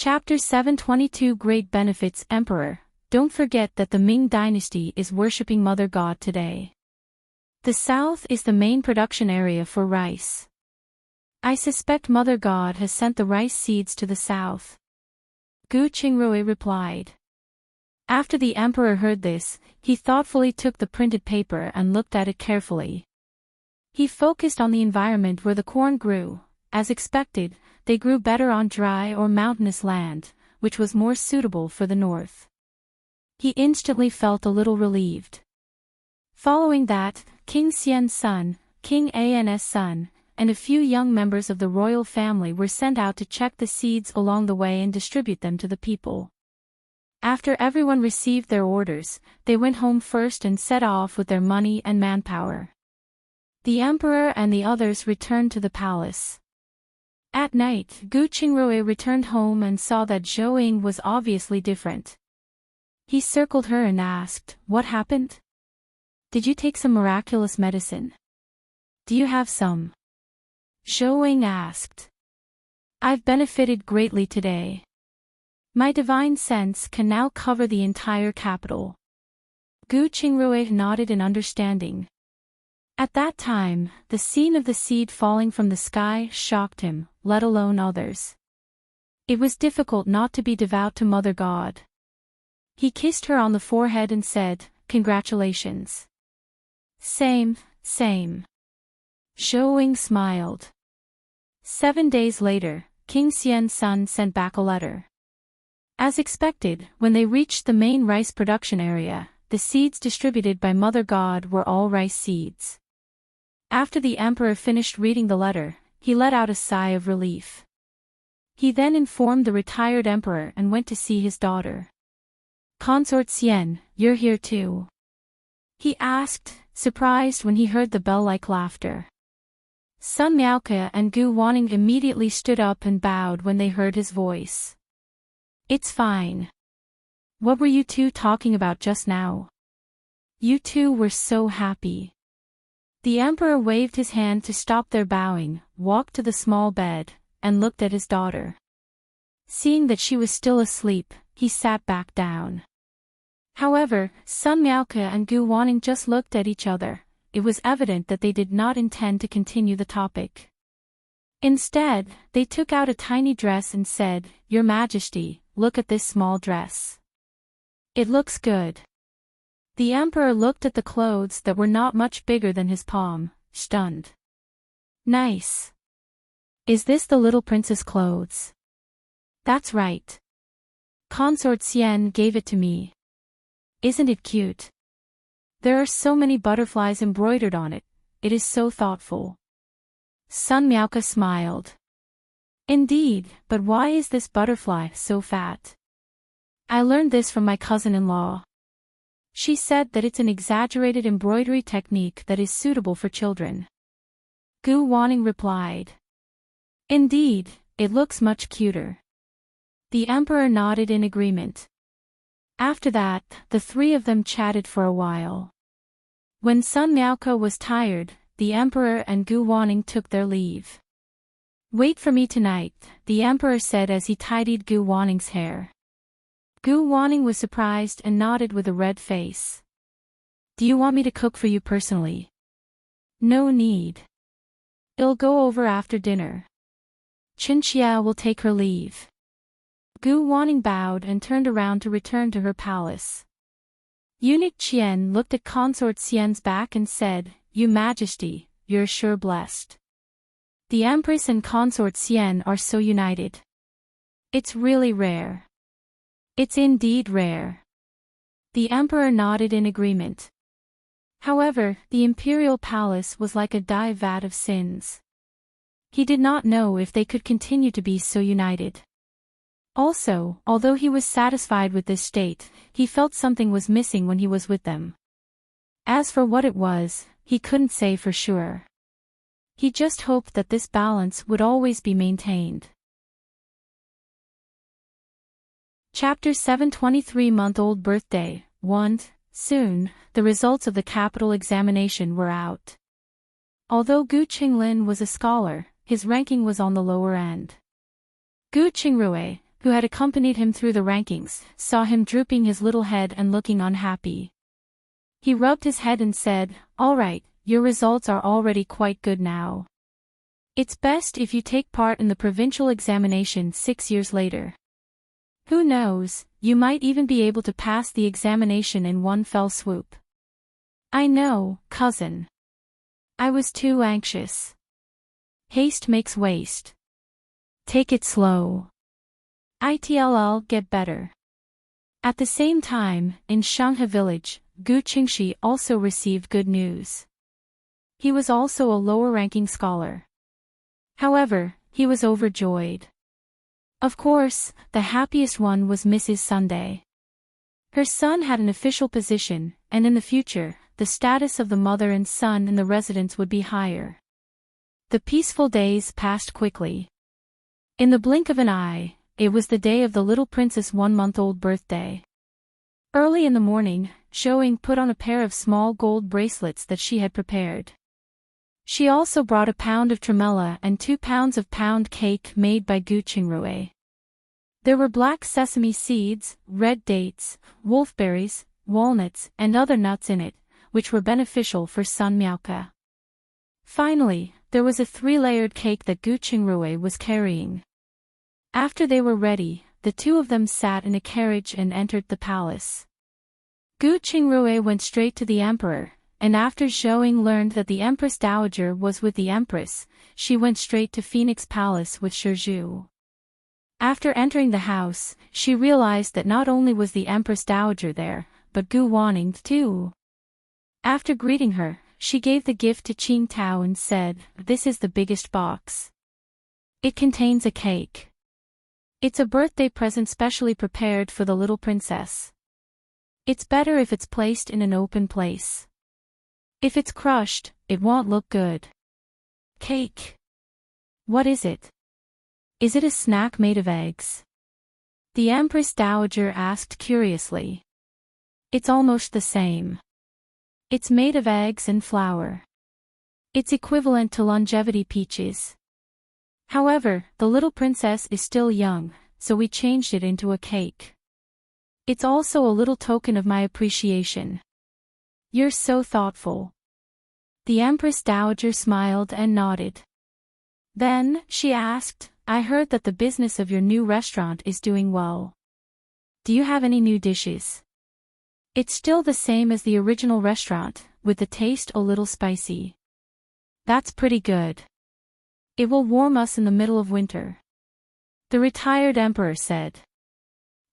Chapter 722 Great Benefits Emperor, don't forget that the Ming dynasty is worshipping Mother God today. The south is the main production area for rice. I suspect Mother God has sent the rice seeds to the south. Gu Qingrui replied. After the emperor heard this, he thoughtfully took the printed paper and looked at it carefully. He focused on the environment where the corn grew. As expected, they grew better on dry or mountainous land, which was more suitable for the north. He instantly felt a little relieved. Following that, King Xian's son, King An's son, and a few young members of the royal family were sent out to check the seeds along the way and distribute them to the people. After everyone received their orders, they went home first and set off with their money and manpower. The emperor and the others returned to the palace. At night, Gu Qingrui returned home and saw that Zhou Ying was obviously different. He circled her and asked, "What happened? Did you take some miraculous medicine? Do you have some?" Zhou Ying asked. "I've benefited greatly today. My divine sense can now cover the entire capital." Gu Qingrui nodded in understanding. At that time, the scene of the seed falling from the sky shocked him, let alone others. It was difficult not to be devout to Mother God. He kissed her on the forehead and said, "Congratulations." Same. Zhou Ying smiled. 7 days later, King Xian's son sent back a letter. As expected, when they reached the main rice production area, the seeds distributed by Mother God were all rice seeds. After the emperor finished reading the letter, he let out a sigh of relief. He then informed the retired emperor and went to see his daughter. "Consort Xian, you're here too?" he asked, surprised when he heard the bell-like laughter. Sun Miaoke and Gu Wanning immediately stood up and bowed when they heard his voice. "It's fine. What were you two talking about just now? You two were so happy." The emperor waved his hand to stop their bowing, walked to the small bed, and looked at his daughter. Seeing that she was still asleep, he sat back down. However, Sun Miaoke and Gu Wanning just looked at each other. It was evident that they did not intend to continue the topic. Instead, they took out a tiny dress and said, "Your Majesty, look at this small dress. It looks good." The emperor looked at the clothes that were not much bigger than his palm, stunned. "Nice. Is this the little princess clothes?" "That's right. Consort Xian gave it to me. Isn't it cute? There are so many butterflies embroidered on it. It is so thoughtful." Sun Miaoke smiled. "Indeed, but why is this butterfly so fat?" "I learned this from my cousin-in-law. She said that it's an exaggerated embroidery technique that is suitable for children." Gu Wanning replied. "Indeed, it looks much cuter." The emperor nodded in agreement. After that, the three of them chatted for a while. When Sun Miaoke was tired, the emperor and Gu Wanning took their leave. "Wait for me tonight," the emperor said as he tidied Gu Wanning's hair. Gu Wanning was surprised and nodded with a red face. "Do you want me to cook for you personally?" "No need. It'll go over after dinner. Qinxia will take her leave." Gu Wanning bowed and turned around to return to her palace. Eunuch Qian looked at Consort Xian's back and said, "Your Majesty, you're sure blessed. The Empress and Consort Xian are so united. It's really rare." "It's indeed rare." The emperor nodded in agreement. However, the imperial palace was like a dye vat of sins. He did not know if they could continue to be so united. Also, although he was satisfied with this state, he felt something was missing when he was with them. As for what it was, he couldn't say for sure. He just hoped that this balance would always be maintained. Chapter 723 Birthday 1. Soon, the results of the capital examination were out. Although Gu Qinglin was a scholar, his ranking was on the lower end. Gu Qingrui, who had accompanied him through the rankings, saw him drooping his little head and looking unhappy. He rubbed his head and said, "All right, your results are already quite good now. It's best if you take part in the provincial examination 6 years later. Who knows, you might even be able to pass the examination in one fell swoop." "I know, cousin. I was too anxious. Haste makes waste. Take it slow. It'll get better." At the same time, in Shanghai village, Gu Qingxi also received good news. He was also a lower-ranking scholar. However, he was overjoyed. Of course, the happiest one was Mrs. Sunday. Her son had an official position, and in the future, the status of the mother and son in the residence would be higher. The peaceful days passed quickly. In the blink of an eye, it was the day of the little princess' 1-month-old birthday. Early in the morning, Zhou put on a pair of small gold bracelets that she had prepared. She also brought a pound of tremella and 2 pounds of pound cake made by Gu Qingrui. There were black sesame seeds, red dates, wolfberries, walnuts, and other nuts in it, which were beneficial for Sun Miaoke. Finally, there was a 3-layered cake that Gu Qingrui was carrying. After they were ready, the two of them sat in a carriage and entered the palace. Gu Qingrui went straight to the emperor, and after Zhou learned that the Empress Dowager was with the Empress, she went straight to Phoenix Palace with Shizhu. After entering the house, she realized that not only was the Empress Dowager there, but Gu Wanning too. After greeting her, she gave the gift to Qing Tao and said, "This is the biggest box. It contains a cake. It's a birthday present specially prepared for the little princess. It's better if it's placed in an open place. If it's crushed, it won't look good." "Cake? What is it? Is it a snack made of eggs?" the Empress Dowager asked curiously. "It's almost the same. It's made of eggs and flour. It's equivalent to longevity peaches. However, the little princess is still young, so we changed it into a cake. It's also a little token of my appreciation." "You're so thoughtful." The Empress Dowager smiled and nodded. Then, she asked, "I heard that the business of your new restaurant is doing well. Do you have any new dishes?" "It's still the same as the original restaurant, with the taste a little spicy." "That's pretty good. It will warm us in the middle of winter," the retired emperor said.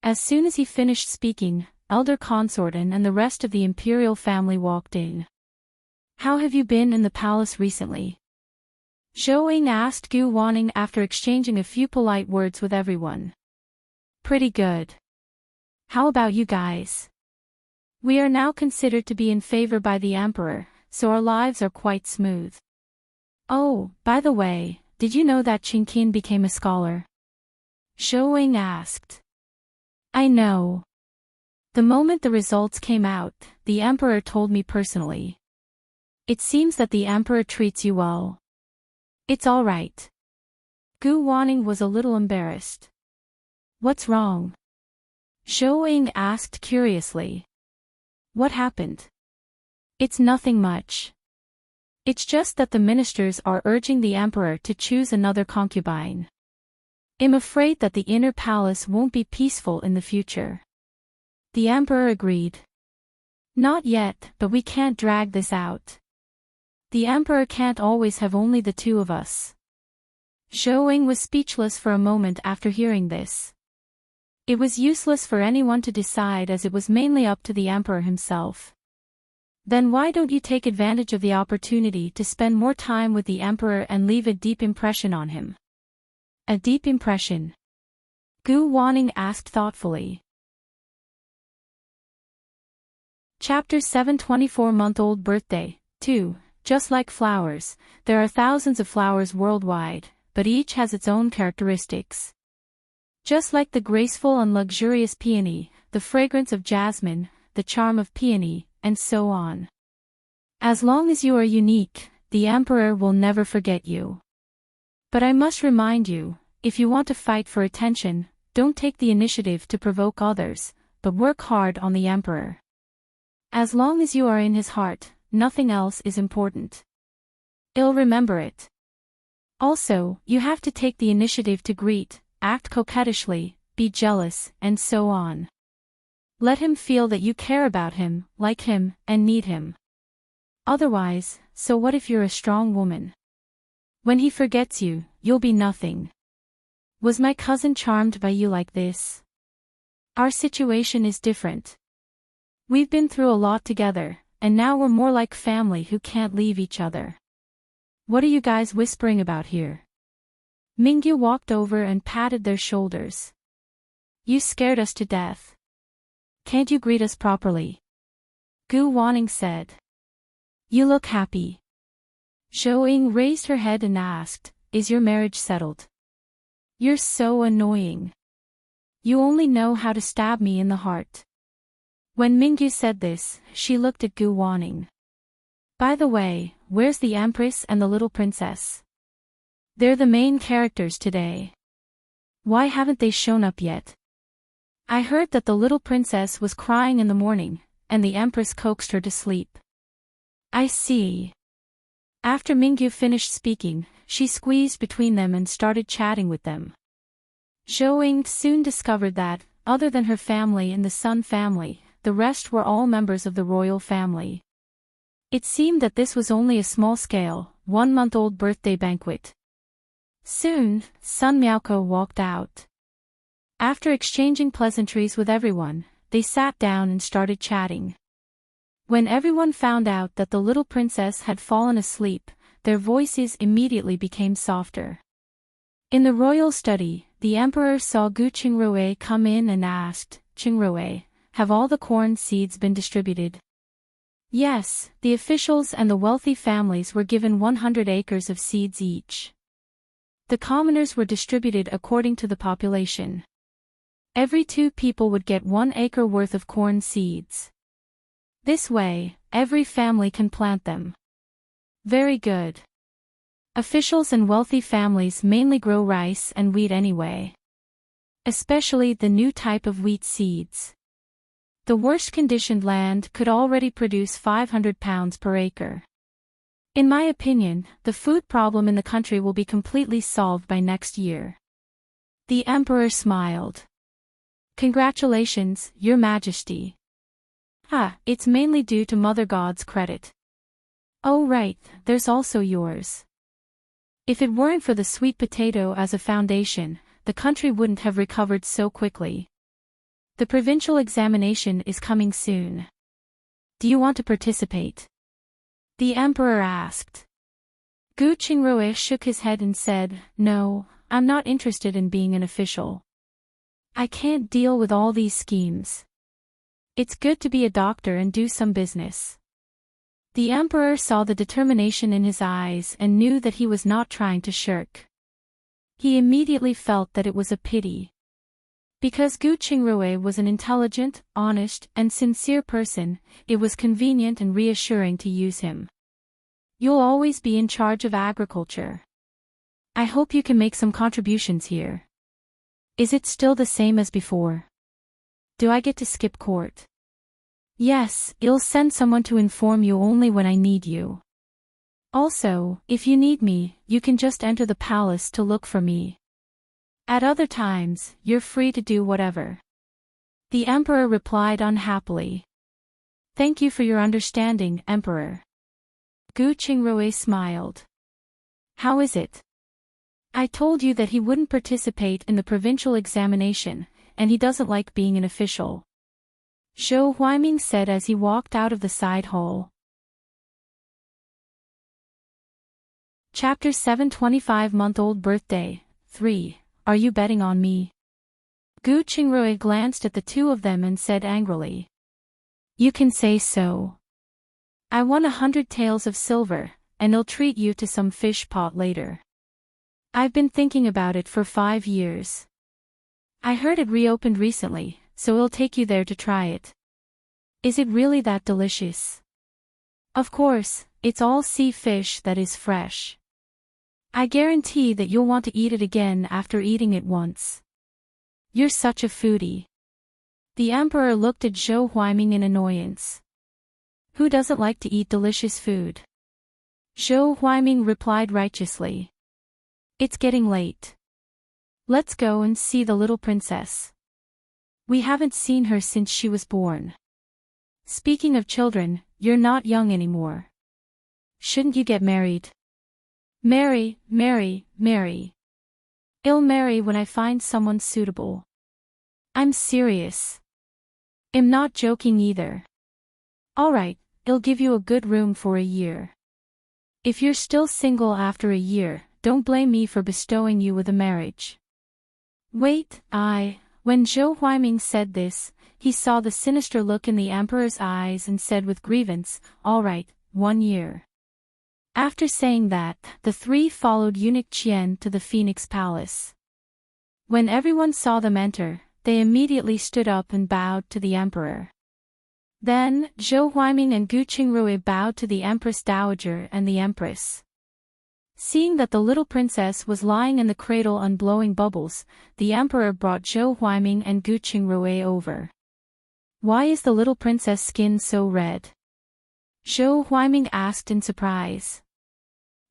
As soon as he finished speaking, Elder Consort and the rest of the imperial family walked in. "How have you been in the palace recently?" Zhou asked Gu Wanning after exchanging a few polite words with everyone. "Pretty good. How about you guys?" "We are now considered to be in favor by the emperor, so our lives are quite smooth." "Oh, by the way, did you know that Qingqian became a scholar?" Zhou asked. "I know. The moment the results came out, the emperor told me personally. It seems that the emperor treats you well." "It's all right." Gu Wanning was a little embarrassed. "What's wrong?" Zhou asked curiously. "What happened?" "It's nothing much. It's just that the ministers are urging the emperor to choose another concubine. I'm afraid that the inner palace won't be peaceful in the future." The emperor agreed. "Not yet, but we can't drag this out. The emperor can't always have only the two of us." Zhou was speechless for a moment after hearing this. It was useless for anyone to decide as it was mainly up to the emperor himself. "Then why don't you take advantage of the opportunity to spend more time with the emperor and leave a deep impression on him?" "A deep impression?" Gu Wanning asked thoughtfully. Chapter 7 24-month-old birthday, 2. Just like flowers, there are thousands of flowers worldwide, but each has its own characteristics. Just like the graceful and luxurious peony, the fragrance of jasmine, the charm of peony, and so on. As long as you are unique, the emperor will never forget you. But I must remind you, if you want to fight for attention, don't take the initiative to provoke others, but work hard on the emperor. As long as you are in his heart, nothing else is important. He'll remember it. Also, you have to take the initiative to greet, act coquettishly, be jealous, and so on. Let him feel that you care about him, like him, and need him. Otherwise, so what if you're a strong woman? When he forgets you, you'll be nothing. Was my cousin charmed by you like this? Our situation is different. We've been through a lot together, and now we're more like family who can't leave each other. What are you guys whispering about here? Mingyu walked over and patted their shoulders. You scared us to death. Can't you greet us properly? Gu Wanning said. You look happy. Zhou Ying raised her head and asked, is your marriage settled? You're so annoying. You only know how to stab me in the heart. When Mingyu said this, she looked at Gu Wanning. By the way, where's the Empress and the little princess? They're the main characters today. Why haven't they shown up yet? I heard that the little princess was crying in the morning, and the Empress coaxed her to sleep. I see. After Mingyu finished speaking, she squeezed between them and started chatting with them. Zhou Ying soon discovered that, other than her family and the Sun family, the rest were all members of the royal family. It seemed that this was only a small-scale, 1-month-old birthday banquet. Soon, Sun Miaoko walked out. After exchanging pleasantries with everyone, they sat down and started chatting. When everyone found out that the little princess had fallen asleep, their voices immediately became softer. In the royal study, the emperor saw Gu Qingrui come in and asked, Qingrui, have all the corn seeds been distributed? Yes, the officials and the wealthy families were given 100 acres of seeds each. The commoners were distributed according to the population. Every 2 people would get 1 acre worth of corn seeds. This way, every family can plant them. Very good. Officials and wealthy families mainly grow rice and wheat anyway. Especially the new type of wheat seeds. The worst conditioned land could already produce 500 pounds per acre. In my opinion, the food problem in the country will be completely solved by next year. The emperor smiled. Congratulations, Your Majesty. It's mainly due to Mother God's credit. Oh right, there's also yours. If it weren't for the sweet potato as a foundation, the country wouldn't have recovered so quickly. The provincial examination is coming soon. Do you want to participate? The emperor asked. Gu Qingrui shook his head and said, no, I'm not interested in being an official. I can't deal with all these schemes. It's good to be a doctor and do some business. The emperor saw the determination in his eyes and knew that he was not trying to shirk. He immediately felt that it was a pity. Because Gu Qingrui was an intelligent, honest, and sincere person, it was convenient and reassuring to use him. You'll always be in charge of agriculture. I hope you can make some contributions here. Is it still the same as before? Do I get to skip court? Yes, I'll send someone to inform you only when I need you. Also, if you need me, you can just enter the palace to look for me. At other times, you're free to do whatever. The emperor replied unhappily. Thank you for your understanding, Emperor. Gu Qingrui smiled. How is it? I told you that he wouldn't participate in the provincial examination, and he doesn't like being an official. Zhou Huaiming said as he walked out of the side hall. Chapter 7 25-month-old birthday, 3. Are you betting on me? Gu Qingrui glanced at the two of them and said angrily. You can say so. I won 100 taels of silver, and I'll treat you to some fish pot later. I've been thinking about it for 5 years. I heard it reopened recently, so I'll take you there to try it. Is it really that delicious? Of course, it's all sea fish that is fresh. I guarantee that you'll want to eat it again after eating it once. You're such a foodie. The emperor looked at Zhou Huaiming in annoyance. Who doesn't like to eat delicious food? Zhou Huaiming replied righteously. It's getting late. Let's go and see the little princess. We haven't seen her since she was born. Speaking of children, you're not young anymore. Shouldn't you get married? Marry. I'll marry when I find someone suitable. I'm serious. I'm not joking either. Alright, I'll give you a good room for a year. If you're still single after a year, don't blame me for bestowing you with a marriage. Wait, When Zhou Huaiming said this, he saw the sinister look in the emperor's eyes and said with grievance, Alright, 1 year. After saying that, the three followed eunuch Qian to the Phoenix Palace. When everyone saw them enter, they immediately stood up and bowed to the emperor. Then, Zhou Huaiming and Gu Qingrui bowed to the Empress Dowager and the Empress. Seeing that the little princess was lying in the cradle and blowing bubbles, the emperor brought Zhou Huaiming and Gu Qingrui over. Why is the little princess' skin so red? Zhou Huaiming asked in surprise.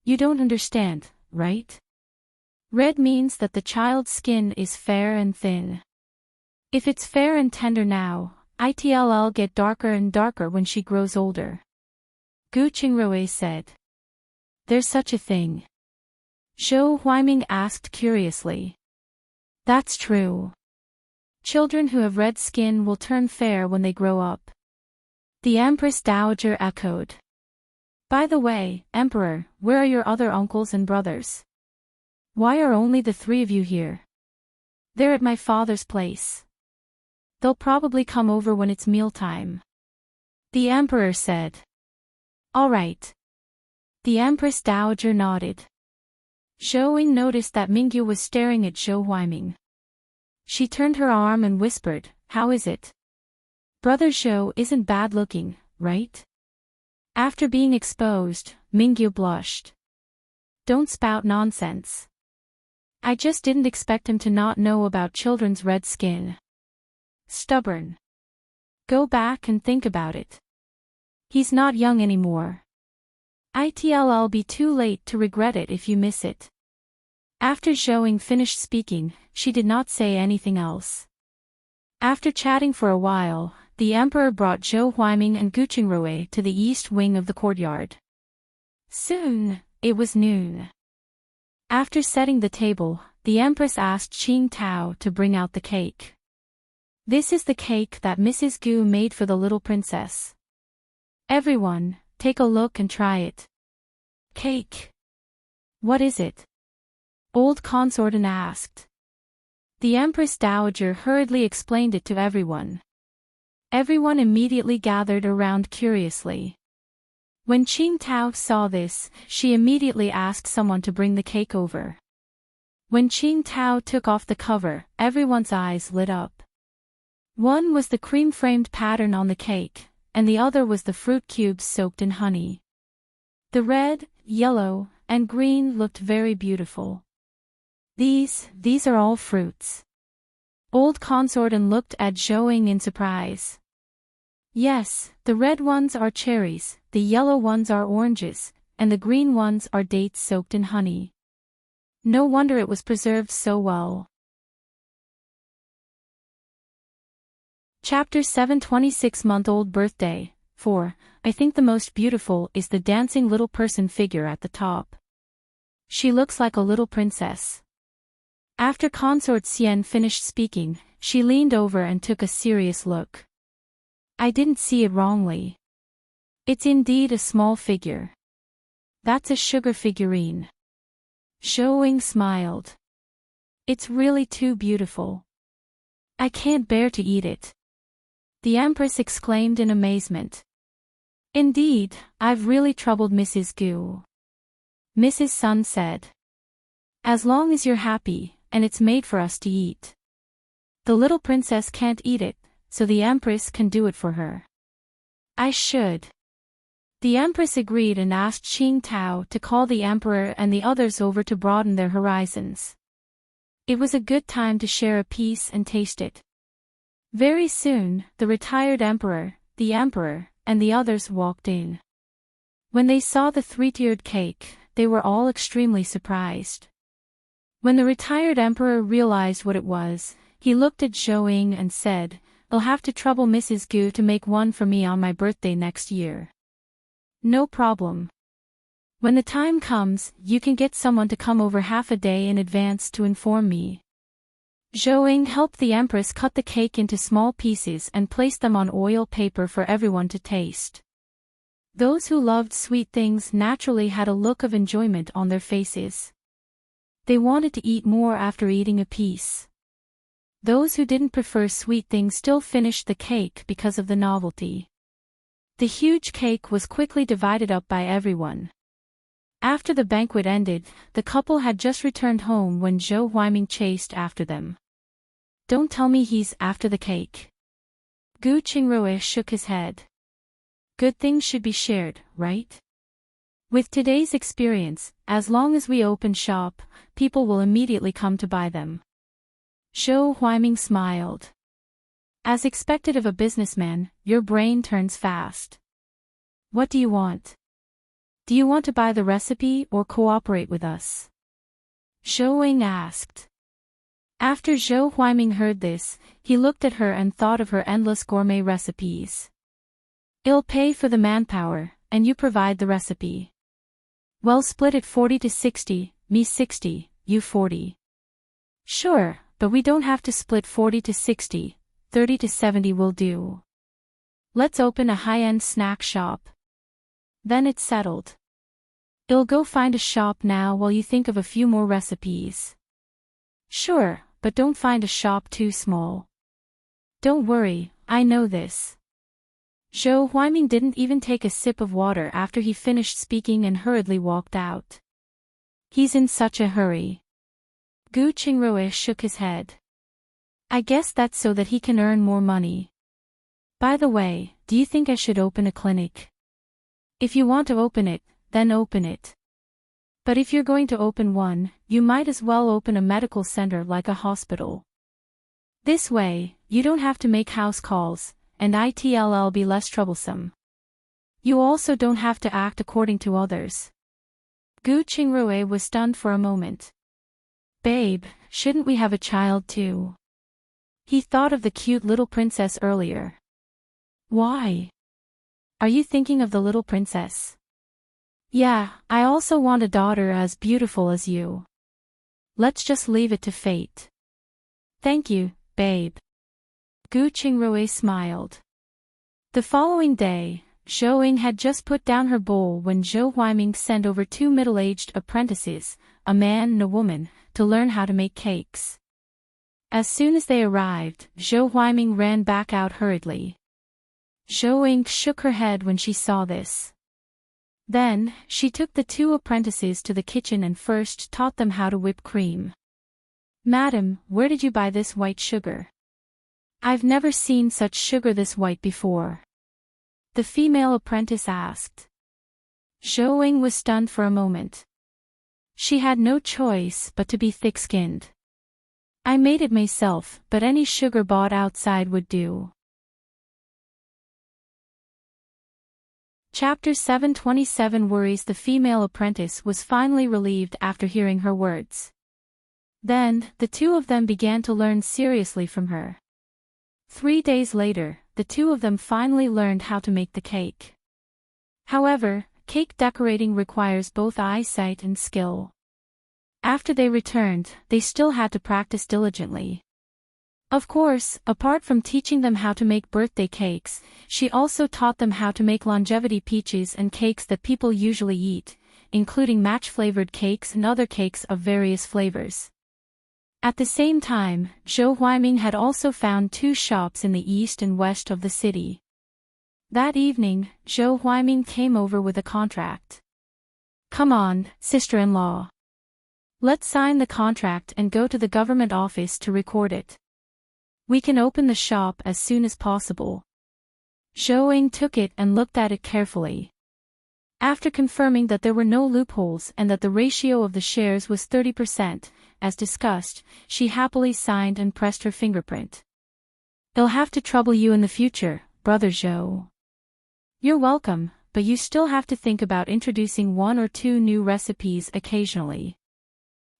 You don't understand, right? Red means that the child's skin is fair and thin. If it's fair and tender now, it'll get darker and darker when she grows older. Gu Qingrui said. There's such a thing? Zhou Huaiming asked curiously. That's true. Children who have red skin will turn fair when they grow up. The Empress Dowager echoed. By the way, Emperor, where are your other uncles and brothers? Why are only the 3 of you here? They're at my father's place. They'll probably come over when it's mealtime. The emperor said. All right. The Empress Dowager nodded. Zhou Ying noticed that Mingyu was staring at Zhou Huaiming. She turned her arm and whispered, How is it? Brother Zhou isn't bad looking, right? After being exposed, Mingyu blushed. Don't spout nonsense. I just didn't expect him to not know about children's red skin. Stubborn. Go back and think about it. He's not young anymore. It'll be too late to regret it if you miss it. After Zhou Ying finished speaking, she did not say anything else. After chatting for a while, the emperor brought Zhou Huaiming and Gu Qingrui to the east wing of the courtyard. Soon, it was noon. After setting the table, the empress asked Qing Tao to bring out the cake. This is the cake that Mrs. Gu made for the little princess. Everyone, take a look and try it. Cake. What is it? Old Consortin asked. The Empress Dowager hurriedly explained it to everyone. Everyone immediately gathered around curiously. When Qing Tao saw this, she immediately asked someone to bring the cake over. When Qing Tao took off the cover, everyone's eyes lit up. One was the cream-framed pattern on the cake, and the other was the fruit cubes soaked in honey. The red, yellow, and green looked very beautiful. These are all fruits. Old Consortin looked at Zhou Ying in surprise. Yes, the red ones are cherries, the yellow ones are oranges, and the green ones are dates soaked in honey. No wonder it was preserved so well. Chapter 7 26-month-old birthday. 4. I think the most beautiful is the dancing little person figure at the top. She looks like a little princess. After Consort Xian finished speaking, she leaned over and took a serious look. I didn't see it wrongly. It's indeed a small figure. That's a sugar figurine. Zhou Ying smiled. It's really too beautiful. I can't bear to eat it. The Empress exclaimed in amazement. Indeed, I've really troubled Mrs. Gu. Mrs. Sun said. As long as you're happy, and it's made for us to eat. The little princess can't eat it, so the Empress can do it for her. I should. The Empress agreed and asked Qing Tao to call the Emperor and the others over to broaden their horizons. It was a good time to share a piece and taste it. Very soon, the retired emperor, the emperor, and the others walked in. When they saw the three-tiered cake, they were all extremely surprised. When the retired emperor realized what it was, he looked at Zhou and said, "I'll have to trouble Mrs. Gu to make one for me on my birthday next year." "No problem. When the time comes, you can get someone to come over half a day in advance to inform me." Zhou helped the empress cut the cake into small pieces and placed them on oil paper for everyone to taste. Those who loved sweet things naturally had a look of enjoyment on their faces. They wanted to eat more after eating a piece. Those who didn't prefer sweet things still finished the cake because of the novelty. The huge cake was quickly divided up by everyone. After the banquet ended, the couple had just returned home when Zhou Huaiming chased after them. "Don't tell me he's after the cake." Gu Qingrui shook his head. "Good things should be shared, right? With today's experience, as long as we open shop, people will immediately come to buy them." Zhou Huaiming smiled. "As expected of a businessman, your brain turns fast. What do you want? Do you want to buy the recipe or cooperate with us?" Zhou asked. After Zhou Huaiming heard this, he looked at her and thought of her endless gourmet recipes. "I'll pay for the manpower, and you provide the recipe. Well, split it 40 to 60, me 60, you 40. "Sure, but we don't have to split 40 to 60, 30 to 70 will do. Let's open a high-end snack shop. Then it's settled. I'll go find a shop now while you think of a few more recipes." "Sure, but don't find a shop too small." "Don't worry, I know this." Zhou Huaiming didn't even take a sip of water after he finished speaking and hurriedly walked out. "He's in such a hurry." Gu Qingrui shook his head. "I guess that's so that he can earn more money. By the way, do you think I should open a clinic? If you want to open it, then open it. But if you're going to open one, you might as well open a medical center like a hospital. This way, you don't have to make house calls, and it'll be less troublesome. You also don't have to act according to others." Gu Qingrui was stunned for a moment. "Babe, shouldn't we have a child too?" He thought of the cute little princess earlier. "Why? Are you thinking of the little princess?" "Yeah, I also want a daughter as beautiful as you. Let's just leave it to fate." "Thank you, babe." Gu Qingrui smiled. The following day, Zhou had just put down her bowl when Zhou Huaiming sent over two middle-aged apprentices, a man and a woman, to learn how to make cakes. As soon as they arrived, Zhou Huaiming ran back out hurriedly. Zhou shook her head when she saw this. Then, she took the two apprentices to the kitchen and first taught them how to whip cream. "Madam, where did you buy this white sugar? I've never seen such sugar this white before," the female apprentice asked. Zhou was stunned for a moment. She had no choice but to be thick-skinned. "I made it myself, but any sugar bought outside would do." Chapter 727 Worries. The female apprentice was finally relieved after hearing her words. Then, the two of them began to learn seriously from her. 3 days later, the two of them finally learned how to make the cake. However, cake decorating requires both eyesight and skill. After they returned, they still had to practice diligently. Of course, apart from teaching them how to make birthday cakes, she also taught them how to make longevity peaches and cakes that people usually eat, including match-flavored cakes and other cakes of various flavors. At the same time, Zhou Huaiming had also found 2 shops in the east and west of the city. That evening, Zhou Huaiming came over with a contract. "Come on, sister-in-law. Let's sign the contract and go to the government office to record it. We can open the shop as soon as possible." Zhou took it and looked at it carefully. After confirming that there were no loopholes and that the ratio of the shares was 30%, as discussed, she happily signed and pressed her fingerprint. "It'll have to trouble you in the future, Brother Zhou." "You're welcome, but you still have to think about introducing 1 or 2 new recipes occasionally.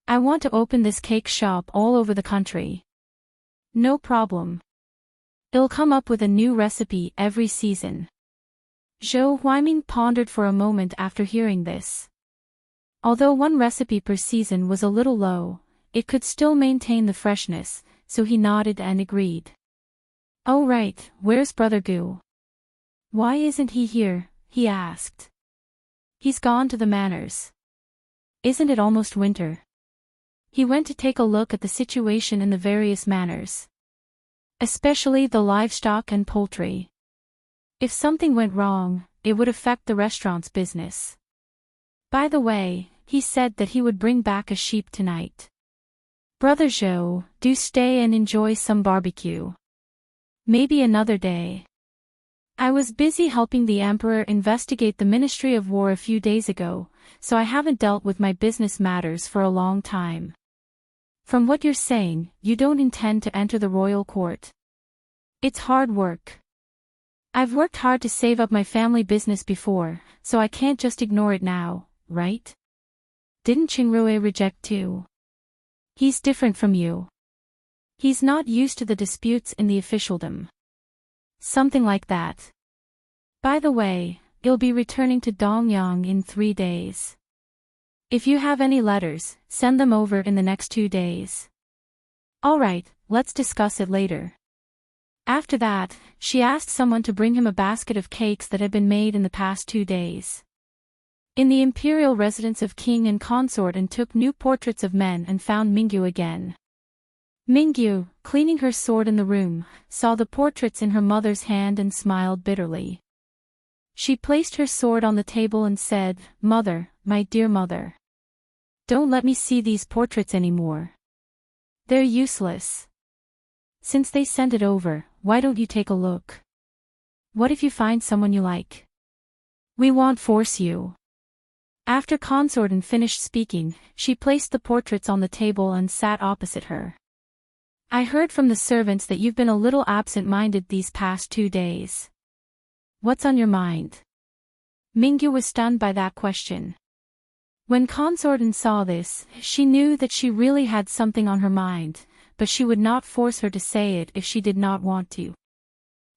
I want to open this cake shop all over the country." "No problem. It'll come up with a new recipe every season." Zhou Huiming pondered for a moment after hearing this. Although 1 recipe per season was a little low, it could still maintain the freshness, so he nodded and agreed. "Oh right, where's Brother Gu? Why isn't he here?" he asked. "He's gone to the manors. Isn't it almost winter?" He went to take a look at the situation in the various manors, especially the livestock and poultry. If something went wrong, it would affect the restaurant's business. By the way, he said that he would bring back a sheep tonight. "Brother Zhou, do stay and enjoy some barbecue. Maybe another day. I was busy helping the Emperor investigate the Ministry of War a few days ago, so I haven't dealt with my business matters for a long time." "From what you're saying, you don't intend to enter the royal court. It's hard work." "I've worked hard to save up my family business before, so I can't just ignore it now, right? Didn't Qingrui reject too?" "He's different from you. He's not used to the disputes in the officialdom." "Something like that. By the way, you'll be returning to Dongyang in 3 days. If you have any letters, send them over in the next 2 days." "Alright, let's discuss it later." After that, she asked someone to bring him a basket of cakes that had been made in the past 2 days. In the imperial residence of king and consort, and took new portraits of men and found Mingyu again. Mingyu, cleaning her sword in the room, saw the portraits in her mother's hand and smiled bitterly. She placed her sword on the table and said, "Mother, my dear mother. Don't let me see these portraits anymore. They're useless. Since they sent it over, why don't you take a look? What if you find someone you like? We won't force you." After Consortin finished speaking, she placed the portraits on the table and sat opposite her. "I heard from the servants that you've been a little absent-minded these past 2 days. What's on your mind?" Mingyu was stunned by that question. When Consortin saw this, she knew that she really had something on her mind, but she would not force her to say it if she did not want to.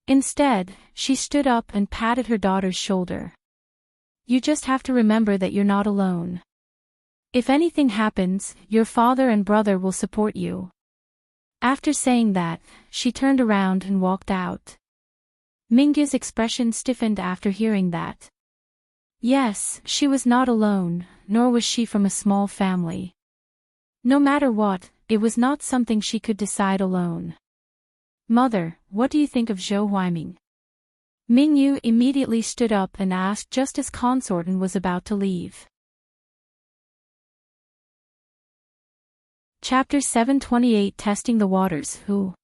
Instead, she stood up and patted her daughter's shoulder. "You just have to remember that you're not alone. If anything happens, your father and brother will support you." After saying that, she turned around and walked out. Mingyu's expression stiffened after hearing that. Yes, she was not alone, nor was she from a small family. No matter what, it was not something she could decide alone. "Mother, what do you think of Zhou Huiming?" Mingyu immediately stood up and asked just as Consortin was about to leave. Chapter 728 Testing the Waters. Who?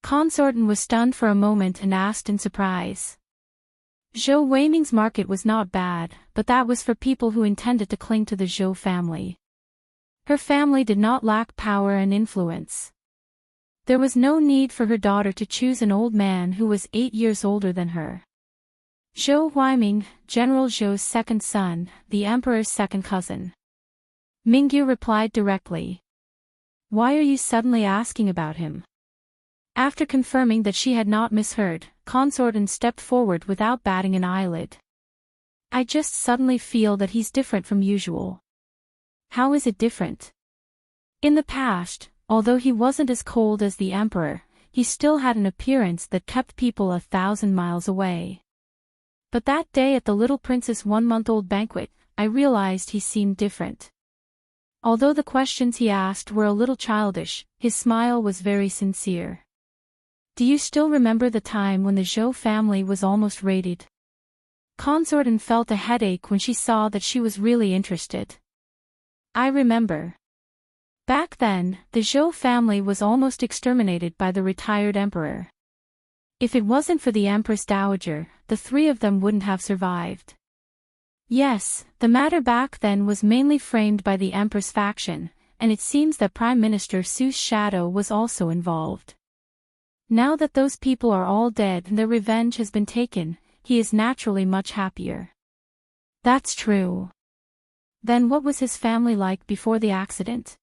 Consortin was stunned for a moment and asked in surprise. Zhou Huiming's market was not bad, but that was for people who intended to cling to the Zhou family. Her family did not lack power and influence. There was no need for her daughter to choose an old man who was 8 years older than her. Zhou Huiming, General Zhou's second son, the emperor's second cousin. Mingyu replied directly. "Why are you suddenly asking about him?" After confirming that she had not misheard, Consortin stepped forward without batting an eyelid. "I just suddenly feel that he's different from usual." "How is it different?" "In the past, although he wasn't as cold as the emperor, he still had an appearance that kept people 1,000 miles away. But that day at the little prince's 1-month-old banquet, I realized he seemed different. Although the questions he asked were a little childish, his smile was very sincere." "Do you still remember the time when the Zhou family was almost raided?" Consortin felt a headache when she saw that she was really interested. "I remember. Back then, the Zhou family was almost exterminated by the retired emperor. If it wasn't for the Empress Dowager, the 3 of them wouldn't have survived." "Yes, the matter back then was mainly framed by the Empress faction, and it seems that Prime Minister Su's shadow was also involved. Now that those people are all dead and their revenge has been taken, he is naturally much happier. That's true. Then what was his family like before the accident?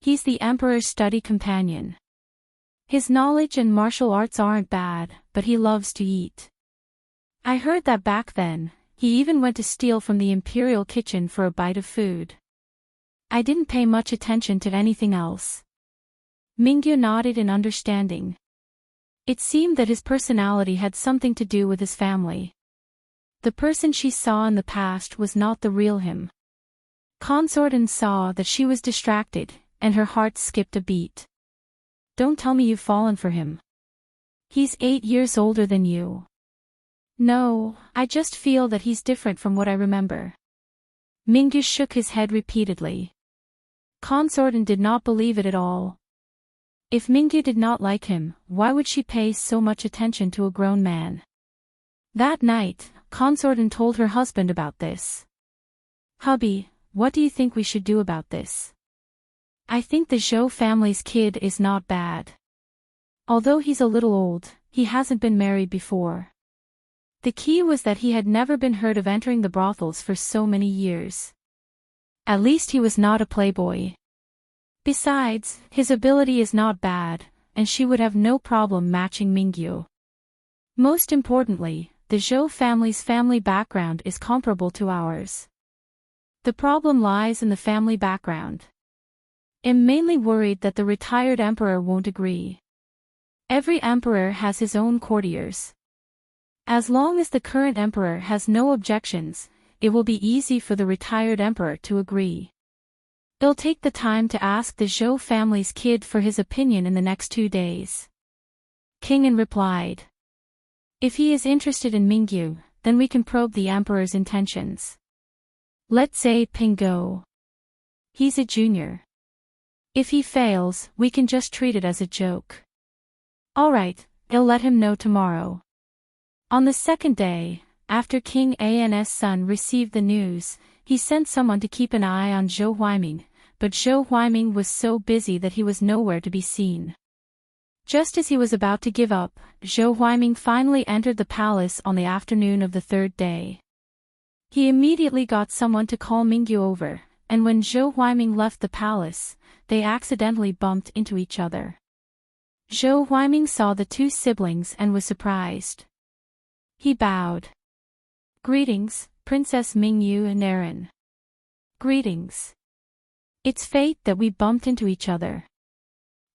He's the Emperor's study companion. His knowledge and martial arts aren't bad, but he loves to eat. I heard that back then, he even went to steal from the imperial kitchen for a bite of food. I didn't pay much attention to anything else. Mingyu nodded in understanding. It seemed that his personality had something to do with his family. The person she saw in the past was not the real him. Consortin saw that she was distracted, and her heart skipped a beat. Don't tell me you've fallen for him. He's 8 years older than you. No, I just feel that he's different from what I remember. Mingyu shook his head repeatedly. Consortin did not believe it at all. If Mingyu did not like him, why would she pay so much attention to a grown man? That night, Consortin told her husband about this. Hubby, what do you think we should do about this? I think the Zhou family's kid is not bad. Although he's a little old, he hasn't been married before. The key was that he had never been heard of entering the brothels for so many years. At least he was not a playboy. Besides, his ability is not bad, and she would have no problem matching Mingyu. Most importantly, the Zhou family's family background is comparable to ours. The problem lies in the family background. I'm mainly worried that the retired emperor won't agree. Every emperor has his own courtiers. As long as the current emperor has no objections, it will be easy for the retired emperor to agree. It'll take the time to ask the Zhou family's kid for his opinion in the next 2 days. King An replied. If he is interested in Mingyu, then we can probe the emperor's intentions. Let's say Pingo. He's a junior. If he fails, we can just treat it as a joke. Alright, I'll let him know tomorrow. On the second day, after King An's son received the news, he sent someone to keep an eye on Zhou Huaiming, but Zhou Huaiming was so busy that he was nowhere to be seen. Just as he was about to give up, Zhou Huaiming finally entered the palace on the afternoon of the third day. He immediately got someone to call Mingyu over, and when Zhou Huaiming left the palace, they accidentally bumped into each other. Zhou Huaiming saw the two siblings and was surprised. He bowed. Greetings, Princess Mingyu and Aaron. Greetings. It's fate that we bumped into each other.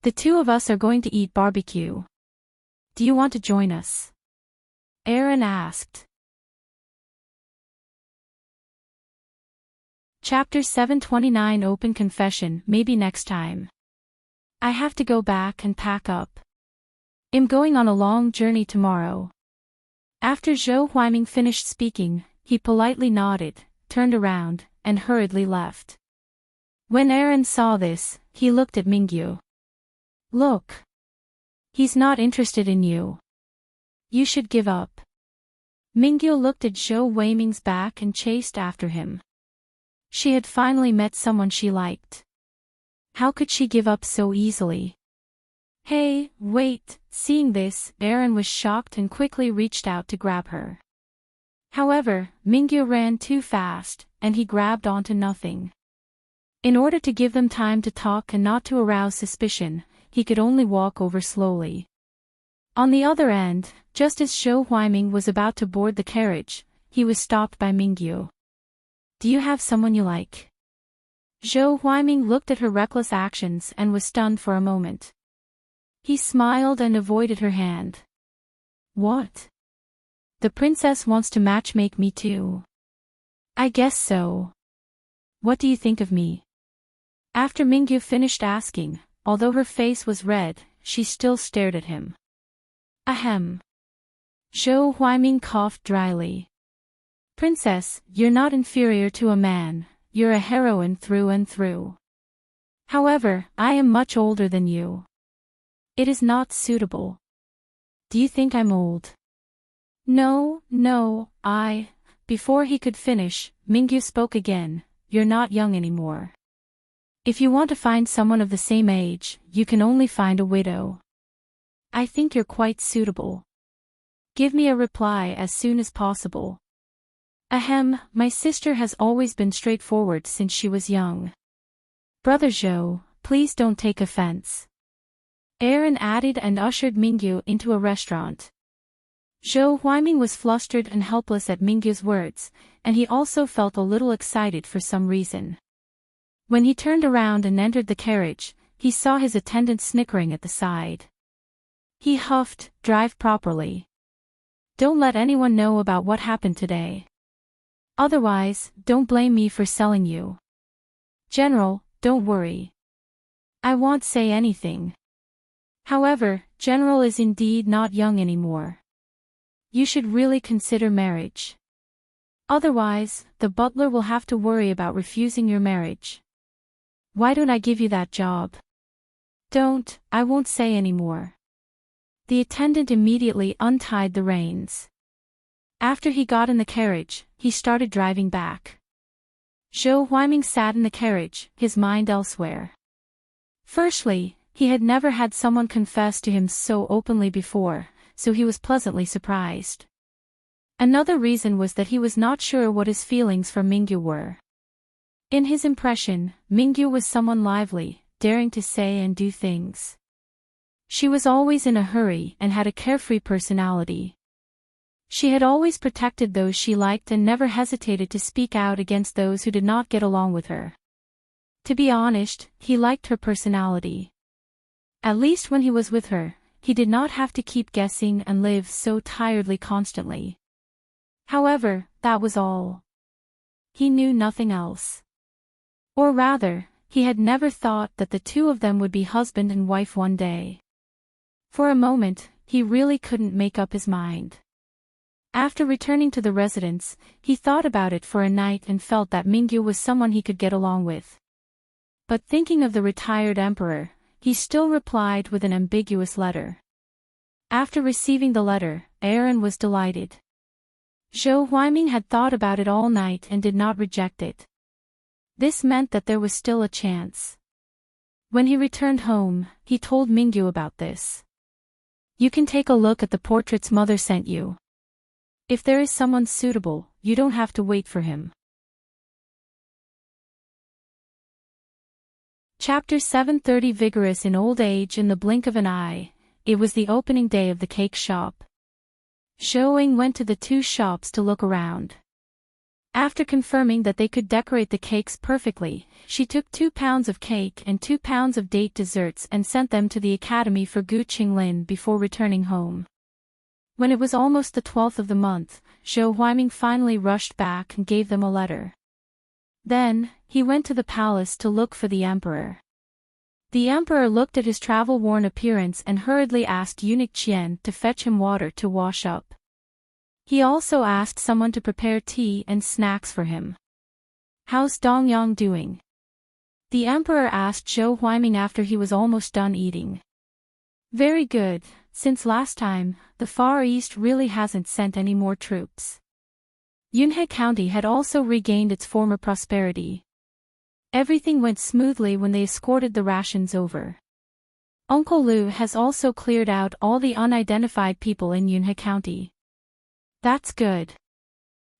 The two of us are going to eat barbecue. Do you want to join us? Aaron asked. Chapter 729 Open Confession. Maybe next time. I have to go back and pack up. I'm going on a long journey tomorrow. After Zhou Huaiming finished speaking, he politely nodded, turned around, and hurriedly left. When Aaron saw this, he looked at Mingyu. Look. He's not interested in you. You should give up. Mingyu looked at Zhou Huaiming's back and chased after him. She had finally met someone she liked. How could she give up so easily? Hey, wait, seeing this, Aaron was shocked and quickly reached out to grab her. However, Mingyu ran too fast, and he grabbed onto nothing. In order to give them time to talk and not to arouse suspicion, he could only walk over slowly. On the other end, just as Zhou Huaiming was about to board the carriage, he was stopped by Mingyu. Do you have someone you like? Zhou Huaiming looked at her reckless actions and was stunned for a moment. He smiled and avoided her hand. What? The princess wants to matchmake me too. I guess so. What do you think of me? After Mingyu finished asking, although her face was red, she still stared at him. Ahem. Zhou Huaiming coughed dryly. Princess, you're not inferior to a man, you're a heroine through and through. However, I am much older than you. It is not suitable. Do you think I'm old? No, Before he could finish, Mingyu spoke again, you're not young anymore. If you want to find someone of the same age, you can only find a widow. I think you're quite suitable. Give me a reply as soon as possible. Ahem, my sister has always been straightforward since she was young. Brother Zhou, please don't take offense. Aaron added and ushered Mingyu into a restaurant. Zhou Huaiming was flustered and helpless at Mingyu's words, and he also felt a little excited for some reason. When he turned around and entered the carriage, he saw his attendant snickering at the side. He huffed, "Drive properly. Don't let anyone know about what happened today. Otherwise, don't blame me for selling you. General, don't worry. I won't say anything. However, General is indeed not young anymore. You should really consider marriage. Otherwise, the butler will have to worry about refusing your marriage. Why don't I give you that job?" "Don't, I won't say any more." The attendant immediately untied the reins. After he got in the carriage, he started driving back. Zhou Huaiming sat in the carriage, his mind elsewhere. Firstly, he had never had someone confess to him so openly before, so he was pleasantly surprised. Another reason was that he was not sure what his feelings for Mingyu were. In his impression, Mingyu was someone lively, daring to say and do things. She was always in a hurry and had a carefree personality. She had always protected those she liked and never hesitated to speak out against those who did not get along with her. To be honest, he liked her personality. At least when he was with her, he did not have to keep guessing and live so tiredly constantly. However, that was all. He knew nothing else. Or rather, he had never thought that the two of them would be husband and wife one day. For a moment, he really couldn't make up his mind. After returning to the residence, he thought about it for a night and felt that Mingyu was someone he could get along with. But thinking of the retired emperor, he still replied with an ambiguous letter. After receiving the letter, Aaron was delighted. Zhou Huaiming had thought about it all night and did not reject it. This meant that there was still a chance. When he returned home, he told Mingyu about this. "You can take a look at the portraits Mother sent you. If there is someone suitable, you don't have to wait for him." Chapter 730. Vigorous in old age. In the blink of an eye, it was the opening day of the cake shop. Zhou Ying went to the two shops to look around. After confirming that they could decorate the cakes perfectly, she took 2 pounds of cake and 2 pounds of date desserts and sent them to the academy for Gu Qinglin before returning home. When it was almost the 12th of the month, Zhou Huaiming finally rushed back and gave them a letter. Then, he went to the palace to look for the emperor. The emperor looked at his travel-worn appearance and hurriedly asked eunuch Qian to fetch him water to wash up. He also asked someone to prepare tea and snacks for him. "How's Dongyang doing?" the emperor asked Zhou Huaiming after he was almost done eating. "Very good, since last time, the Far East really hasn't sent any more troops." Yunhe County had also regained its former prosperity. Everything went smoothly when they escorted the rations over. Uncle Lu has also cleared out all the unidentified people in Yunhe County. That's good.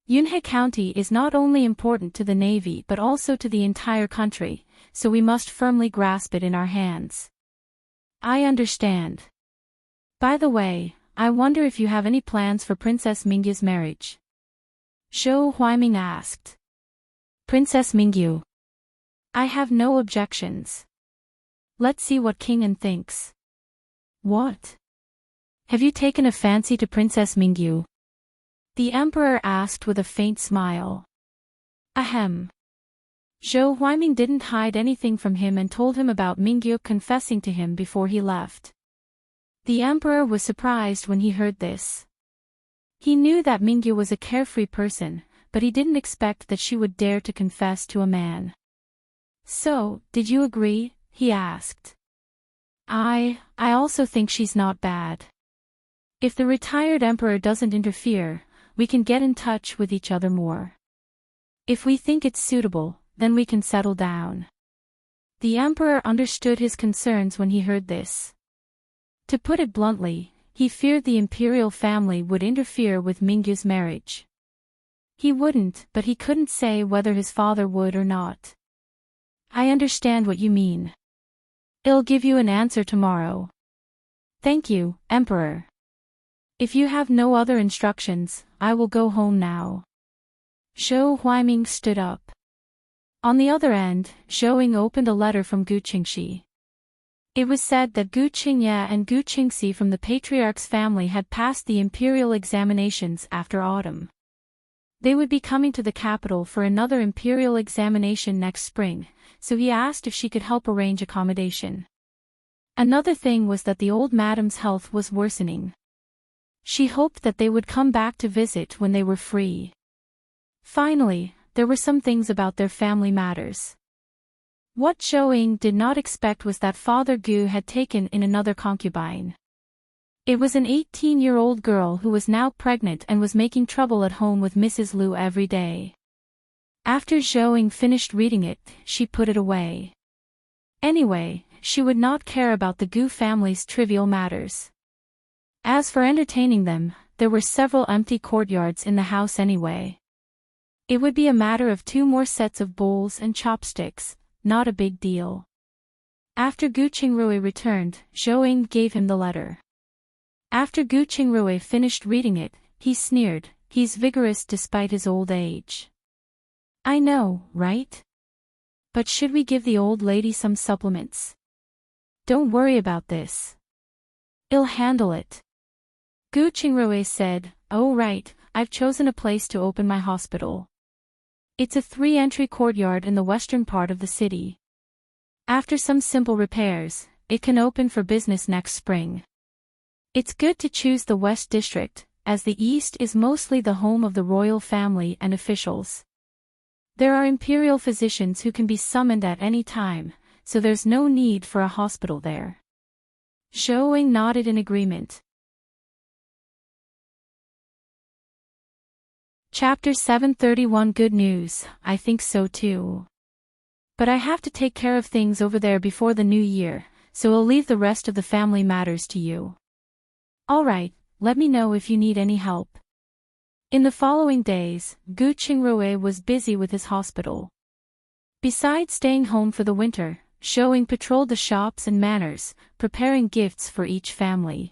Yunhe County is not only important to the Navy but also to the entire country, so we must firmly grasp it in our hands. I understand. By the way, I wonder if you have any plans for Princess Mingyu's marriage? Zhou Huaiming asked. Princess Mingyu. I have no objections. Let's see what King An thinks. What? Have you taken a fancy to Princess Mingyu? The emperor asked with a faint smile. Ahem. Zhou Huaiming didn't hide anything from him and told him about Mingyu confessing to him before he left. The emperor was surprised when he heard this. He knew that Mingyu was a carefree person, but he didn't expect that she would dare to confess to a man. So, did you agree? He asked. I also think she's not bad. If the retired emperor doesn't interfere, we can get in touch with each other more. If we think it's suitable, then we can settle down. The emperor understood his concerns when he heard this. To put it bluntly, he feared the imperial family would interfere with Mingyu's marriage. He wouldn't, but he couldn't say whether his father would or not. I understand what you mean. I'll give you an answer tomorrow. Thank you, Emperor. If you have no other instructions, I will go home now. Heartwarming stood up. On the other end, Zhou opened a letter from Gu Qingxi. It was said that Gu Qingye and Gu Qingxi from the patriarch's family had passed the imperial examinations after autumn. They would be coming to the capital for another imperial examination next spring, so he asked if she could help arrange accommodation. Another thing was that the old madam's health was worsening. She hoped that they would come back to visit when they were free. Finally, there were some things about their family matters. What Zhou did not expect was that Father Gu had taken in another concubine. It was an 18-year-old girl who was now pregnant and was making trouble at home with Mrs. Liu every day. After Zhou finished reading it, she put it away. Anyway, she would not care about the Gu family's trivial matters. As for entertaining them, there were several empty courtyards in the house anyway. It would be a matter of 2 more sets of bowls and chopsticks, not a big deal. After Gu Qingrui returned, Zhou gave him the letter. After Gu Qingrui finished reading it, he sneered, "He's vigorous despite his old age." I know, right? But should we give the old lady some supplements? Don't worry about this. I'll handle it. Gu Qingrui said, "Oh right, I've chosen a place to open my hospital. It's a 3-entry courtyard in the western part of the city. After some simple repairs, it can open for business next spring. It's good to choose the West District, as the East is mostly the home of the royal family and officials. There are imperial physicians who can be summoned at any time, so there's no need for a hospital there." Zhou nodded in agreement. Chapter 731 Good news, I think so too. But I have to take care of things over there before the new year, so I'll leave the rest of the family matters to you. Alright, let me know if you need any help. In the following days, Gu Qingrui was busy with his hospital. Besides staying home for the winter, Zhou patrolled the shops and manors, preparing gifts for each family.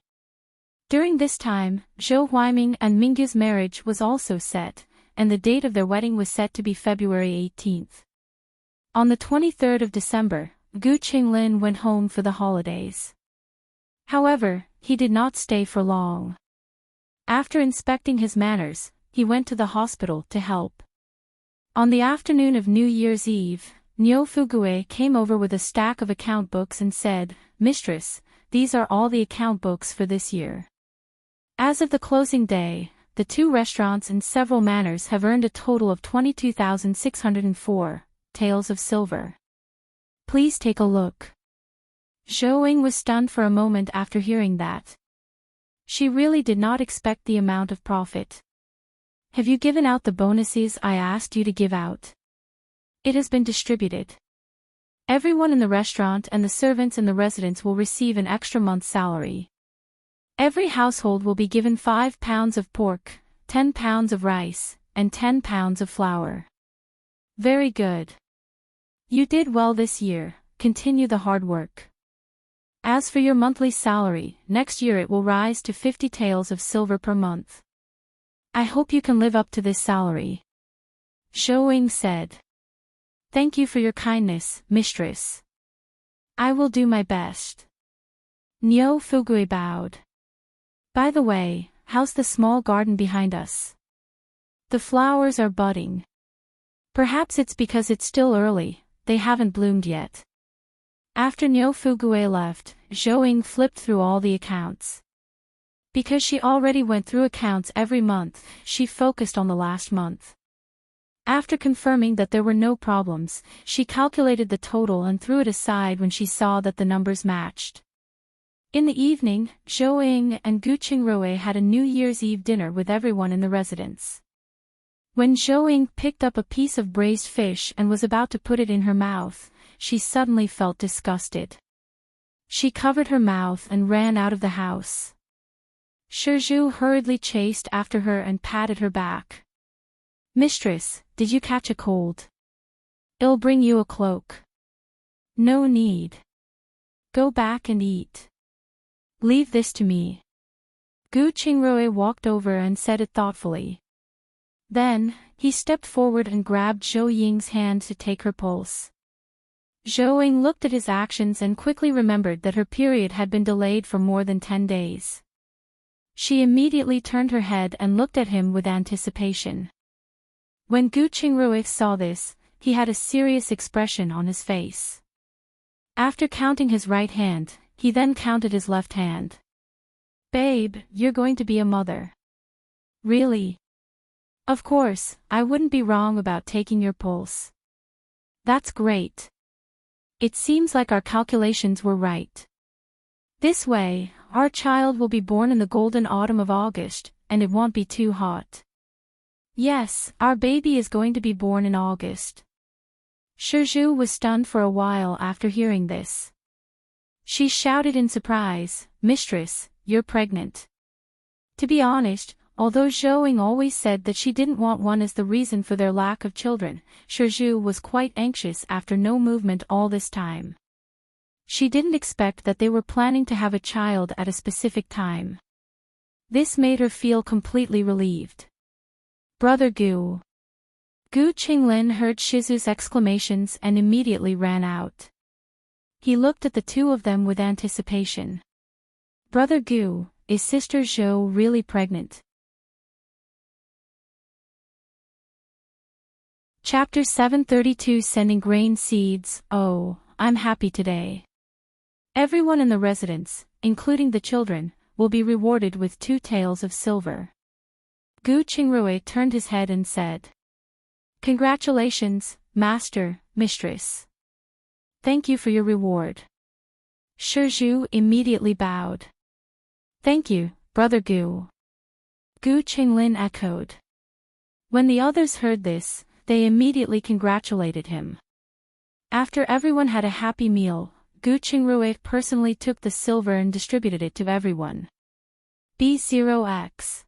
During this time, Heartwarming and Mingyu's marriage was also set, and the date of their wedding was set to be February 18th. On the 23rd of December, Gu Qinglin went home for the holidays. However, he did not stay for long. After inspecting his manners, he went to the hospital to help. On the afternoon of New Year's Eve, Nyo Fugue came over with a stack of account books and said, "Mistress, these are all the account books for this year. As of the closing day, the 2 restaurants and several manors have earned a total of 22,604 taels of silver. Please take a look." Zhou was stunned for a moment after hearing that. She really did not expect the amount of profit. "Have you given out the bonuses I asked you to give out?" "It has been distributed. Everyone in the restaurant and the servants in the residence will receive an extra month's salary. Every household will be given 5 pounds of pork, 10 pounds of rice, and 10 pounds of flour." "Very good. You did well this year, continue the hard work. As for your monthly salary, next year it will rise to 50 taels of silver per month. I hope you can live up to this salary." Zhou said. "Thank you for your kindness, mistress. I will do my best." Nyo Fugue bowed. "By the way, how's the small garden behind us?" "The flowers are budding. Perhaps it's because it's still early, they haven't bloomed yet." After Nyo Fugue left, Zhou flipped through all the accounts. Because she already went through accounts every month, she focused on the last month. After confirming that there were no problems, she calculated the total and threw it aside when she saw that the numbers matched. In the evening, Zhou and Gu Qingrui had a New Year's Eve dinner with everyone in the residence. When Zhou picked up a piece of braised fish and was about to put it in her mouth, she suddenly felt disgusted. She covered her mouth and ran out of the house. Shizhu hurriedly chased after her and patted her back. "Mistress, did you catch a cold? I'll bring you a cloak." "No need. Go back and eat. Leave this to me." Gu Qingrui walked over and said it thoughtfully. Then, he stepped forward and grabbed Zhou Ying's hand to take her pulse. Zhou Ying looked at his actions and quickly remembered that her period had been delayed for more than 10 days. She immediately turned her head and looked at him with anticipation. When Gu Qingrui saw this, he had a serious expression on his face. After counting his right hand, he then counted his left hand. "Babe, you're going to be a mother." "Really?" "Of course, I wouldn't be wrong about taking your pulse." "That's great. It seems like our calculations were right. This way, our child will be born in the golden autumn of August, and it won't be too hot." "Yes, our baby is going to be born in August." Shizhu was stunned for a while after hearing this. She shouted in surprise, "Mistress, you're pregnant." To be honest, although Zhou Ying always said that she didn't want one as the reason for their lack of children, Shizhu was quite anxious after no movement all this time. She didn't expect that they were planning to have a child at a specific time. This made her feel completely relieved. "Brother Gu." Gu Qinglin heard Shizu's exclamations and immediately ran out. He looked at the two of them with anticipation. "Brother Gu, is Sister Zhou really pregnant?" Chapter 732 Sending Grain Seeds. "Oh, I'm happy today. Everyone in the residence, including the children, will be rewarded with 2 taels of silver." Gu Qingrui turned his head and said, "Congratulations, master, mistress. Thank you for your reward." Shizhu immediately bowed. "Thank you, brother Gu." Gu Qinglin echoed. When the others heard this, they immediately congratulated him. After everyone had a happy meal, Gu Qingrui personally took the silver and distributed it to everyone. B0x.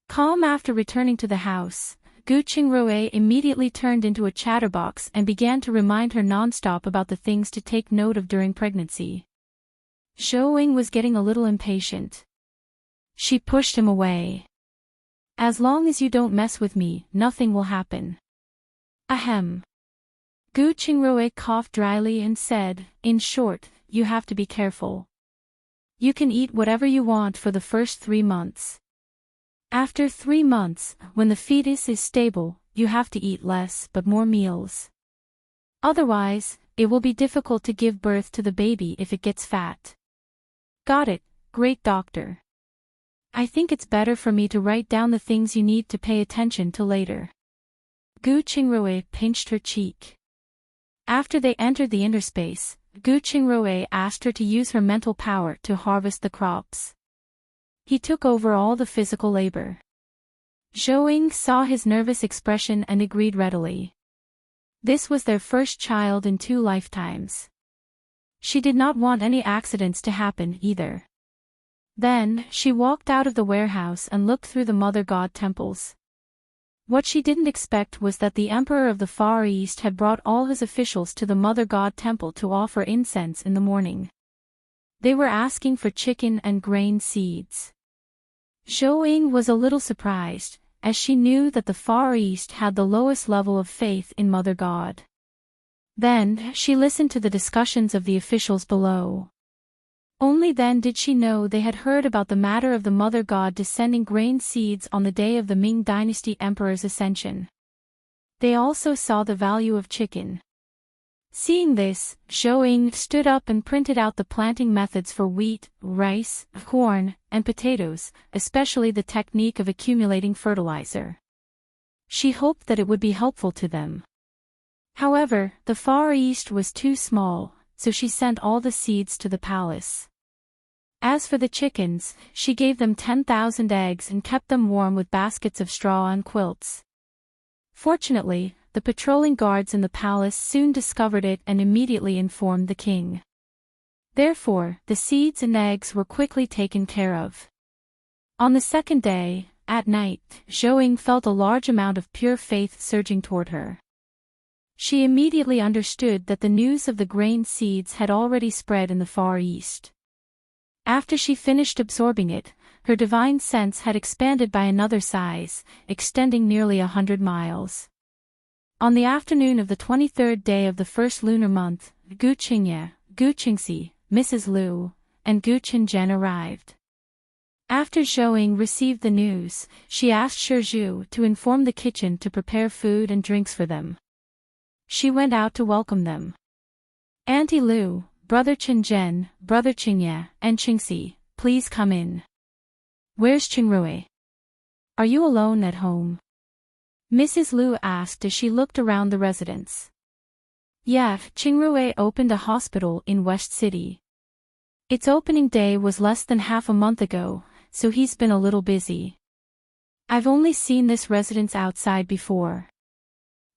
Calm after returning to the house, Gu Qingrui immediately turned into a chatterbox and began to remind her non-stop about the things to take note of during pregnancy. Zhou Ying was getting a little impatient. She pushed him away. "As long as you don't mess with me, nothing will happen." Ahem. Gu Qingrui coughed dryly and said, "In short, you have to be careful. You can eat whatever you want for the first 3 months. After 3 months, when the fetus is stable, you have to eat less but more meals. Otherwise, it will be difficult to give birth to the baby if it gets fat." "Got it, great doctor. I think it's better for me to write down the things you need to pay attention to later." Gu Qingrui pinched her cheek. After they entered the inner space, Gu Qingrui asked her to use her mental power to harvest the crops. He took over all the physical labor. Zhou Ying saw his nervous expression and agreed readily. This was their first child in 2 lifetimes. She did not want any accidents to happen either. Then, she walked out of the warehouse and looked through the Mother God temples. What she didn't expect was that the Emperor of the Far East had brought all his officials to the Mother God temple to offer incense in the morning. They were asking for chicken and grain seeds. Zhou Ying was a little surprised, as she knew that the Far East had the lowest level of faith in Mother God. Then, she listened to the discussions of the officials below. Only then did she know they had heard about the matter of the Mother God descending grain seeds on the day of the Ming Dynasty Emperor's ascension. They also saw the value of chicken. Seeing this, Zhou Ying stood up and printed out the planting methods for wheat, rice, corn, and potatoes, especially the technique of accumulating fertilizer. She hoped that it would be helpful to them. However, the Far East was too small, so she sent all the seeds to the palace. As for the chickens, she gave them 10,000 eggs and kept them warm with baskets of straw and quilts. Fortunately, the patrolling guards in the palace soon discovered it and immediately informed the king. Therefore, the seeds and eggs were quickly taken care of. On the second day, at night, Zhou felt a large amount of pure faith surging toward her. She immediately understood that the news of the grain seeds had already spread in the Far East. After she finished absorbing it, her divine sense had expanded by another size, extending nearly 100 miles. On the afternoon of the 23rd day of the first lunar month, Gu Qingye, Gu Qingxi, Mrs. Liu, and Gu Qingzhen arrived. After Zhou received the news, she asked Shizhu to inform the kitchen to prepare food and drinks for them. She went out to welcome them. Auntie Liu, Brother Qingzhen, Brother Qingye, and Qingxi, please come in. Where's Qingrui? Are you alone at home? Mrs. Liu asked as she looked around the residence. Yeah, Qingrui opened a hospital in West City. Its opening day was less than half a month ago, so he's been a little busy. I've only seen this residence outside before.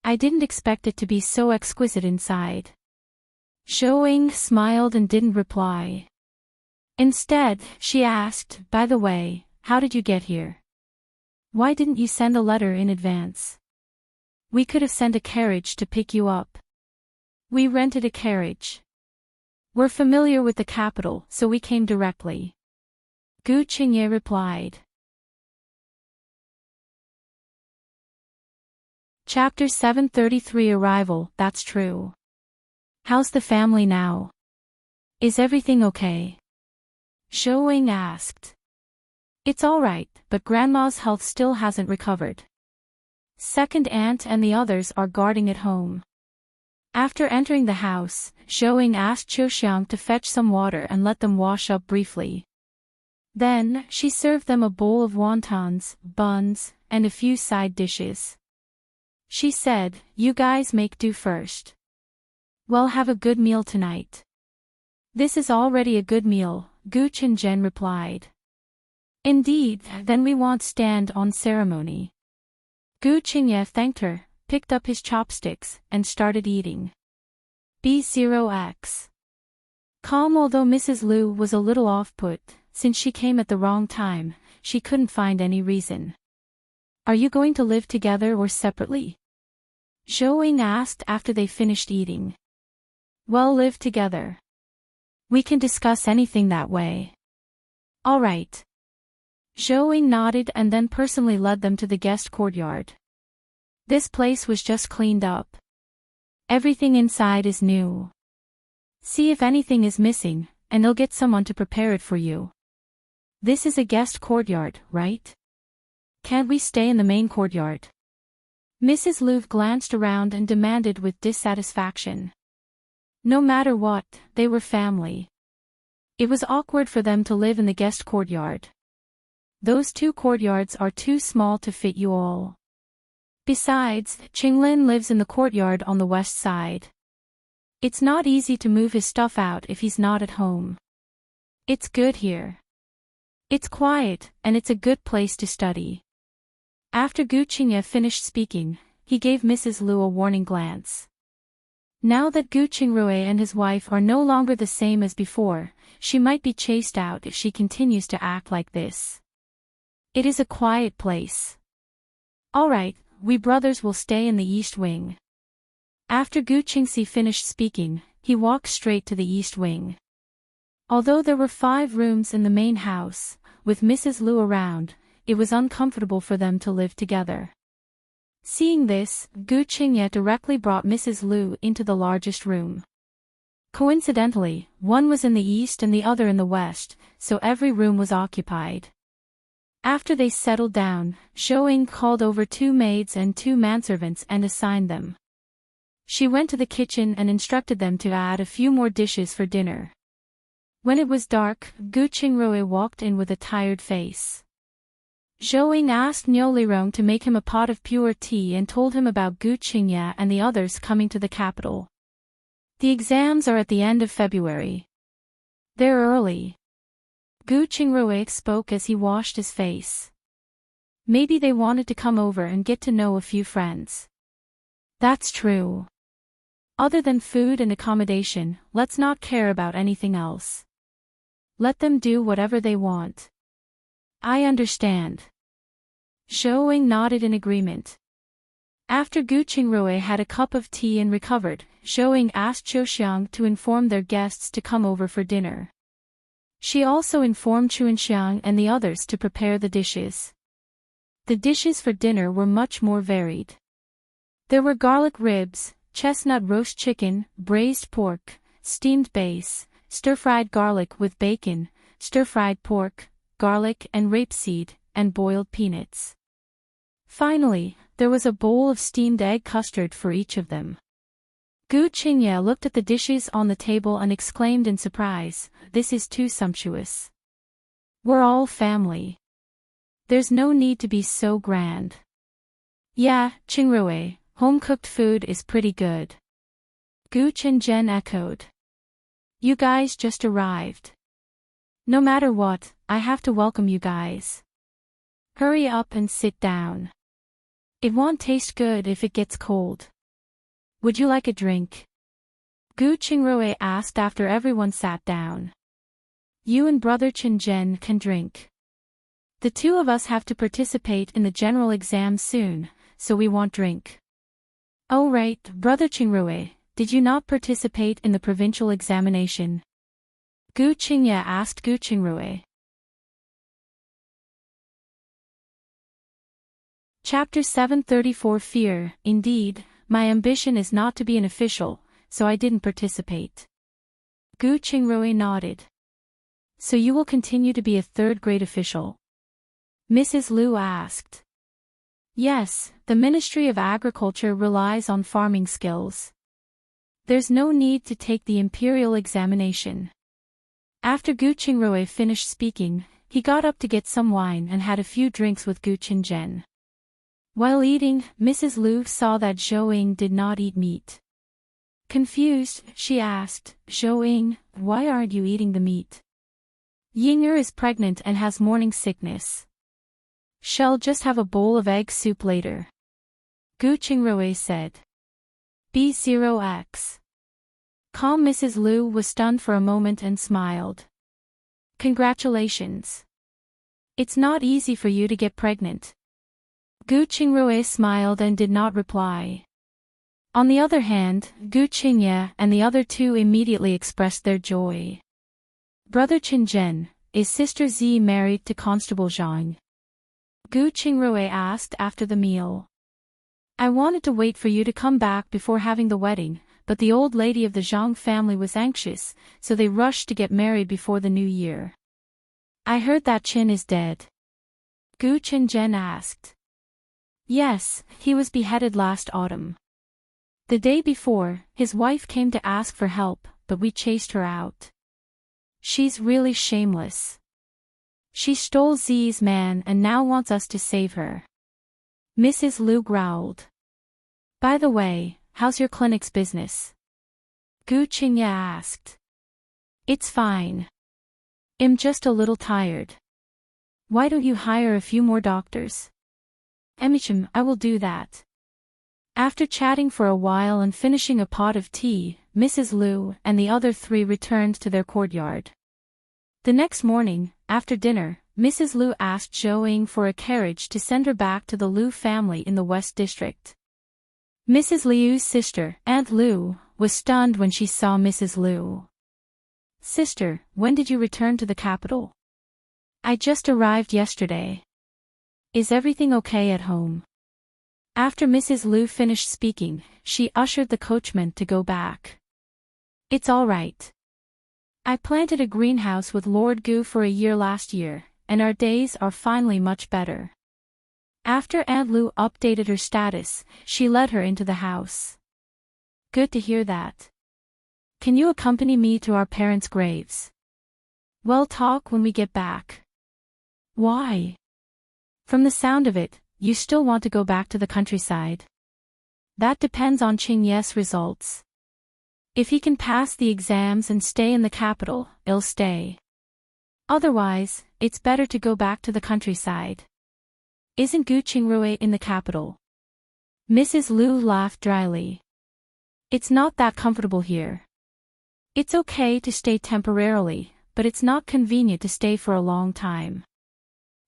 I didn't expect it to be so exquisite inside. Zhou smiled and didn't reply. Instead, she asked, by the way, how did you get here? Why didn't you send a letter in advance? We could have sent a carriage to pick you up. We rented a carriage. We're familiar with the capital, so we came directly. Gu Qingye replied. Chapter 733 Arrival, that's true. How's the family now? Is everything okay? Zhou asked. It's all right, but Grandma's health still hasn't recovered. Second aunt and the others are guarding at home. After entering the house, Zhou asked Qiuxiang to fetch some water and let them wash up briefly. Then, she served them a bowl of wontons, buns, and a few side dishes. She said, you guys make do first. Well, have a good meal tonight. This is already a good meal, Gu Qingzhen replied. Indeed, then we won't stand on ceremony. Gu Qingye thanked her, picked up his chopsticks, and started eating. B0X. Calm. Although Mrs. Liu was a little off-put, since she came at the wrong time, she couldn't find any reason. Are you going to live together or separately? Zhou asked after they finished eating. Well, live together. We can discuss anything that way. All right. Zhou nodded and then personally led them to the guest courtyard. This place was just cleaned up. Everything inside is new. See if anything is missing, and they'll get someone to prepare it for you. This is a guest courtyard, right? Can't we stay in the main courtyard? Mrs. Liu glanced around and demanded with dissatisfaction. No matter what, they were family. It was awkward for them to live in the guest courtyard. Those two courtyards are too small to fit you all. Besides, Qinglin lives in the courtyard on the west side. It's not easy to move his stuff out if he's not at home. It's good here. It's quiet, and it's a good place to study. After Gu Qingye finished speaking, he gave Mrs. Liu a warning glance. Now that Gu Qingrui and his wife are no longer the same as before, she might be chased out if she continues to act like this. It is a quiet place. All right, we brothers will stay in the East Wing. After Gu Qingxi finished speaking, he walked straight to the East Wing. Although there were 5 rooms in the main house, with Mrs. Liu around, it was uncomfortable for them to live together. Seeing this, Gu Qingye directly brought Mrs. Liu into the largest room. Coincidentally, one was in the east and the other in the west, so every room was occupied. After they settled down, Zhou called over 2 maids and 2 manservants and assigned them. She went to the kitchen and instructed them to add a few more dishes for dinner. When it was dark, Gu Qingrui walked in with a tired face. Zhou asked Niulirong to make him a pot of pure tea and told him about Gu Qingye and the others coming to the capital. The exams are at the end of February. They're early. Gu Qingrui spoke as he washed his face. Maybe they wanted to come over and get to know a few friends. That's true. Other than food and accommodation, let's not care about anything else. Let them do whatever they want. I understand. Zhou Ying nodded in agreement. After Gu Qingrui had a cup of tea and recovered, Zhou Ying asked Zhou Xiang to inform their guests to come over for dinner. She also informed Chu Xiang and the others to prepare the dishes. The dishes for dinner were much more varied. There were garlic ribs, chestnut roast chicken, braised pork, steamed base, stir-fried garlic with bacon, stir-fried pork, garlic and rapeseed, and boiled peanuts. Finally, there was a bowl of steamed egg custard for each of them. Gu Qingye looked at the dishes on the table and exclaimed in surprise, "This is too sumptuous. We're all family. There's no need to be so grand." "Yeah, Qingrui, home-cooked food is pretty good." Gu Qingzhen echoed. "You guys just arrived. No matter what, I have to welcome you guys. Hurry up and sit down. It won't taste good if it gets cold. Would you like a drink?" Gu Qingrui asked after everyone sat down. "You and Brother Qinzhen can drink. The two of us have to participate in the general exam soon, so we won't drink." "Oh right, Brother Qingrui, did you not participate in the provincial examination?" Gu Qingye asked Gu Qingrui. Chapter 734 Fear. Indeed, my ambition is not to be an official, so I didn't participate. Gu Qingrui nodded. "So you will continue to be a third-grade official?" Mrs. Liu asked. "Yes, the Ministry of Agriculture relies on farming skills. There's no need to take the imperial examination." After Gu Qingrui finished speaking, he got up to get some wine and had a few drinks with Gu Qinzhen. While eating, Mrs. Liu saw that Zhou Ying did not eat meat. Confused, she asked, "Zhou Ying, why aren't you eating the meat?" "Ying'er is pregnant and has morning sickness. She'll just have a bowl of egg soup later," Gu Qingrui said. B0X. Calm Mrs. Liu was stunned for a moment and smiled. "Congratulations. It's not easy for you to get pregnant." Gu Qingrui smiled and did not reply. On the other hand, Gu Qingye and the other two immediately expressed their joy. "Brother Qinzhen, is Sister Zi married to Constable Zhang?" Gu Qingrui asked after the meal. "I wanted to wait for you to come back before having the wedding, but the old lady of the Zhang family was anxious, so they rushed to get married before the new year." "I heard that Qin is dead?" Gu Qinzhen asked. "Yes, he was beheaded last autumn. The day before, his wife came to ask for help, but we chased her out. She's really shameless. She stole Zi's man and now wants us to save her." Mrs. Liu growled. "By the way, how's your clinic's business?" Gu Qingye asked. "It's fine. I'm just a little tired. Why don't you hire a few more doctors?" "Emichim, I will do that." After chatting for a while and finishing a pot of tea, Mrs. Liu and the other three returned to their courtyard. The next morning, after dinner, Mrs. Liu asked Zhou Ying for a carriage to send her back to the Liu family in the West District. Mrs. Liu's sister, Aunt Liu, was stunned when she saw Mrs. Liu. "Sister, when did you return to the capital?" "I just arrived yesterday." "Is everything okay at home?" After Mrs. Liu finished speaking, she ushered the coachman to go back. "It's all right. I planted a greenhouse with Lord Gu for a year last year, and our days are finally much better." After Aunt Liu updated her status, she led her into the house. "Good to hear that. Can you accompany me to our parents' graves?" "We'll talk when we get back." "Why?" "From the sound of it, you still want to go back to the countryside." "That depends on Qingye's results. If he can pass the exams and stay in the capital, he'll stay. Otherwise, it's better to go back to the countryside." "Isn't Gu Qingrui in the capital?" Mrs. Liu laughed dryly. It's not that comfortable here. It's okay to stay temporarily, but it's not convenient to stay for a long time.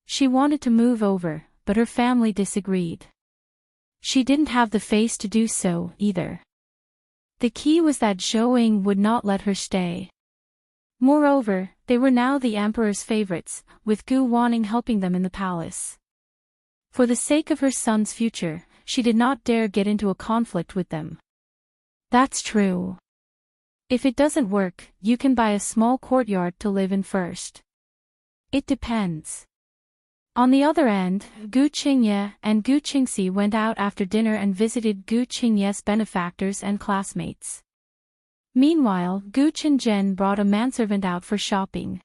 She wanted to move over, but her family disagreed. She didn't have the face to do so, either. The key was that Zhou would not let her stay. Moreover, they were now the emperor's favorites, with Gu Wanning helping them in the palace. For the sake of her son's future, she did not dare get into a conflict with them. That's true. If it doesn't work, you can buy a small courtyard to live in first. It depends. On the other end, Gu Qingye and Gu Qingxi went out after dinner and visited Gu Qingye's benefactors and classmates. Meanwhile, Gu Qingzhen brought a manservant out for shopping.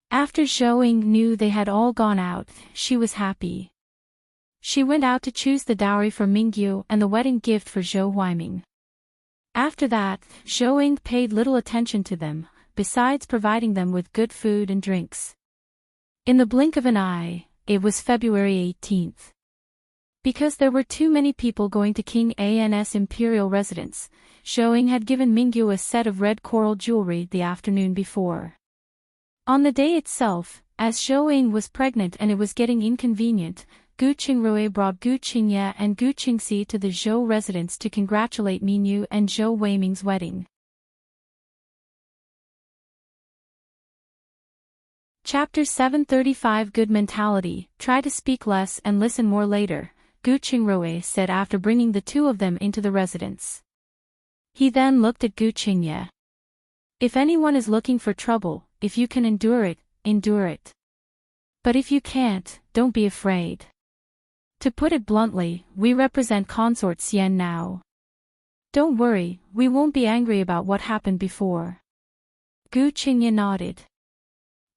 After Zhou knew they had all gone out, she was happy. She went out to choose the dowry for Mingyu and the wedding gift for Zhou Huaiming. After that, Zhou paid little attention to them, besides providing them with good food and drinks. In the blink of an eye, it was February 18th. Because there were too many people going to King An's imperial residence, Zhou had given Mingyu a set of red coral jewelry the afternoon before. On the day itself, as Zhou was pregnant and it was getting inconvenient, Gu Qingrui brought Gu Qingye and Gu Qingxi to the Zhou residence to congratulate Mingyu and Zhou Huiming's wedding. Chapter 735 Good Mentality. Try to speak less and listen more later, Gu Qingrui said after bringing the two of them into the residence. He then looked at Gu Qingye. If anyone is looking for trouble, if you can endure it, endure it. But if you can't, don't be afraid. To put it bluntly, we represent Consort Xian now. Don't worry, we won't be angry about what happened before. Gu Qingye nodded.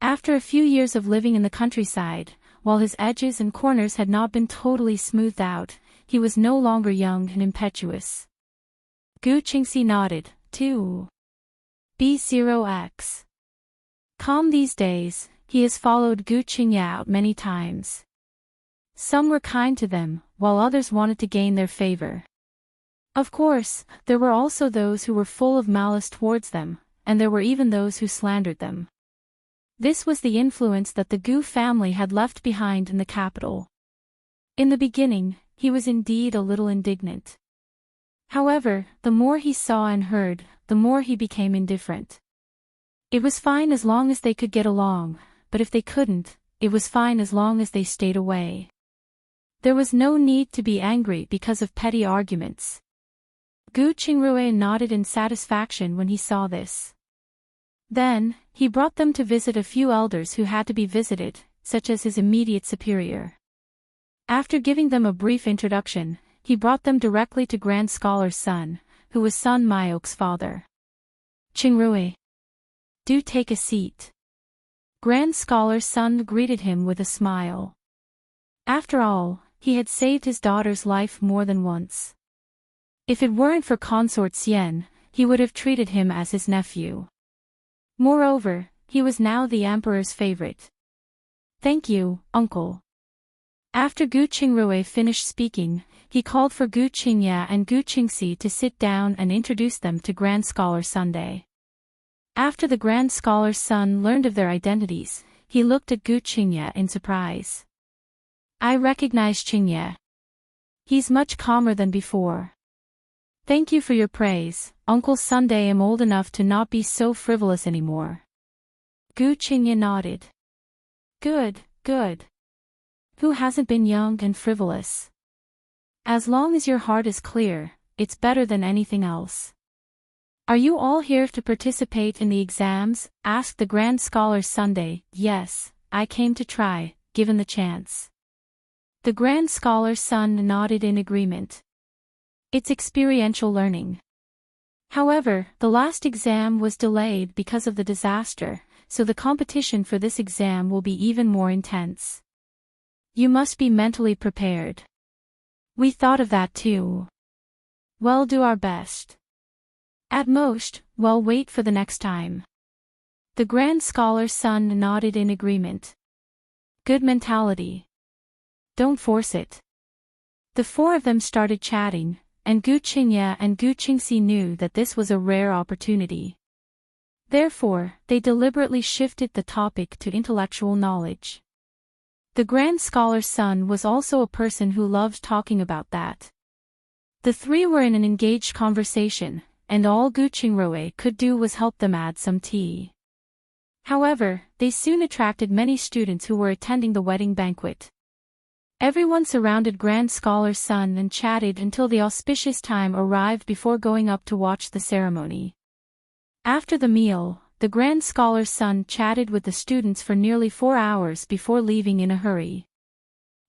After a few years of living in the countryside, while his edges and corners had not been totally smoothed out, he was no longer young and impetuous. Gu Qingxi nodded, too. B0x. Calm these days, he has followed Gu Qingye out many times. Some were kind to them, while others wanted to gain their favor. Of course, there were also those who were full of malice towards them, and there were even those who slandered them. This was the influence that the Gu family had left behind in the capital. In the beginning, he was indeed a little indignant. However, the more he saw and heard, the more he became indifferent. It was fine as long as they could get along, but if they couldn't, it was fine as long as they stayed away. There was no need to be angry because of petty arguments. Gu Qingrui nodded in satisfaction when he saw this. Then, he brought them to visit a few elders who had to be visited, such as his immediate superior. After giving them a brief introduction, he brought them directly to Grand Scholar's son, who was Sun Myok's father. Qingrui. Do take a seat. Grand Scholar's son greeted him with a smile. After all, he had saved his daughter's life more than once. If it weren't for Consort Xian, he would have treated him as his nephew. Moreover, he was now the emperor's favorite. Thank you, uncle. After Gu Qingrui finished speaking, he called for Gu Qingye and Gu Qingxi to sit down and introduce them to Grand Scholar Sunday. After the Grand Scholar's son learned of their identities, he looked at Gu Qingye in surprise. I recognize Qingye. He's much calmer than before. Thank you for your praise, Uncle Sunday. I'm old enough to not be so frivolous anymore. Gu Qingye nodded. Good, good. Who hasn't been young and frivolous? As long as your heart is clear, it's better than anything else. Are you all here to participate in the exams? Asked the Grand Scholar Sunday. Yes, I came to try, given the chance. The Grand Scholar's son nodded in agreement. It's experiential learning. However, the last exam was delayed because of the disaster, so the competition for this exam will be even more intense. You must be mentally prepared. We thought of that too. We'll do our best. At most, we'll wait for the next time. The Grand Scholar's son nodded in agreement. Good mentality. Don't force it. The four of them started chatting, and Gu Qingye and Gu Qingxi knew that this was a rare opportunity. Therefore, they deliberately shifted the topic to intellectual knowledge. The Grand Scholar's son was also a person who loved talking about that. The three were in an engaged conversation, and all Gu Qingruo could do was help them add some tea. However, they soon attracted many students who were attending the wedding banquet. Everyone surrounded Grand Scholar's son and chatted until the auspicious time arrived before going up to watch the ceremony. After the meal, the Grand Scholar's son chatted with the students for nearly 4 hours before leaving in a hurry.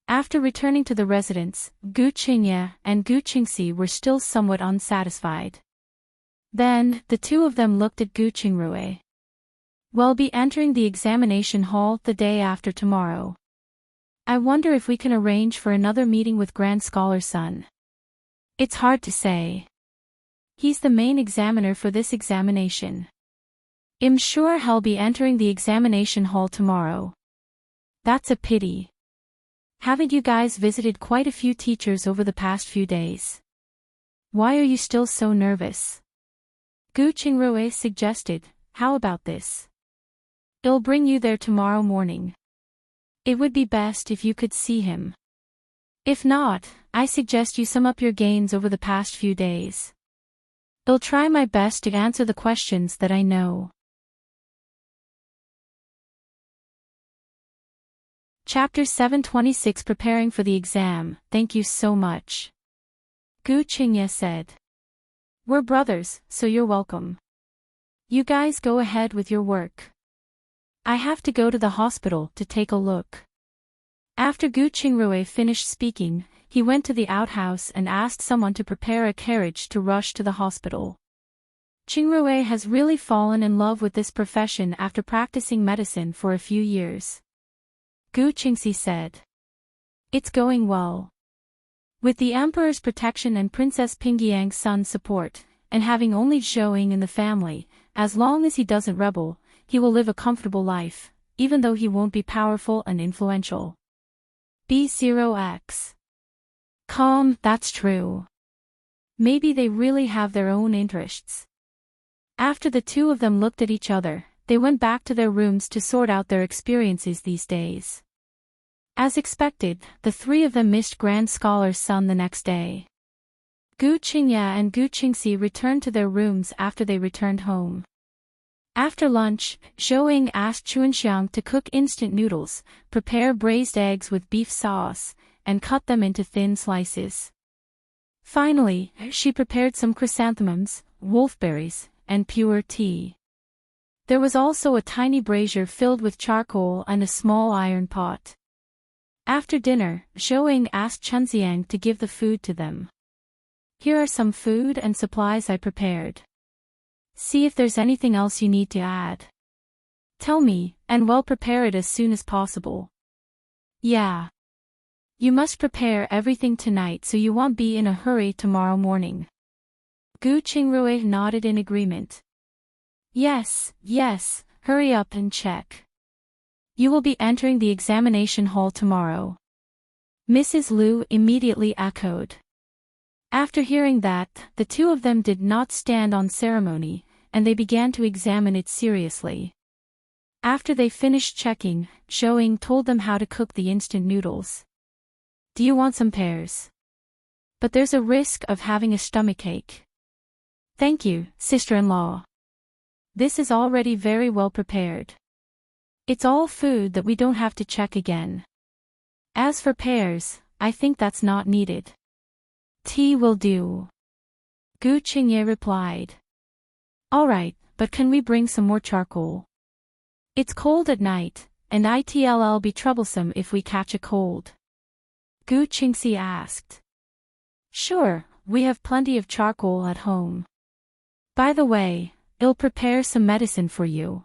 After returning to the residence, Gu Qingye and Gu Qingxi were still somewhat unsatisfied. Then, the two of them looked at Gu Qingruo. "We'll be entering the examination hall the day after tomorrow. I wonder if we can arrange for another meeting with Grand Scholar's son. It's hard to say. He's the main examiner for this examination. I'm sure he'll be entering the examination hall tomorrow. That's a pity. Haven't you guys visited quite a few teachers over the past few days? Why are you still so nervous?" Gu Qingruo suggested, "How about this? I'll bring you there tomorrow morning. It would be best if you could see him. If not, I suggest you sum up your gains over the past few days. I'll try my best to answer the questions that I know." Chapter 726 Preparing for the exam. "Thank you so much," Gu Qingye said. "We're brothers, so you're welcome. You guys go ahead with your work. I have to go to the hospital to take a look." After Gu Qingruo finished speaking, he went to the outhouse and asked someone to prepare a carriage to rush to the hospital. Qingruo has really fallen in love with this profession after practicing medicine for a few years. Gu Qingxi said. "It's going well. With the Emperor's protection and Princess Pingyang's son's support, and having only Zhouying in the family, as long as he doesn't rebel, he will live a comfortable life, even though he won't be powerful and influential." B0X. That's true. Maybe they really have their own interests. After the two of them looked at each other, they went back to their rooms to sort out their experiences these days. As expected, the three of them missed Grand Scholar's son the next day. Gu Qingye and Gu Qingxi returned to their rooms after they returned home. After lunch, Zhouying asked Chuanxiang to cook instant noodles, prepare braised eggs with beef sauce, and cut them into thin slices. Finally, she prepared some chrysanthemums, wolfberries, and pure tea. There was also a tiny brazier filled with charcoal and a small iron pot. After dinner, Zhouying asked Chunxiang to give the food to them. "Here are some food and supplies I prepared. See if there's anything else you need to add. Tell me, and we'll prepare it as soon as possible." "Yeah. You must prepare everything tonight so you won't be in a hurry tomorrow morning." Gu Qingruo nodded in agreement. Yes, hurry up and check. You will be entering the examination hall tomorrow." Mrs. Liu immediately echoed. After hearing that, the two of them did not stand on ceremony, and they began to examine it seriously. After they finished checking, Zhouying told them how to cook the instant noodles. "Do you want some pears? But there's a risk of having a stomachache." "Thank you, sister-in-law. This is already very well prepared. It's all food that we don't have to check again. As for pears, I think that's not needed. Tea will do," Gu Qingye replied. "All right, but can we bring some more charcoal? It's cold at night, and it'll be troublesome if we catch a cold." Gu Qingxi asked. "Sure, we have plenty of charcoal at home. By the way, I'll prepare some medicine for you."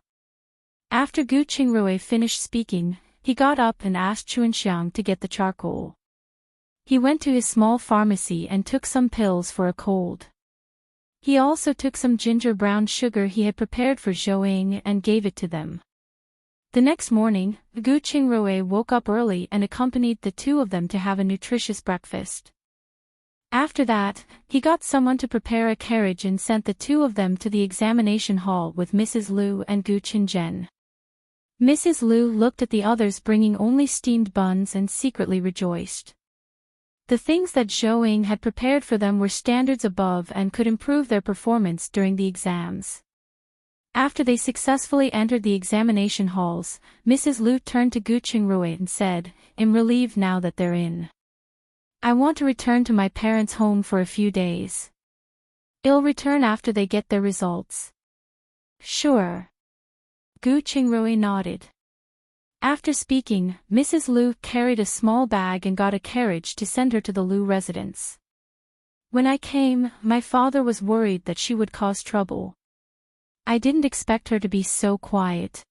After Gu Qingruo finished speaking, he got up and asked Chuanxiang to get the charcoal. He went to his small pharmacy and took some pills for a cold. He also took some ginger brown sugar he had prepared for Zhouying and gave it to them. The next morning, Gu Qingruo woke up early and accompanied the two of them to have a nutritious breakfast. After that, he got someone to prepare a carriage and sent the two of them to the examination hall with Mrs. Liu and Gu Qingzhen. Mrs. Liu looked at the others bringing only steamed buns and secretly rejoiced. The things that Zhou had prepared for them were standards above and could improve their performance during the exams. After they successfully entered the examination halls, Mrs. Liu turned to Gu Qingrui and said, "I'm relieved now that they're in. I want to return to my parents' home for a few days. I'll return after they get their results." "Sure." Gu Qingrui nodded. After speaking, Mrs. Liu carried a small bag and got a carriage to send her to the Liu residence. "When I came, my father was worried that she would cause trouble. I didn't expect her to be so quiet."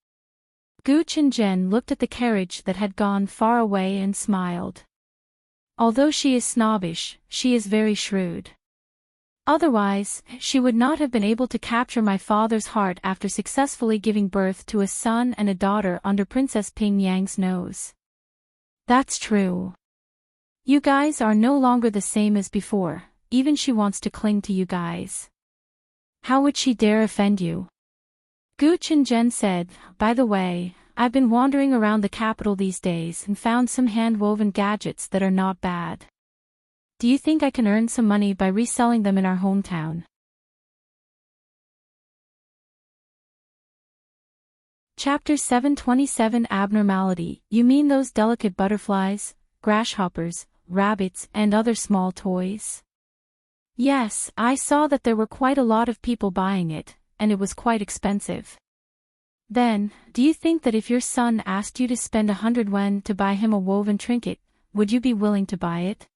Gu Qingzhen looked at the carriage that had gone far away and smiled. "Although she is snobbish, she is very shrewd. Otherwise, she would not have been able to capture my father's heart after successfully giving birth to a son and a daughter under Princess Ping Yang's nose." "That's true. You guys are no longer the same as before, even she wants to cling to you guys. How would she dare offend you?" Gu Qingzhen said, "By the way, I've been wandering around the capital these days and found some hand-woven gadgets that are not bad. Do you think I can earn some money by reselling them in our hometown?" Chapter 727 Abnormality. You mean those delicate butterflies, grasshoppers, rabbits, and other small toys? Yes, I saw that there were quite a lot of people buying it, and it was quite expensive. Then, do you think that if your son asked you to spend 100 yuan to buy him a woven trinket, would you be willing to buy it?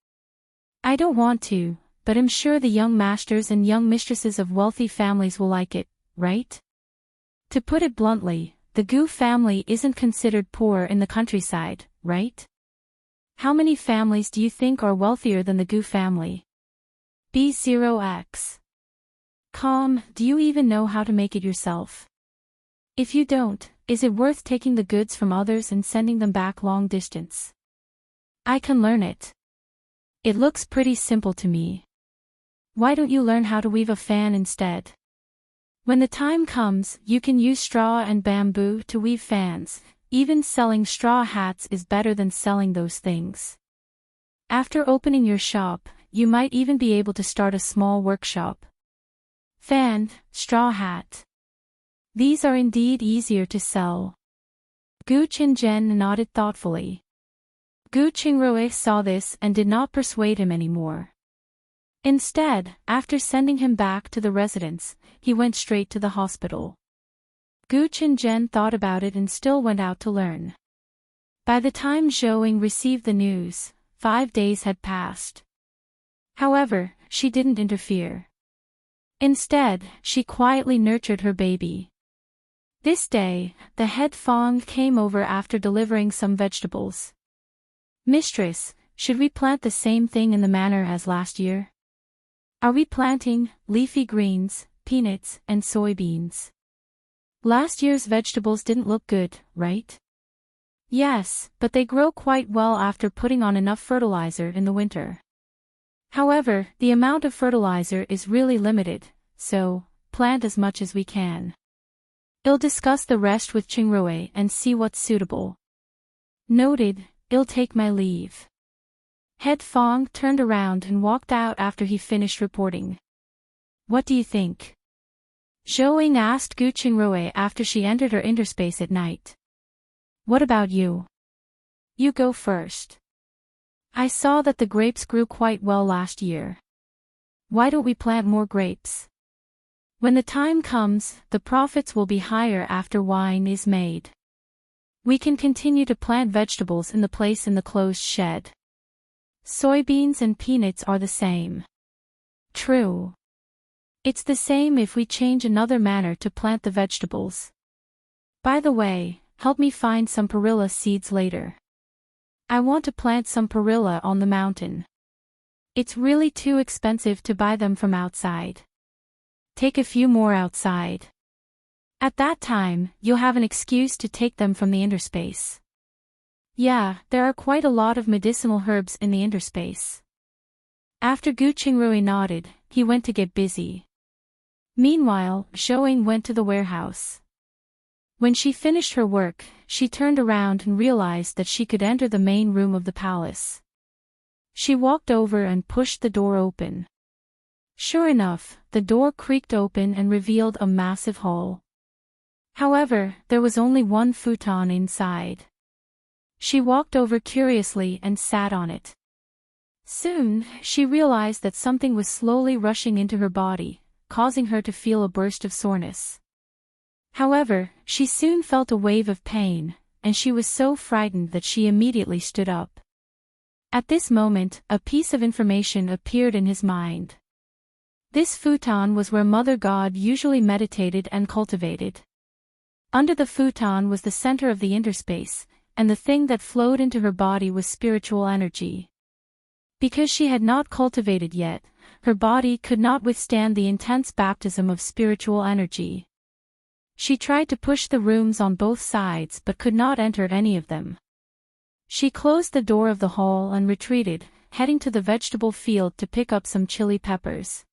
I don't want to, but I'm sure the young masters and young mistresses of wealthy families will like it, right? To put it bluntly, the Gu family isn't considered poor in the countryside, right? How many families do you think are wealthier than the Gu family? B0x. Do you even know how to make it yourself? If you don't, is it worth taking the goods from others and sending them back long distance? I can learn it. It looks pretty simple to me. Why don't you learn how to weave a fan instead? When the time comes, you can use straw and bamboo to weave fans. Even selling straw hats is better than selling those things. After opening your shop, you might even be able to start a small workshop. Fan, straw hat. These are indeed easier to sell. Gu Qingzhen nodded thoughtfully. Gu Qingrui saw this and did not persuade him anymore. Instead, after sending him back to the residence, he went straight to the hospital. Gu Qingzhen thought about it and still went out to learn. By the time Zhou received the news, 5 days had passed. However, she didn't interfere. Instead, she quietly nurtured her baby. This day, the head Fong came over after delivering some vegetables. "Mistress, should we plant the same thing in the manner as last year? Are we planting leafy greens, peanuts, and soybeans? Last year's vegetables didn't look good, right?" "Yes, but they grow quite well after putting on enough fertilizer in the winter. However, the amount of fertilizer is really limited, so plant as much as we can. I'll discuss the rest with Qingrui and see what's suitable." "Noted, I'll take my leave." Head Fong turned around and walked out after he finished reporting. "What do you think?" Zhou asked Gu Qingrui after she entered her interspace at night. "What about you? You go first." "I saw that the grapes grew quite well last year. Why don't we plant more grapes? When the time comes, the profits will be higher after wine is made. We can continue to plant vegetables in the place in the closed shed. Soybeans and peanuts are the same." "True. It's the same if we change another manner to plant the vegetables. By the way, help me find some perilla seeds later. I want to plant some perilla on the mountain. It's really too expensive to buy them from outside. Take a few more outside. At that time, you'll have an excuse to take them from the interspace. Yeah, there are quite a lot of medicinal herbs in the interspace. After Gu Qingrui nodded, he went to get busy. Meanwhile, Zhou went to the warehouse. When she finished her work, she turned around and realized that she could enter the main room of the palace. She walked over and pushed the door open. Sure enough, the door creaked open and revealed a massive hall. However, there was only one futon inside. She walked over curiously and sat on it. Soon, she realized that something was slowly rushing into her body, causing her to feel a burst of soreness. However, she soon felt a wave of pain, and she was so frightened that she immediately stood up. At this moment, a piece of information appeared in his mind. This futon was where Mother God usually meditated and cultivated. Under the futon was the center of the interspace, and the thing that flowed into her body was spiritual energy. Because she had not cultivated yet, her body could not withstand the intense baptism of spiritual energy. She tried to push the rooms on both sides but could not enter any of them. She closed the door of the hall and retreated, heading to the vegetable field to pick up some chili peppers.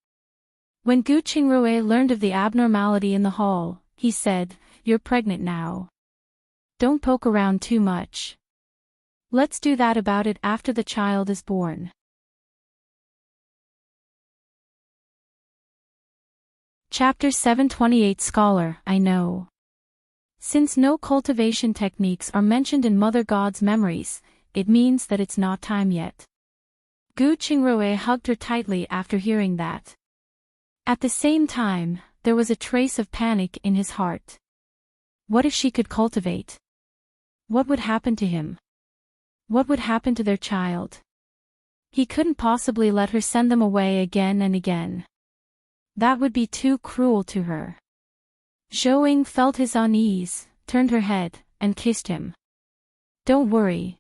When Gu Qingrui learned of the abnormality in the hall, he said, "You're pregnant now. Don't poke around too much. Let's do that about it after the child is born." Chapter 728 Scholar, I know. Since no cultivation techniques are mentioned in Mother God's memories, it means that it's not time yet. Gu Qingrui hugged her tightly after hearing that. At the same time, there was a trace of panic in his heart. What if she could cultivate? What would happen to him? What would happen to their child? He couldn't possibly let her send them away again and again. That would be too cruel to her. Zhou felt his unease, turned her head, and kissed him. Don't worry.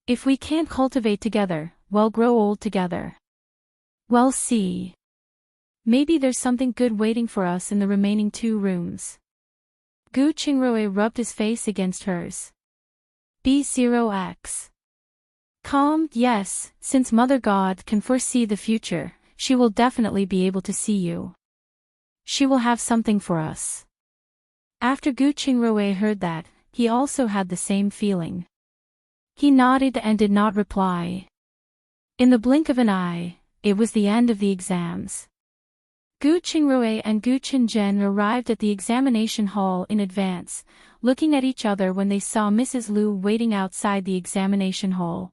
If we can't cultivate together, we'll grow old together. We'll see. Maybe there's something good waiting for us in the remaining 2 rooms. Gu Qingrui rubbed his face against hers. B0x. Calm, yes, since Mother God can foresee the future, she will definitely be able to see you. She will have something for us. After Gu Qingrui heard that, he also had the same feeling. He nodded and did not reply. In the blink of an eye, it was the end of the exams. Gu Qingrui and Gu Qinzhen arrived at the examination hall in advance, looking at each other when they saw Mrs. Liu waiting outside the examination hall.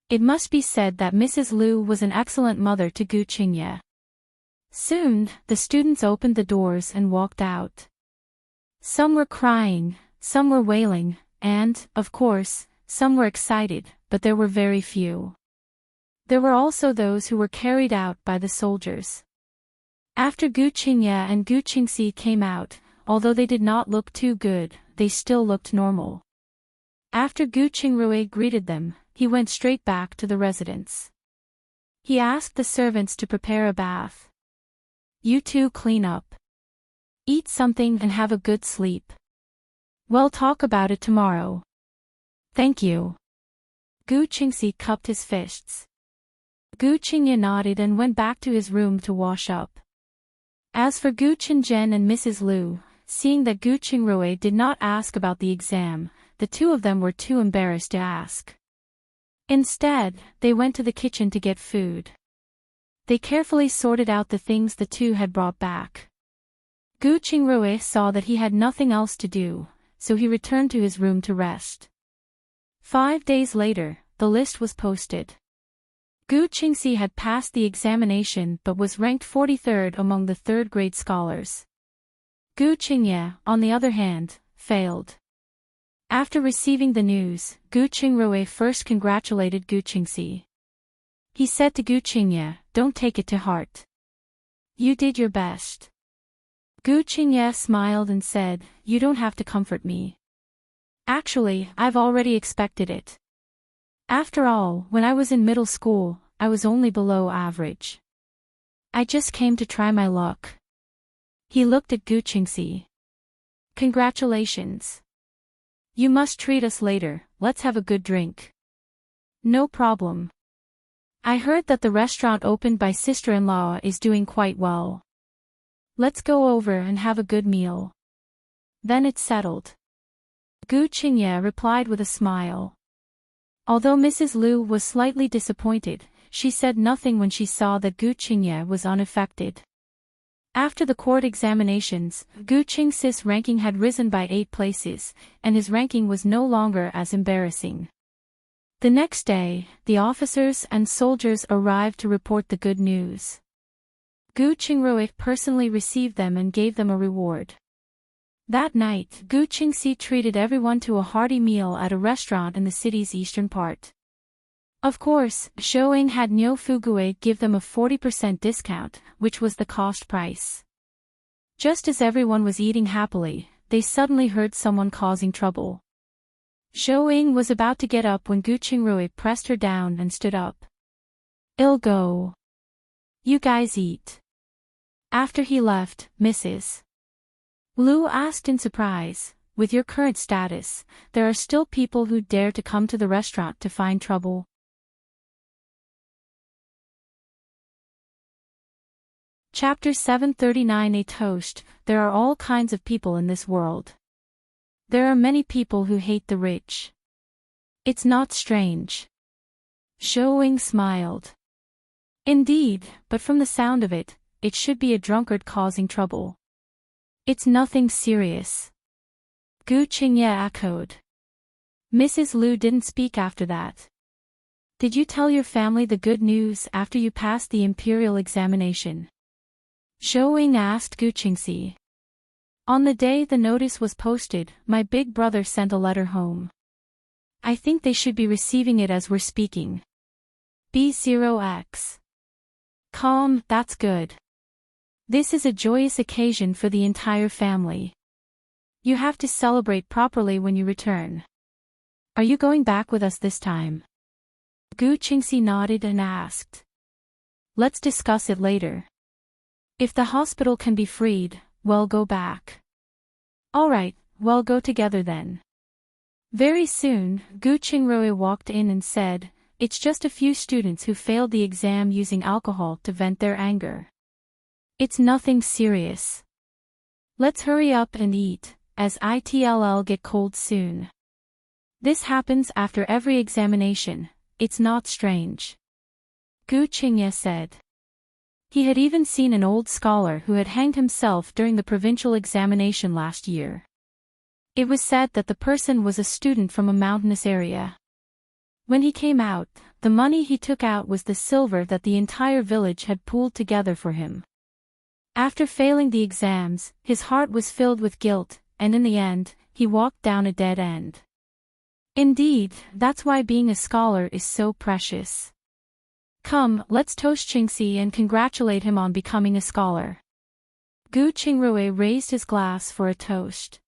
It must be said that Mrs. Liu was an excellent mother to Gu Qingye. Soon, the students opened the doors and walked out. Some were crying, some were wailing, and, of course, some were excited, but there were very few. There were also those who were carried out by the soldiers. After Gu Qingye and Gu Qingxi came out, although they did not look too good, they still looked normal. After Gu Qingrui greeted them, he went straight back to the residence. He asked the servants to prepare a bath. You two clean up. Eat something and have a good sleep. We'll talk about it tomorrow. Thank you. Gu Qingxi cupped his fists. Gu Qingye nodded and went back to his room to wash up. As for Gu Qinzhen and Mrs. Liu, seeing that Gu Qingrui did not ask about the exam, the 2 of them were too embarrassed to ask. Instead, they went to the kitchen to get food. They carefully sorted out the things the 2 had brought back. Gu Qingrui saw that he had nothing else to do, so he returned to his room to rest. 5 days later, the list was posted. Gu Qingxi had passed the examination but was ranked 43rd among the 3rd-grade scholars. Gu Qingye, on the other hand, failed. After receiving the news, Gu Qingrui first congratulated Gu Qingxi. He said to Gu Qingye, "Don't take it to heart. You did your best." Gu Qingye smiled and said, "You don't have to comfort me. Actually, I've already expected it. After all, when I was in middle school, I was only below average. I just came to try my luck." He looked at Gu Qingxi. "Congratulations. You must treat us later, let's have a good drink." "No problem. I heard that the restaurant opened by sister-in-law is doing quite well. Let's go over and have a good meal. Then it's settled. Gu Qingye replied with a smile. Although Mrs. Liu was slightly disappointed, she said nothing when she saw that Gu Qingye was unaffected. After the court examinations, Gu Qingxi's ranking had risen by 8 places, and his ranking was no longer as embarrassing. The next day, the officers and soldiers arrived to report the good news. Gu Qingrui personally received them and gave them a reward. That night, Gu Qingxi treated everyone to a hearty meal at a restaurant in the city's eastern part. Of course, Shouing had Niu Fugui give them a 40% discount, which was the cost price. Just as everyone was eating happily, they suddenly heard someone causing trouble. Shouing was about to get up when Gu Qingrui pressed her down and stood up. "I'll go. You guys eat." After he left, Mrs. Liu asked in surprise, "With your current status, there are still people who dare to come to the restaurant to find trouble?" Chapter 739 A Toast. There are all kinds of people in this world. There are many people who hate the rich. It's not strange. Shouing smiled. Indeed, but from the sound of it, it should be a drunkard causing trouble. It's nothing serious. Gu Qingye echoed. Mrs. Liu didn't speak after that. Did you tell your family the good news after you passed the imperial examination? Shouing asked Gu Qingxi. On the day the notice was posted, my big brother sent a letter home. I think they should be receiving it as we're speaking. B0x. Calm, that's good. This is a joyous occasion for the entire family. You have to celebrate properly when you return. Are you going back with us this time? Gu Qingxi nodded and asked. Let's discuss it later. If the hospital can be freed, we'll go back. All right, we'll go together then. Very soon, Gu Qingrui walked in and said, "It's just a few students who failed the exam using alcohol to vent their anger. It's nothing serious. Let's hurry up and eat, as it'll get cold soon." This happens after every examination, it's not strange. Gu Qingye said. He had even seen an old scholar who had hanged himself during the provincial examination last year. It was said that the person was a student from a mountainous area. When he came out, the money he took out was the silver that the entire village had pooled together for him. After failing the exams, his heart was filled with guilt, and in the end, he walked down a dead end. Indeed, that's why being a scholar is so precious. Come, let's toast Qingxi and congratulate him on becoming a scholar. Gu Qingrui raised his glass for a toast.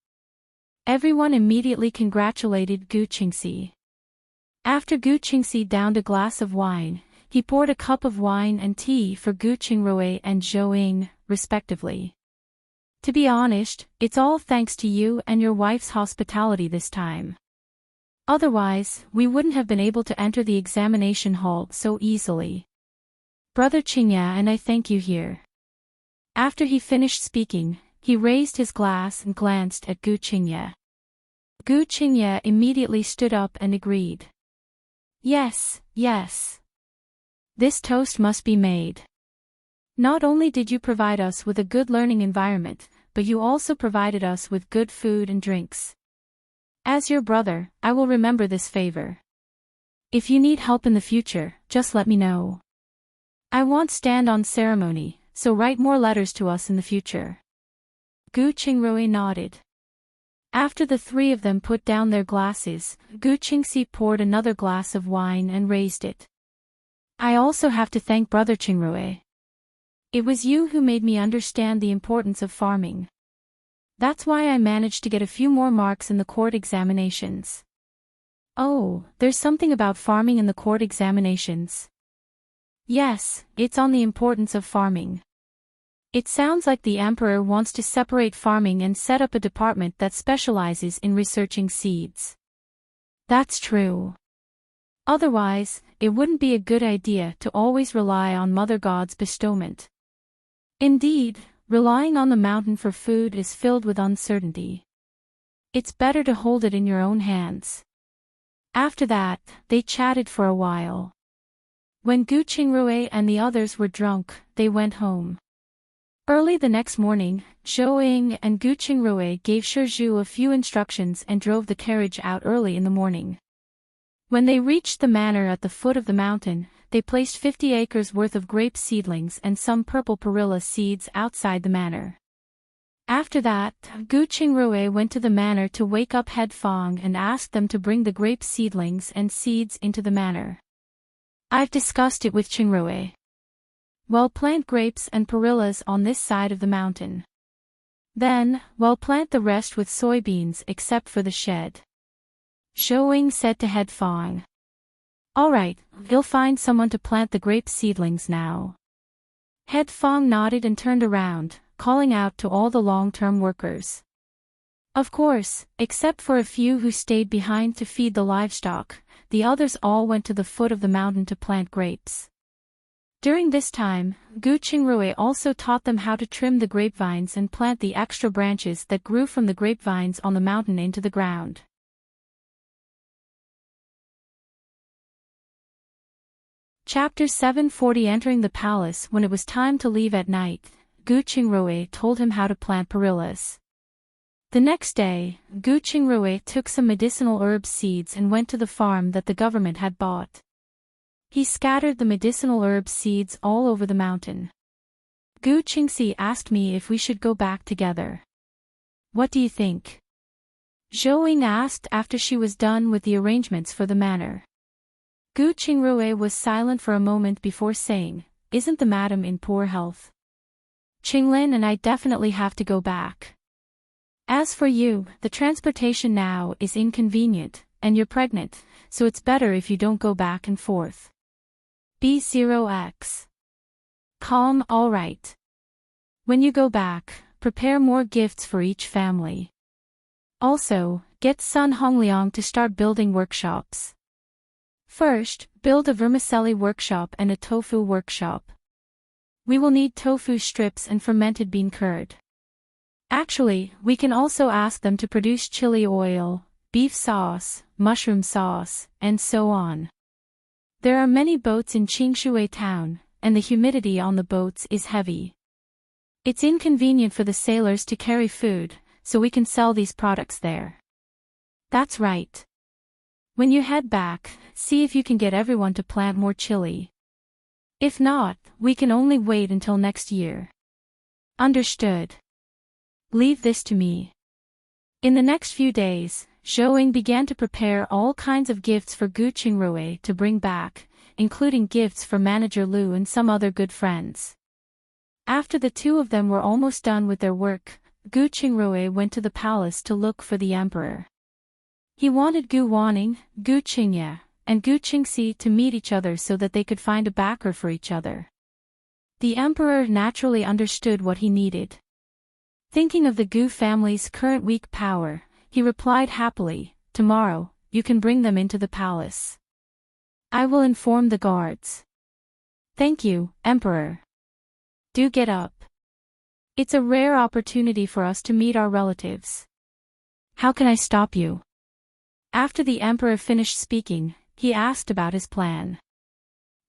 Everyone immediately congratulated Gu Qingxi. After Gu Qingxi downed a glass of wine, he poured a cup of wine and tea for Gu Qingrui and Zhou, respectively. To be honest, it's all thanks to you and your wife's hospitality this time. Otherwise, we wouldn't have been able to enter the examination hall so easily. Brother Qingye and I thank you here. After he finished speaking, he raised his glass and glanced at Gu Qingye. Gu Qingye immediately stood up and agreed. Yes, yes. This toast must be made. Not only did you provide us with a good learning environment, but you also provided us with good food and drinks. As your brother, I will remember this favor. If you need help in the future, just let me know. I won't stand on ceremony, so write more letters to us in the future. Gu Qingrui nodded. After the three of them put down their glasses, Gu Qingxi poured another glass of wine and raised it. I also have to thank Brother Qingrui. It was you who made me understand the importance of farming. That's why I managed to get a few more marks in the court examinations. Oh, there's something about farming in the court examinations. Yes, it's on the importance of farming. It sounds like the emperor wants to separate farming and set up a department that specializes in researching seeds. That's true. Otherwise, it wouldn't be a good idea to always rely on Mother God's bestowment. Indeed, relying on the mountain for food is filled with uncertainty. It's better to hold it in your own hands. After that, they chatted for a while. When Gu Qingrui and the others were drunk, they went home. Early the next morning, Zhou Ying and Gu Qingrui gave Shizhu a few instructions and drove the carriage out early in the morning. When they reached the manor at the foot of the mountain, they placed 50 acres worth of grape seedlings and some purple perilla seeds outside the manor. After that, Gu Qingrui went to the manor to wake up Head Fong and asked them to bring the grape seedlings and seeds into the manor. I've discussed it with Qingrui. Well, plant grapes and perillas on this side of the mountain. Then, well, plant the rest with soybeans except for the shed. Zhou Ying said to Head Fong. All right, he'll find someone to plant the grape seedlings now. Head Fong nodded and turned around, calling out to all the long-term workers. Of course, except for a few who stayed behind to feed the livestock, the others all went to the foot of the mountain to plant grapes. During this time, Gu Qingrui also taught them how to trim the grapevines and plant the extra branches that grew from the grapevines on the mountain into the ground. Chapter 740. Entering the palace. When it was time to leave at night, Gu Qingrui told him how to plant perillas. The next day, Gu Qingrui took some medicinal herb seeds and went to the farm that the government had bought. He scattered the medicinal herb seeds all over the mountain. Gu Qingxi asked me if we should go back together. What do you think? Zhou Ying asked after she was done with the arrangements for the manor. Gu Qingrui was silent for a moment before saying, "Isn't the madam in poor health? Qinglin and I definitely have to go back. As for you, the transportation now is inconvenient, and you're pregnant, so it's better if you don't go back and forth. B0X. Calm. All right. When you go back, prepare more gifts for each family. Also, get Sun Hongliang to start building workshops. First, build a vermicelli workshop and a tofu workshop. We will need tofu strips and fermented bean curd. Actually, we can also ask them to produce chili oil, beef sauce, mushroom sauce, and so on. There are many boats in Qingshui town, and the humidity on the boats is heavy. It's inconvenient for the sailors to carry food, so we can sell these products there. That's right. When you head back, see if you can get everyone to plant more chili. If not, we can only wait until next year. Understood. Leave this to me. In the next few days, Zhou Ying began to prepare all kinds of gifts for Gu Qingrui to bring back, including gifts for Manager Lu and some other good friends. After the two of them were almost done with their work, Gu Qingrui went to the palace to look for the emperor. He wanted Gu Wanning, Gu Qingye, and Gu Qingxi to meet each other so that they could find a backer for each other. The emperor naturally understood what he needed. Thinking of the Gu family's current weak power, he replied happily, "Tomorrow, you can bring them into the palace. I will inform the guards." Thank you, Emperor. Do get up. It's a rare opportunity for us to meet our relatives. How can I stop you? After the emperor finished speaking, he asked about his plan.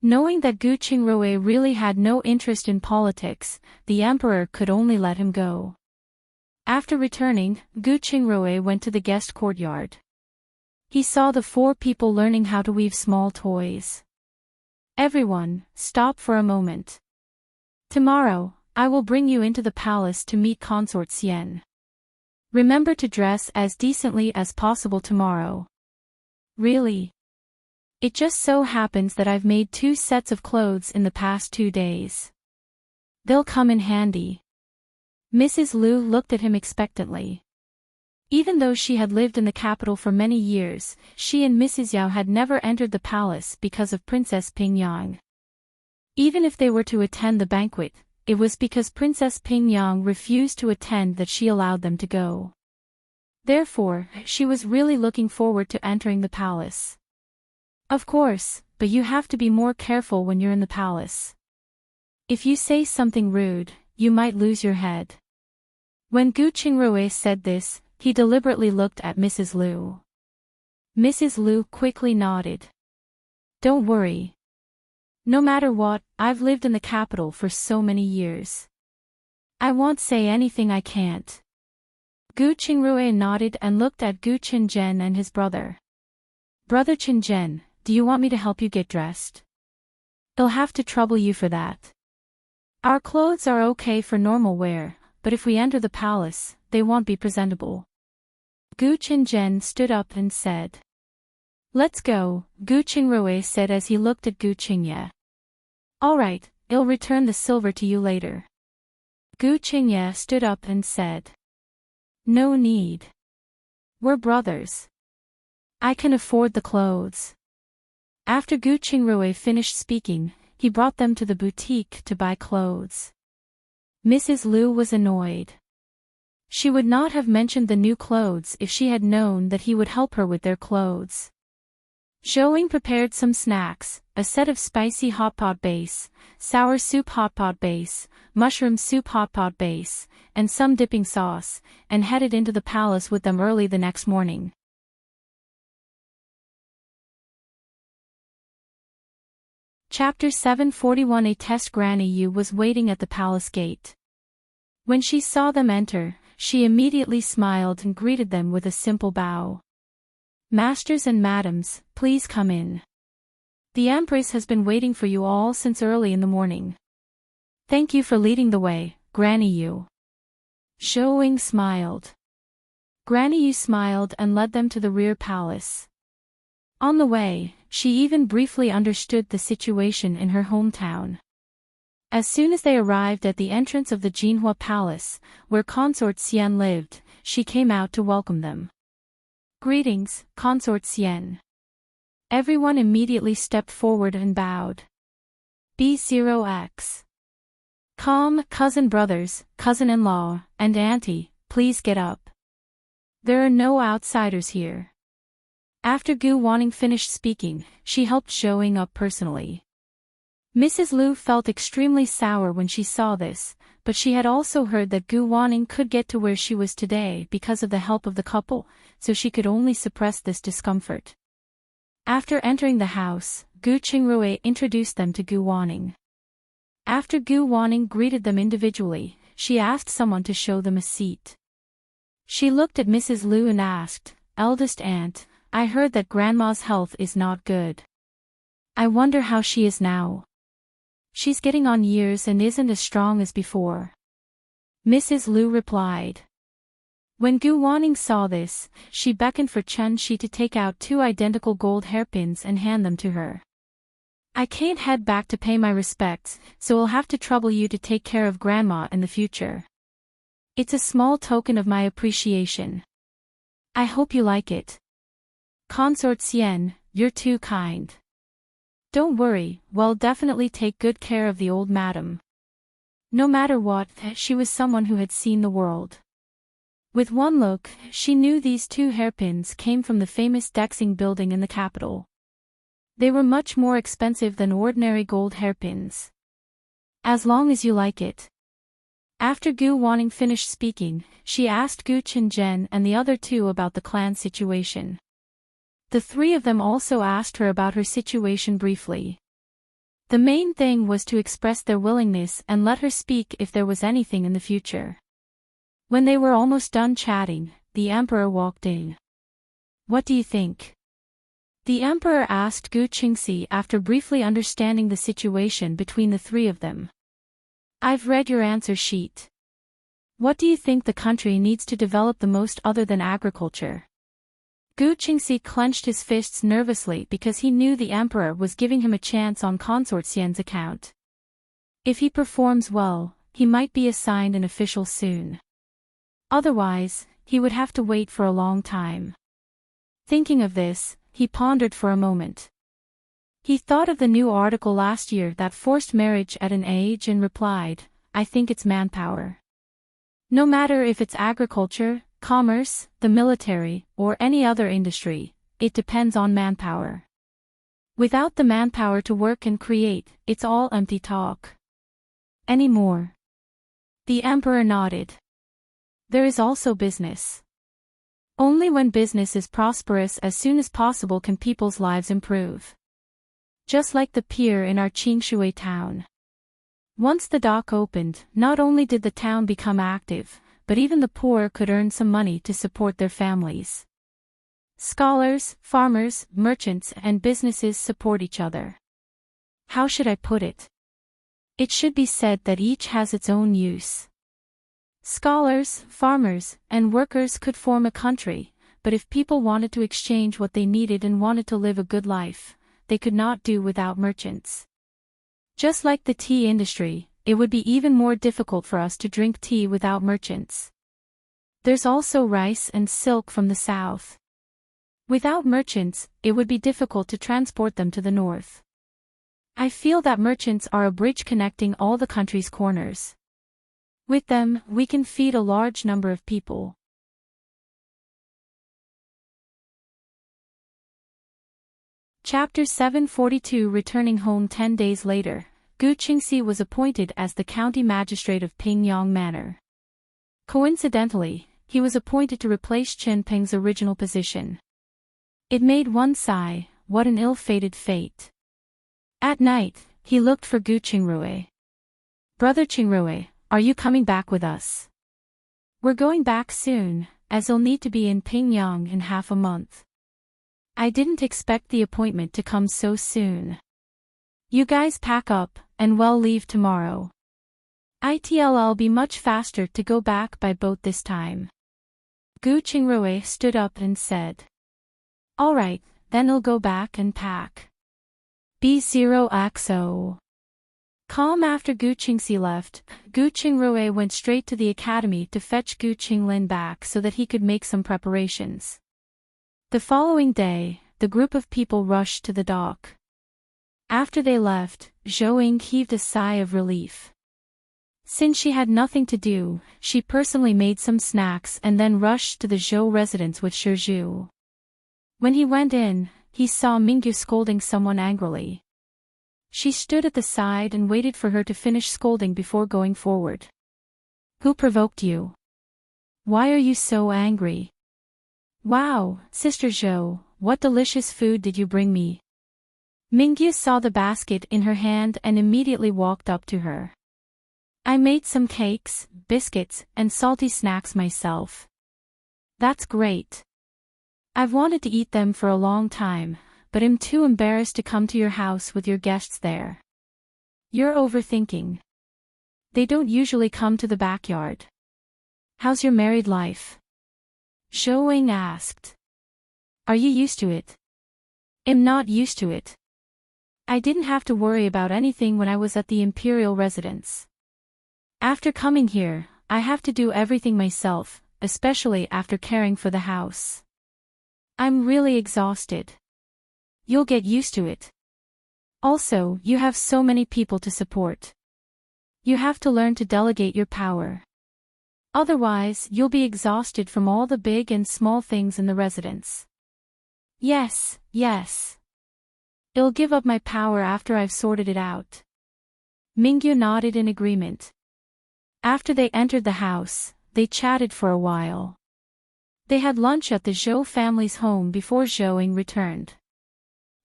Knowing that Gu Qingrui really had no interest in politics, the emperor could only let him go. After returning, Gu Qingrui went to the guest courtyard. He saw the four people learning how to weave small toys. Everyone, stop for a moment. Tomorrow, I will bring you into the palace to meet Consort Xian. Remember to dress as decently as possible tomorrow. Really? It just so happens that I've made 2 sets of clothes in the past 2 days. They'll come in handy. Mrs. Lu looked at him expectantly. Even though she had lived in the capital for many years, she and Mrs. Yao had never entered the palace because of Princess Pingyang. Even if they were to attend the banquet, it was because Princess Pingyang refused to attend that she allowed them to go. Therefore, she was really looking forward to entering the palace. Of course, but you have to be more careful when you're in the palace. If you say something rude, you might lose your head. When Gu Qingrui said this, he deliberately looked at Mrs. Liu. Mrs. Liu quickly nodded. Don't worry. No matter what, I've lived in the capital for so many years. I won't say anything I can't. Gu Qingrui nodded and looked at Gu Qinzhen and his brother. Brother Qinzhen, do you want me to help you get dressed? I'll have to trouble you for that. Our clothes are okay for normal wear, but if we enter the palace, they won't be presentable. Gu Qinzhen stood up and said. Let's go, Gu Qingrui said as he looked at Gu Qingye. All right, I'll return the silver to you later. Gu Qingye stood up and said. No need. We're brothers. I can afford the clothes. After Gu Qingrui finished speaking, he brought them to the boutique to buy clothes. Mrs. Liu was annoyed. She would not have mentioned the new clothes if she had known that he would help her with their clothes. Zhou prepared some snacks, a set of spicy hot pot base, sour soup hot pot base, mushroom soup hot pot base, and some dipping sauce, and headed into the palace with them early the next morning. Chapter 741. A test. Granny Yu was waiting at the palace gate. When she saw them enter, she immediately smiled and greeted them with a simple bow. Masters and madams, please come in. The Empress has been waiting for you all since early in the morning. Thank you for leading the way, Granny Yu. Zhou smiled. Granny Yu smiled and led them to the rear palace. On the way, she even briefly understood the situation in her hometown. As soon as they arrived at the entrance of the Jinhua Palace, where Consort Xian lived, she came out to welcome them. Greetings, Consort Xian. Everyone immediately stepped forward and bowed. B0X. Come, cousin brothers, cousin-in-law, and auntie, please get up. There are no outsiders here. After Gu Wanning finished speaking, she helped Zhou up personally. Mrs. Liu felt extremely sour when she saw this, but she had also heard that Gu Wanning could get to where she was today because of the help of the couple, so she could only suppress this discomfort. After entering the house, Gu Qingrui introduced them to Gu Wanning. After Gu Wanning greeted them individually, she asked someone to show them a seat. She looked at Mrs. Liu and asked, Eldest aunt, I heard that Grandma's health is not good. I wonder how she is now. She's getting on years and isn't as strong as before. Mrs. Liu replied. When Gu Wanning saw this, she beckoned for Chen Shi to take out 2 identical gold hairpins and hand them to her. I can't head back to pay my respects, so I'll have to trouble you to take care of Grandma in the future. It's a small token of my appreciation. I hope you like it. Consort Xian, you're too kind. Don't worry, we'll definitely take good care of the old madam. No matter what, she was someone who had seen the world. With one look, she knew these 2 hairpins came from the famous Dexing building in the capital. They were much more expensive than ordinary gold hairpins. As long as you like it. After Gu Wanning finished speaking, she asked Gu Qinzhen and the other 2 about the clan situation. The 3 of them also asked her about her situation briefly. The main thing was to express their willingness and let her speak if there was anything in the future. When they were almost done chatting, the emperor walked in. What do you think? The emperor asked Gu Qingxi after briefly understanding the situation between the 3 of them. I've read your answer sheet. What do you think the country needs to develop the most other than agriculture? Gu Qingxi clenched his fists nervously because he knew the emperor was giving him a chance on Consort Xian's account. If he performs well, he might be assigned an official soon. Otherwise, he would have to wait for a long time. Thinking of this, he pondered for a moment. He thought of the new article last year that forced marriage at an age and replied, I think it's manpower. No matter if it's agriculture, commerce, the military, or any other industry, it depends on manpower. Without the manpower to work and create, it's all empty talk. Anymore. The emperor nodded. There is also business. Only when business is prosperous as soon as possible can people's lives improve. Just like the pier in our Qingshui town. Once the dock opened, not only did the town become active, but even the poor could earn some money to support their families. Scholars, farmers, merchants, and businesses support each other. How should I put it? It should be said that each has its own use. Scholars, farmers, and workers could form a country, but if people wanted to exchange what they needed and wanted to live a good life, they could not do without merchants. Just like the tea industry, it would be even more difficult for us to drink tea without merchants. There's also rice and silk from the south. Without merchants, it would be difficult to transport them to the north. I feel that merchants are a bridge connecting all the country's corners. With them, we can feed a large number of people. Chapter 742. Returning home 10 days later, Gu Qingxi was appointed as the county magistrate of Pingyang Manor. Coincidentally, he was appointed to replace Qin Peng's original position. It made one sigh, what an ill-fated fate. At night, he looked for Gu Qingrui. Brother Qingrui, are you coming back with us? We're going back soon, as you'll need to be in Pingyang in half a month. I didn't expect the appointment to come so soon. You guys pack up, and we'll leave tomorrow. It'll be much faster to go back by boat this time. Gu Qingrui stood up and said. All right, then I'll go back and pack. B0XO. Calm. After Gu Qingxi left, Gu Qingrui went straight to the academy to fetch Gu Qinglin back so that he could make some preparations. The following day, the group of people rushed to the dock. After they left, Zhou Ying heaved a sigh of relief. Since she had nothing to do, she personally made some snacks and then rushed to the Zhou residence with Shizhu. When he went in, he saw Mingyu scolding someone angrily. She stood at the side and waited for her to finish scolding before going forward. Who provoked you? Why are you so angry? Wow, Sister Zhou, what delicious food did you bring me? Mingyu saw the basket in her hand and immediately walked up to her. I made some cakes, biscuits, and salty snacks myself. That's great. I've wanted to eat them for a long time, but I'm too embarrassed to come to your house with your guests there. You're overthinking. They don't usually come to the backyard. How's your married life? Zhou Ying asked. Are you used to it? I'm not used to it. I didn't have to worry about anything when I was at the imperial residence. After coming here, I have to do everything myself, especially after caring for the house. I'm really exhausted. You'll get used to it. Also, you have so many people to support. You have to learn to delegate your power. Otherwise, you'll be exhausted from all the big and small things in the residence. Yes. I'll give up my power after I've sorted it out. Mingyu nodded in agreement. After they entered the house, they chatted for a while. They had lunch at the Zhou family's home before Zhou Ying returned.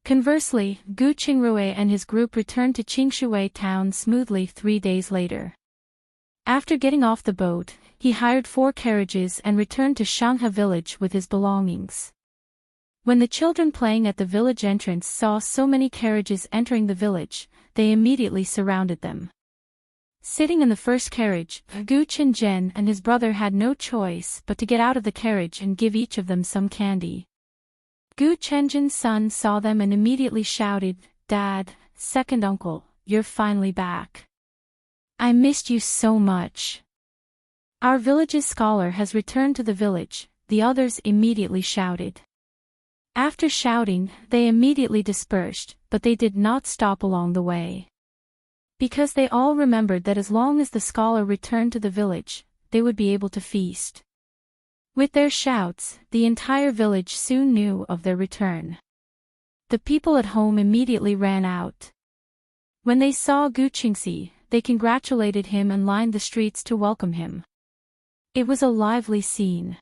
Conversely, Gu Qingrui and his group returned to Qingshui town smoothly 3 days later. After getting off the boat, he hired 4 carriages and returned to Shanghe village with his belongings. When the children playing at the village entrance saw so many carriages entering the village, they immediately surrounded them. Sitting in the first carriage, Gu Qinzhen and his brother had no choice but to get out of the carriage and give each of them some candy. Gu Qinzhen's son saw them and immediately shouted, Dad, second uncle, you're finally back. I missed you so much. Our village's scholar has returned to the village, the others immediately shouted. After shouting, they immediately dispersed, but they did not stop along the way. Because they all remembered that as long as the scholar returned to the village, they would be able to feast. With their shouts, the entire village soon knew of their return. The people at home immediately ran out. When they saw Gu Qingxi, they congratulated him and lined the streets to welcome him. It was a lively scene.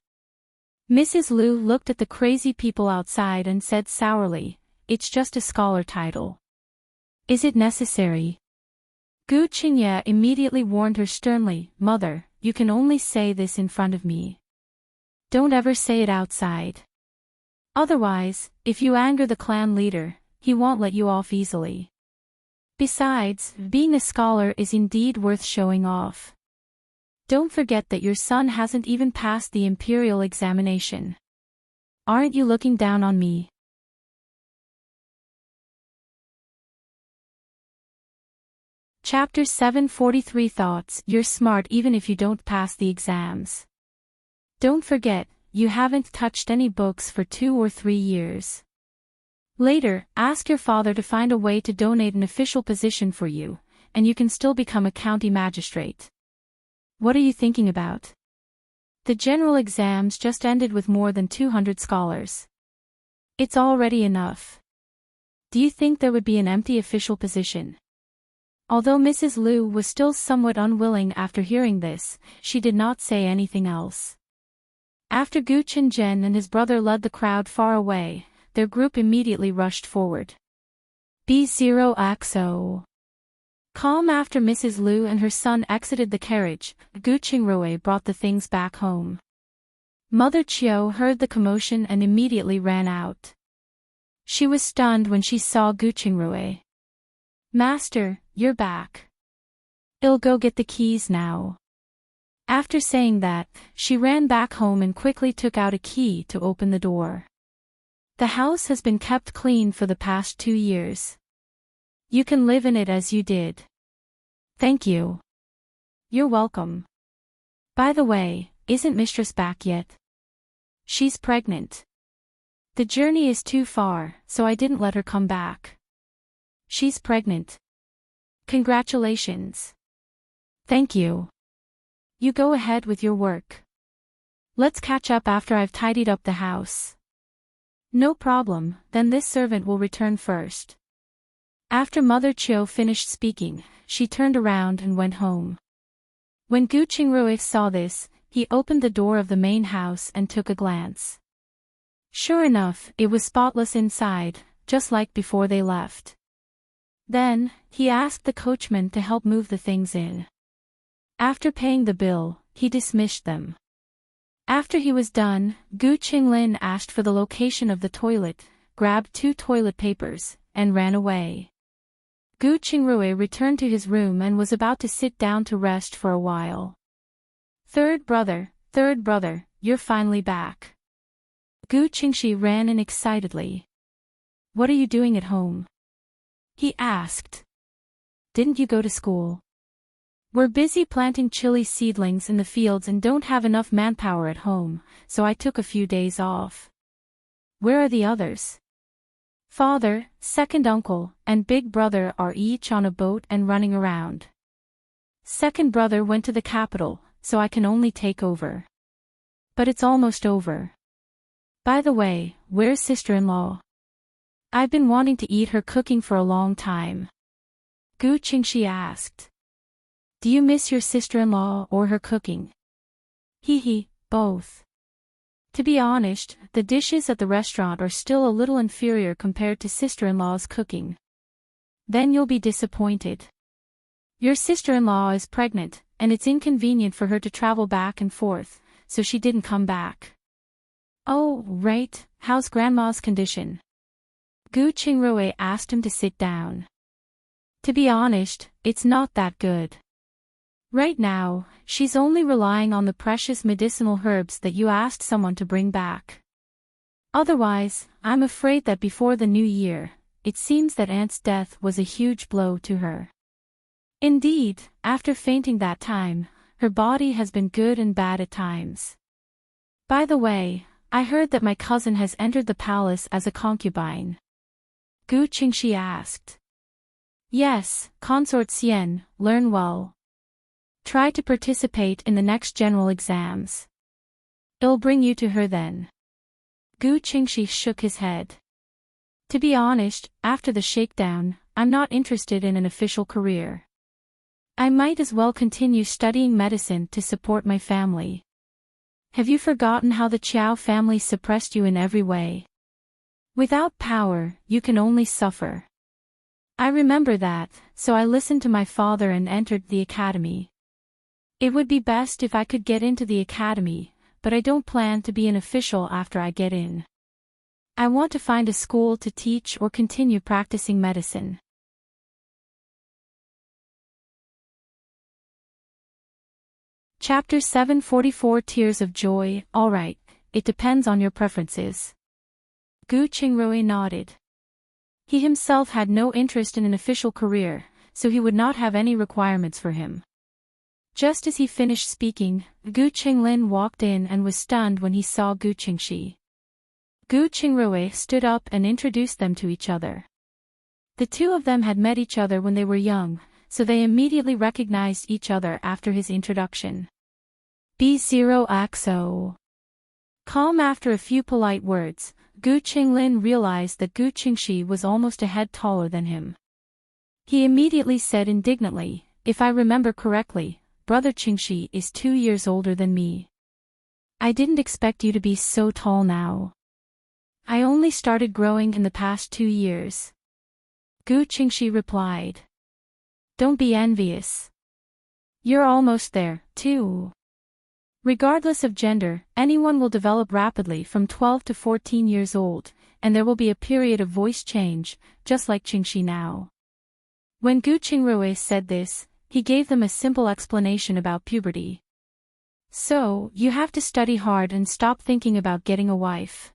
Mrs. Liu looked at the crazy people outside and said sourly, "It's just a scholar title. Is it necessary?" Gu Qingye immediately warned her sternly, "Mother, you can only say this in front of me. Don't ever say it outside. Otherwise, if you anger the clan leader, he won't let you off easily. Besides, being a scholar is indeed worth showing off. Don't forget that your son hasn't even passed the imperial examination. Aren't you looking down on me?" Chapter 743 Thoughts. You're smart even if you don't pass the exams. Don't forget, you haven't touched any books for 2 or 3 years. Later, ask your father to find a way to donate an official position for you, and you can still become a county magistrate. What are you thinking about? The general exams just ended with more than 200 scholars. It's already enough. Do you think there would be an empty official position? Although Mrs. Liu was still somewhat unwilling after hearing this, she did not say anything else. After Gu Qingzhen and his brother led the crowd far away, their group immediately rushed forward. B0XO. Calm after Mrs. Liu and her son exited the carriage, Gu Qingrui brought the things back home. Mother Qiu heard the commotion and immediately ran out. She was stunned when she saw Gu Qingrui. "Master, you're back. I'll go get the keys now." After saying that, she ran back home and quickly took out a key to open the door. The house has been kept clean for the past 2 years. You can live in it as you did. Thank you. You're welcome. By the way, isn't Mistress back yet? She's pregnant. The journey is too far, so I didn't let her come back. She's pregnant. Congratulations. Thank you. You go ahead with your work. Let's catch up after I've tidied up the house. No problem, then this servant will return first. After Mother Qiu finished speaking, she turned around and went home. When Gu Qingrui saw this, he opened the door of the main house and took a glance. Sure enough, it was spotless inside, just like before they left. Then, he asked the coachman to help move the things in. After paying the bill, he dismissed them. After he was done, Gu Qinglin asked for the location of the toilet, grabbed 2 toilet papers, and ran away. Gu Qingrui returned to his room and was about to sit down to rest for a while. Third brother, you're finally back." Gu Qingxi ran in excitedly. "What are you doing at home?" he asked. "Didn't you go to school?" "We're busy planting chili seedlings in the fields and don't have enough manpower at home, so I took a few days off." "Where are the others?" "Father, second uncle, and big brother are each on a boat and running around. Second brother went to the capital, so I can only take over. But it's almost over. By the way, where's sister-in-law? I've been wanting to eat her cooking for a long time." Gu Qingxi asked. "Do you miss your sister-in-law or her cooking?" Both. To be honest, the dishes at the restaurant are still a little inferior compared to sister-in-law's cooking. Then you'll be disappointed. Your sister-in-law is pregnant, and it's inconvenient for her to travel back and forth, so she didn't come back. "Oh, right, how's grandma's condition?" Gu Qingrui asked him to sit down. "To be honest, it's not that good. Right now, she's only relying on the precious medicinal herbs that you asked someone to bring back. Otherwise, I'm afraid that before the new year, it seems that Aunt's death was a huge blow to her. Indeed, after fainting that time, her body has been good and bad at times. By the way, I heard that my cousin has entered the palace as a concubine." Gu Qingxi asked. "Yes, Consort Xian, learn well. Try to participate in the next general exams. I'll bring you to her then." Gu Qingxi shook his head. To be honest, after the shakedown, I'm not interested in an official career. I might as well continue studying medicine to support my family. Have you forgotten how the Chiao family suppressed you in every way? Without power, you can only suffer. I remember that, so I listened to my father and entered the academy. It would be best if I could get into the academy, but I don't plan to be an official after I get in. I want to find a school to teach or continue practicing medicine. Chapter 744 Tears of Joy. Alright, it depends on your preferences. Gu Qingrui nodded. He himself had no interest in an official career, so he would not have any requirements for him. Just as he finished speaking, Gu Qinglin walked in and was stunned when he saw Gu Qingxi. Gu Qingrui stood up and introduced them to each other. The two of them had met each other when they were young, so they immediately recognized each other after his introduction. B0XO. Calm after a few polite words, Gu Qinglin realized that Gu Qingxi was almost a head taller than him. He immediately said indignantly, "If I remember correctly, Brother Qingxi is 2 years older than me. I didn't expect you to be so tall now. I only started growing in the past 2 years." Gu Qingxi replied. "Don't be envious. You're almost there, too." Regardless of gender, anyone will develop rapidly from 12 to 14 years old, and there will be a period of voice change, just like Qingxi now. When Gu Qingrui said this, he gave them a simple explanation about puberty. So, you have to study hard and stop thinking about getting a wife.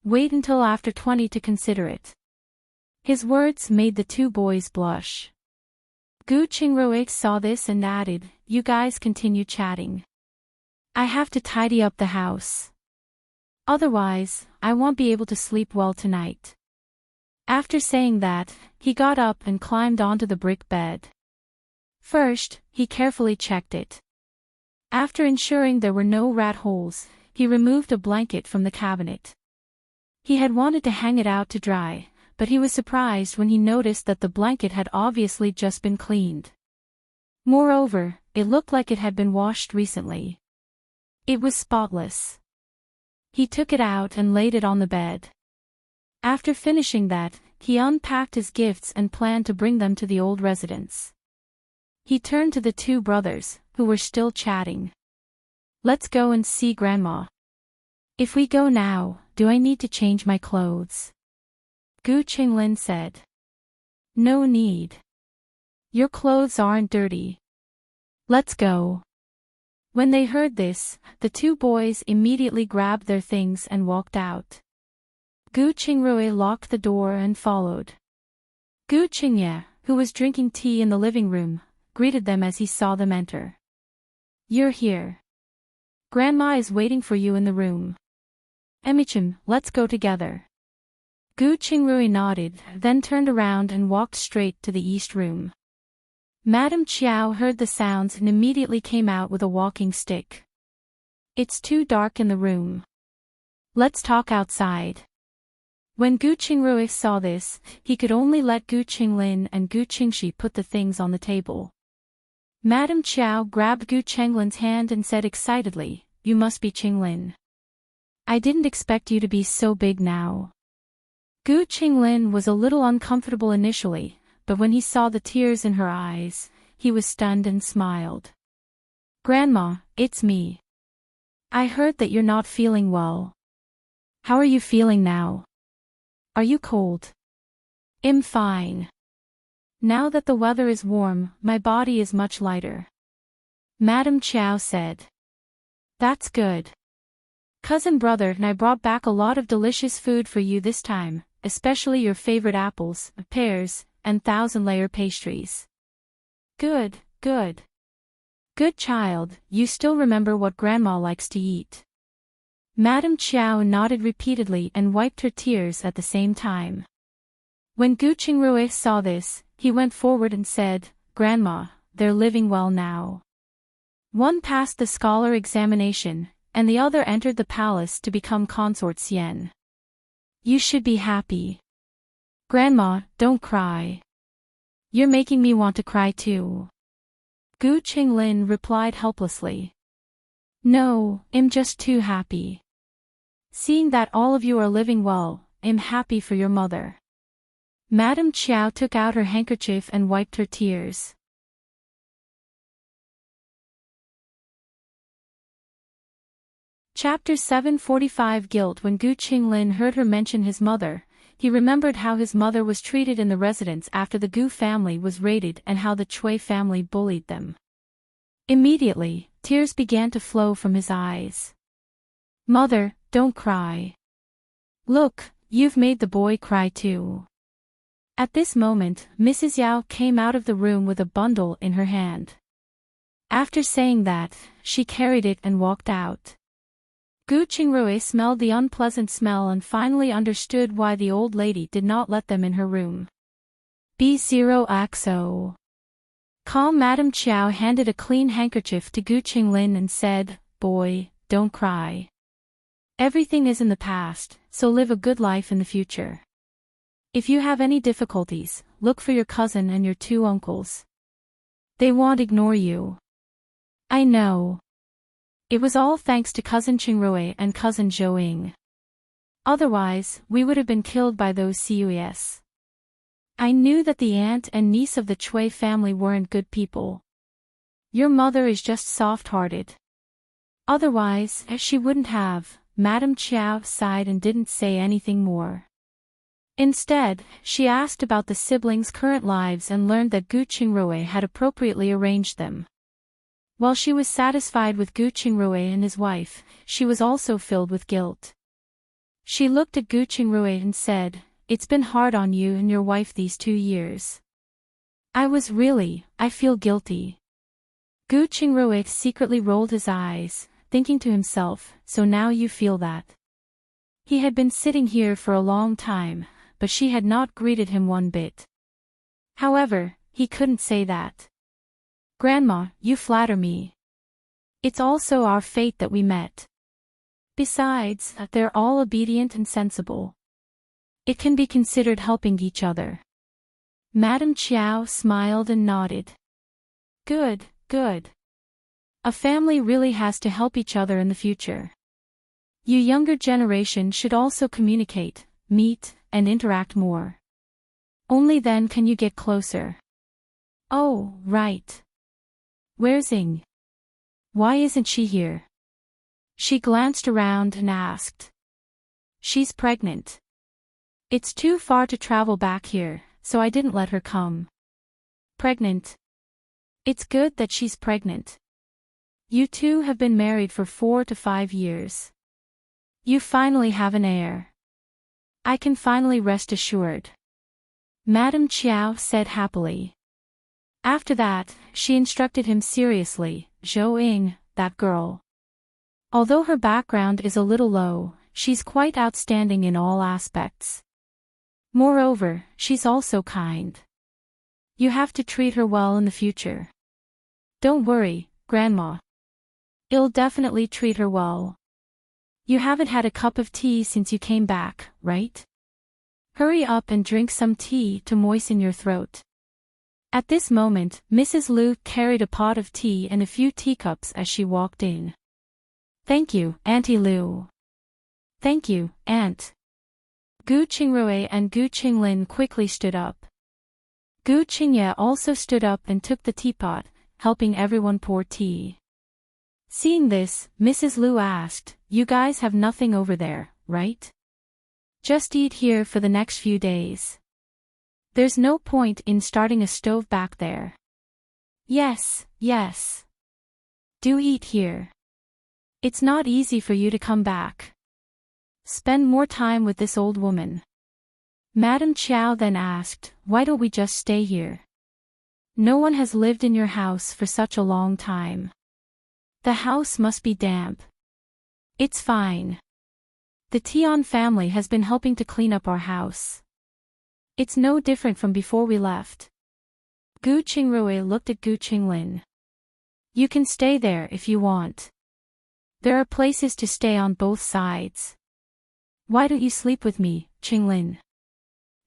Wait until after 20 to consider it. His words made the two boys blush. Gu Qingrui saw this and added, "You guys continue chatting. I have to tidy up the house. Otherwise, I won't be able to sleep well tonight." After saying that, he got up and climbed onto the brick bed. First, he carefully checked it. After ensuring there were no rat holes, he removed a blanket from the cabinet. He had wanted to hang it out to dry, but he was surprised when he noticed that the blanket had obviously just been cleaned. Moreover, it looked like it had been washed recently. It was spotless. He took it out and laid it on the bed. After finishing that, he unpacked his gifts and planned to bring them to the old residence. He turned to the two brothers, who were still chatting. "Let's go and see Grandma." "If we go now, do I need to change my clothes?" Gu Qinglin said. "No need. Your clothes aren't dirty. Let's go." When they heard this, the two boys immediately grabbed their things and walked out. Gu Qingrui locked the door and followed. Gu Qingye, who was drinking tea in the living room, greeted them as he saw them enter. "You're here. Grandma is waiting for you in the room. Emichim, let's go together." Gu Qingrui nodded, then turned around and walked straight to the east room. Madame Chiao heard the sounds and immediately came out with a walking stick. "It's too dark in the room. Let's talk outside." When Gu Qingrui saw this, he could only let Gu Qinglin and Gu Qingxi put the things on the table. Madame Chiao grabbed Gu Qinglin's hand and said excitedly, "You must be Qinglin. I didn't expect you to be so big now." Gu Qinglin was a little uncomfortable initially, but when he saw the tears in her eyes, he was stunned and smiled. "Grandma, it's me. I heard that you're not feeling well. How are you feeling now? Are you cold?" "I'm fine. Now that the weather is warm, my body is much lighter," Madame Chiao said. "That's good. Cousin brother and I brought back a lot of delicious food for you this time, especially your favorite apples, pears, and 1,000-layer pastries." Good, good. Good child, you still remember what Grandma likes to eat." Madame Chiao nodded repeatedly and wiped her tears at the same time. When Gu Qingrui saw this, he went forward and said, "Grandma, they're living well now. One passed the scholar examination, and the other entered the palace to become consort Xian. You should be happy. Grandma, don't cry. You're making me want to cry too. Gu Qinglin replied helplessly. No, I'm just too happy. Seeing that all of you are living well, I'm happy for your mother. Madame Chiao took out her handkerchief and wiped her tears. Chapter 745 Guilt. When Gu Qinglin heard her mention his mother, he remembered how his mother was treated in the residence after the Gu family was raided and how the Cui family bullied them. Immediately, tears began to flow from his eyes. Mother, don't cry. Look, you've made the boy cry too. At this moment, Mrs. Yao came out of the room with a bundle in her hand. After saying that, she carried it and walked out. Gu Qingrui smelled the unpleasant smell and finally understood why the old lady did not let them in her room. B0XO. Calm. Madame Chiao handed a clean handkerchief to Gu Qinglin and said, Boy, don't cry. Everything is in the past, so live a good life in the future. If you have any difficulties, look for your cousin and your two uncles. They won't ignore you. I know. It was all thanks to cousin Qingrui and cousin Zhou. Otherwise, we would have been killed by those CUES. I knew that the aunt and niece of the Cui family weren't good people. Your mother is just soft-hearted. Otherwise, she wouldn't have. Madame Chiao sighed and didn't say anything more. Instead, she asked about the siblings' current lives and learned that Gu Qingrui had appropriately arranged them. While she was satisfied with Gu Qingrui and his wife, she was also filled with guilt. She looked at Gu Qingrui and said, It's been hard on you and your wife these 2 years. I feel guilty. Gu Qingrui secretly rolled his eyes, thinking to himself, so now you feel that. He had been sitting here for a long time, but she had not greeted him one bit. However, he couldn't say that. Grandma, you flatter me. It's also our fate that we met. Besides, they're all obedient and sensible. It can be considered helping each other. Madame Chiao smiled and nodded. Good, good. A family really has to help each other in the future. You younger generation should also communicate, meet, and interact more. Only then can you get closer. Oh, right. Where's Ying? Why isn't she here? She glanced around and asked. She's pregnant. It's too far to travel back here, so I didn't let her come. Pregnant? It's good that she's pregnant. You two have been married for 4 to 5 years. You finally have an heir. I can finally rest assured. Madame Chiao said happily. After that, she instructed him seriously, Zhou, that girl. Although her background is a little low, she's quite outstanding in all aspects. Moreover, she's also kind. You have to treat her well in the future. Don't worry, Grandma. I'll definitely treat her well. You haven't had a cup of tea since you came back, right? Hurry up and drink some tea to moisten your throat. At this moment, Mrs. Liu carried a pot of tea and a few teacups as she walked in. Thank you, Auntie Liu. Thank you, Aunt. Gu Qingrui and Gu Qinglin quickly stood up. Gu Qingye also stood up and took the teapot, helping everyone pour tea. Seeing this, Mrs. Liu asked, You guys have nothing over there, right? Just eat here for the next few days. There's no point in starting a stove back there. Yes, yes. Do eat here. It's not easy for you to come back. Spend more time with this old woman. Madame Chiao then asked, Why don't we just stay here? No one has lived in your house for such a long time. The house must be damp. It's fine. The Tian family has been helping to clean up our house. It's no different from before we left. Gu Qingrui looked at Gu Qinglin. You can stay there if you want. There are places to stay on both sides. Why don't you sleep with me, Qinglin?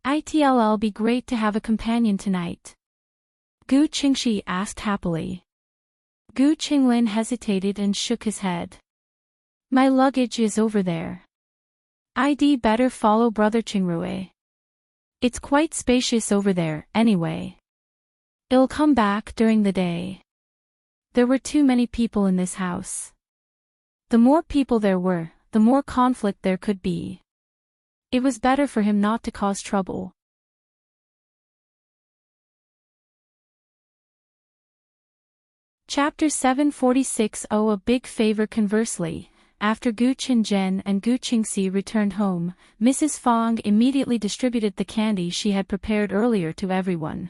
It'll be great to have a companion tonight. Gu Qingxi asked happily. Gu Qinglin hesitated and shook his head. My luggage is over there. I'd better follow Brother Qingrui. It's quite spacious over there, anyway. I'll come back during the day. There were too many people in this house. The more people there were, the more conflict there could be. It was better for him not to cause trouble. Chapter 746. Oh, a big favor. Conversely, after Gu Qinzhen and Gu Qingxi returned home, Mrs. Fang immediately distributed the candy she had prepared earlier to everyone.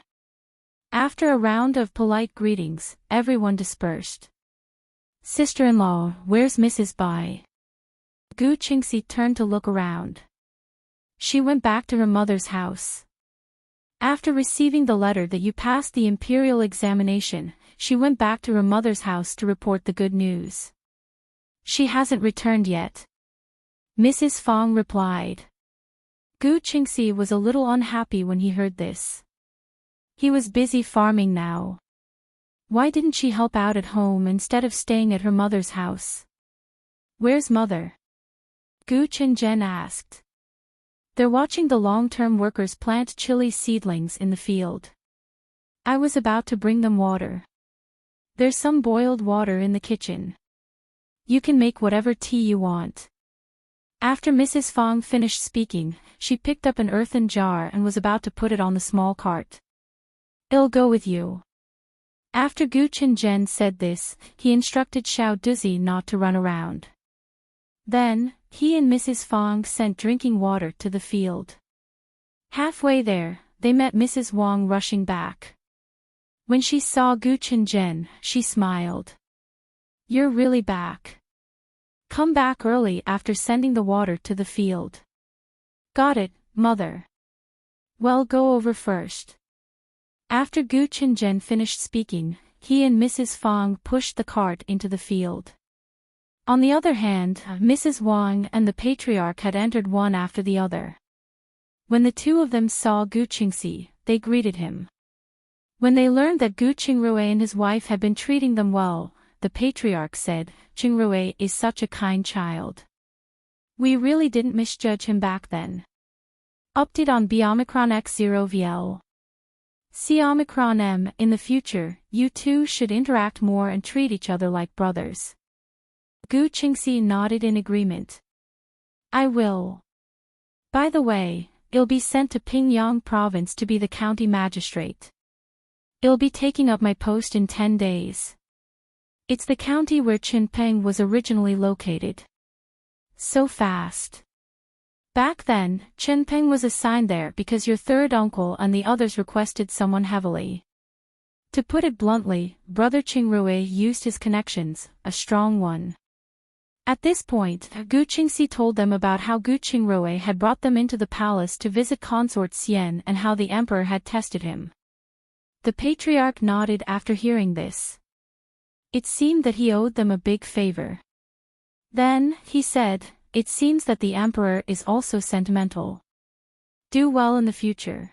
After a round of polite greetings, everyone dispersed. Sister-in-law, where's Mrs. Bai? Gu Qingxi turned to look around. She went back to her mother's house. After receiving the letter that you passed the imperial examination, she went back to her mother's house to report the good news. She hasn't returned yet. Mrs. Fang replied. Gu Qingxi was a little unhappy when he heard this. He was busy farming now. Why didn't she help out at home instead of staying at her mother's house? Where's mother? Gu Qinzhen asked. They're watching the long-term workers plant chili seedlings in the field. I was about to bring them water. There's some boiled water in the kitchen. You can make whatever tea you want. After Mrs. Fang finished speaking, she picked up an earthen jar and was about to put it on the small cart. I'll go with you. After Gu Qinzhen said this, he instructed Xiao Duzi not to run around. Then, he and Mrs. Fang sent drinking water to the field. Halfway there, they met Mrs. Wang rushing back. When she saw Gu Qinzhen, she smiled. You're really back. Come back early after sending the water to the field. Got it, mother. Well, go over first. After Gu Qinzhen finished speaking, he and Mrs. Fang pushed the cart into the field. On the other hand, Mrs. Wang and the patriarch had entered one after the other. When the two of them saw Gu Qingxi, they greeted him. When they learned that Gu Qingrui and his wife had been treating them well, the patriarch said, Qingrui is such a kind child. We really didn't misjudge him back then. Update on B Omicron X0 VL. See Omicron M. In the future, you two should interact more and treat each other like brothers. Gu Qingxi nodded in agreement. I will. By the way, I'll be sent to Pingyang province to be the county magistrate. I'll be taking up my post in 10 days. It's the county where Qinpeng was originally located. So fast. Back then, Qinpeng was assigned there because your third uncle and the others requested someone heavily. To put it bluntly, Brother Qingrui used his connections, a strong one. At this point, Gu Qingxi told them about how Gu Qingrui had brought them into the palace to visit Consort Xian and how the emperor had tested him. The patriarch nodded after hearing this. It seemed that he owed them a big favor. Then, he said, it seems that the emperor is also sentimental. Do well in the future.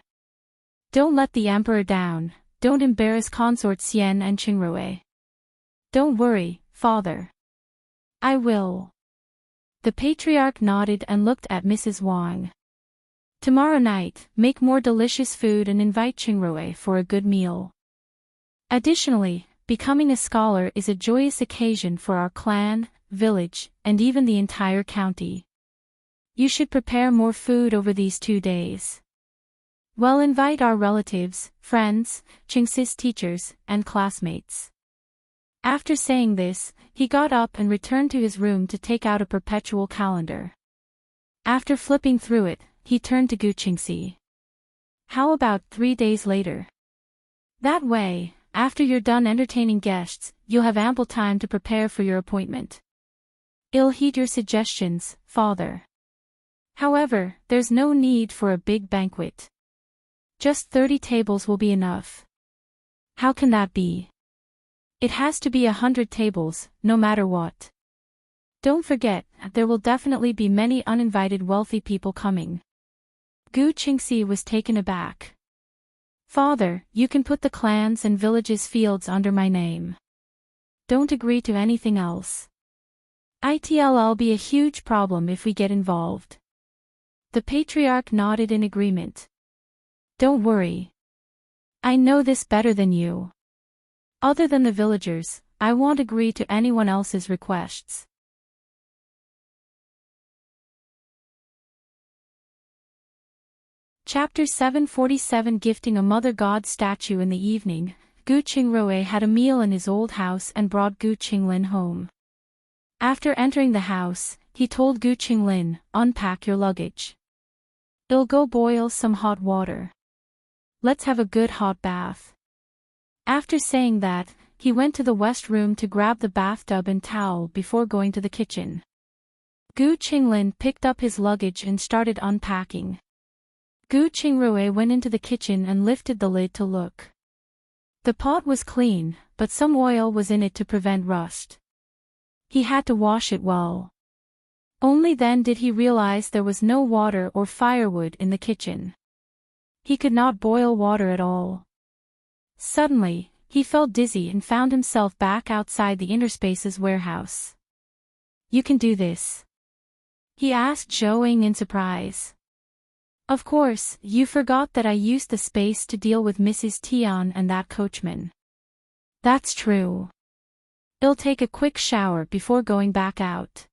Don't let the emperor down, don't embarrass Consort Xian and Qingrui. Don't worry, father. I will. The patriarch nodded and looked at Mrs. Wang. Tomorrow night, make more delicious food and invite Qingrui for a good meal. Additionally, becoming a scholar is a joyous occasion for our clan, village, and even the entire county. You should prepare more food over these 2 days. Well, invite our relatives, friends, Qingxi's teachers, and classmates. After saying this, he got up and returned to his room to take out a perpetual calendar. After flipping through it, he turned to Gu Qingxi. How about 3 days later? That way, after you're done entertaining guests, you'll have ample time to prepare for your appointment. I'll heed your suggestions, father. However, there's no need for a big banquet. Just 30 tables will be enough. How can that be? It has to be 100 tables, no matter what. Don't forget, there will definitely be many uninvited wealthy people coming. Gu Qingxi was taken aback. Father, you can put the clans and villages' fields under my name. Don't agree to anything else. It'll be a huge problem if we get involved. The patriarch nodded in agreement. Don't worry. I know this better than you. Other than the villagers, I won't agree to anyone else's requests. Chapter 747 Gifting a Mother God Statue. In the evening, Gu Qingrui had a meal in his old house and brought Gu Qinglin home. After entering the house, he told Gu Qinglin, "Unpack your luggage. I'll go boil some hot water. Let's have a good hot bath." After saying that, he went to the west room to grab the bathtub and towel before going to the kitchen. Gu Qinglin picked up his luggage and started unpacking. Gu Qingrui went into the kitchen and lifted the lid to look. The pot was clean, but some oil was in it to prevent rust. He had to wash it well. Only then did he realize there was no water or firewood in the kitchen. He could not boil water at all. Suddenly, he felt dizzy and found himself back outside the Interspace's warehouse. "You can do this?" he asked Zhou in surprise. "Of course, you forgot that I used the space to deal with Mrs. Tian and that coachman." "That's true. I'll take a quick shower before going back out."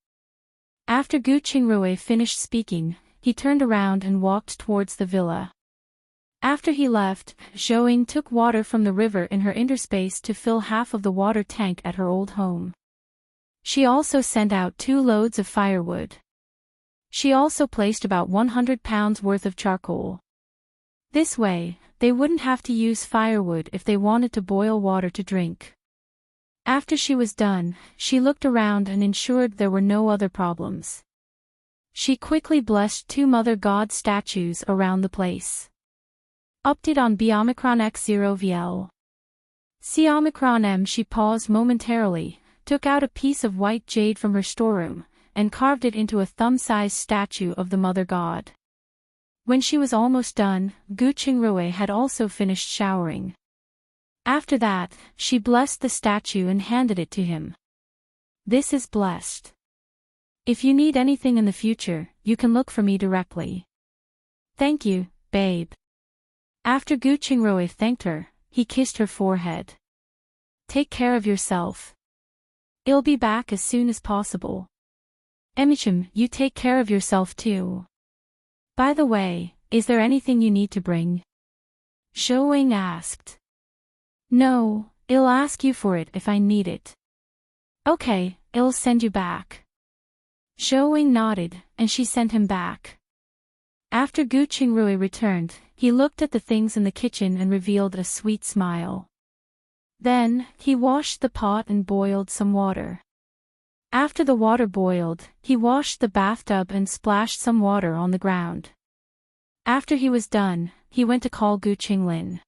After Gu Qingrui finished speaking, he turned around and walked towards the villa. After he left, Zhou took water from the river in her interspace to fill half of the water tank at her old home. She also sent out 2 loads of firewood. She also placed about 100 pounds worth of charcoal. This way, they wouldn't have to use firewood if they wanted to boil water to drink. After she was done, she looked around and ensured there were no other problems. She quickly blessed 2 Mother God statues around the place. Update on B-Omicron X0VL. C Omicron M. She paused momentarily, took out a piece of white jade from her storeroom, and carved it into a thumb-sized statue of the Mother God. When she was almost done, Gu Qingrui had also finished showering. After that, she blessed the statue and handed it to him. "This is blessed. If you need anything in the future, you can look for me directly." "Thank you, babe." After Gu Qingrui thanked her, he kissed her forehead. "Take care of yourself. I'll be back as soon as possible." "Emichim, you take care of yourself too. By the way, is there anything you need to bring?" Zhou asked. "No, I'll ask you for it if I need it." "Okay, I'll send you back." Zhou nodded, and she sent him back. After Gu Qingrui returned, he looked at the things in the kitchen and revealed a sweet smile. Then, he washed the pot and boiled some water. After the water boiled, he washed the bathtub and splashed some water on the ground. After he was done, he went to call Gu Qinglin.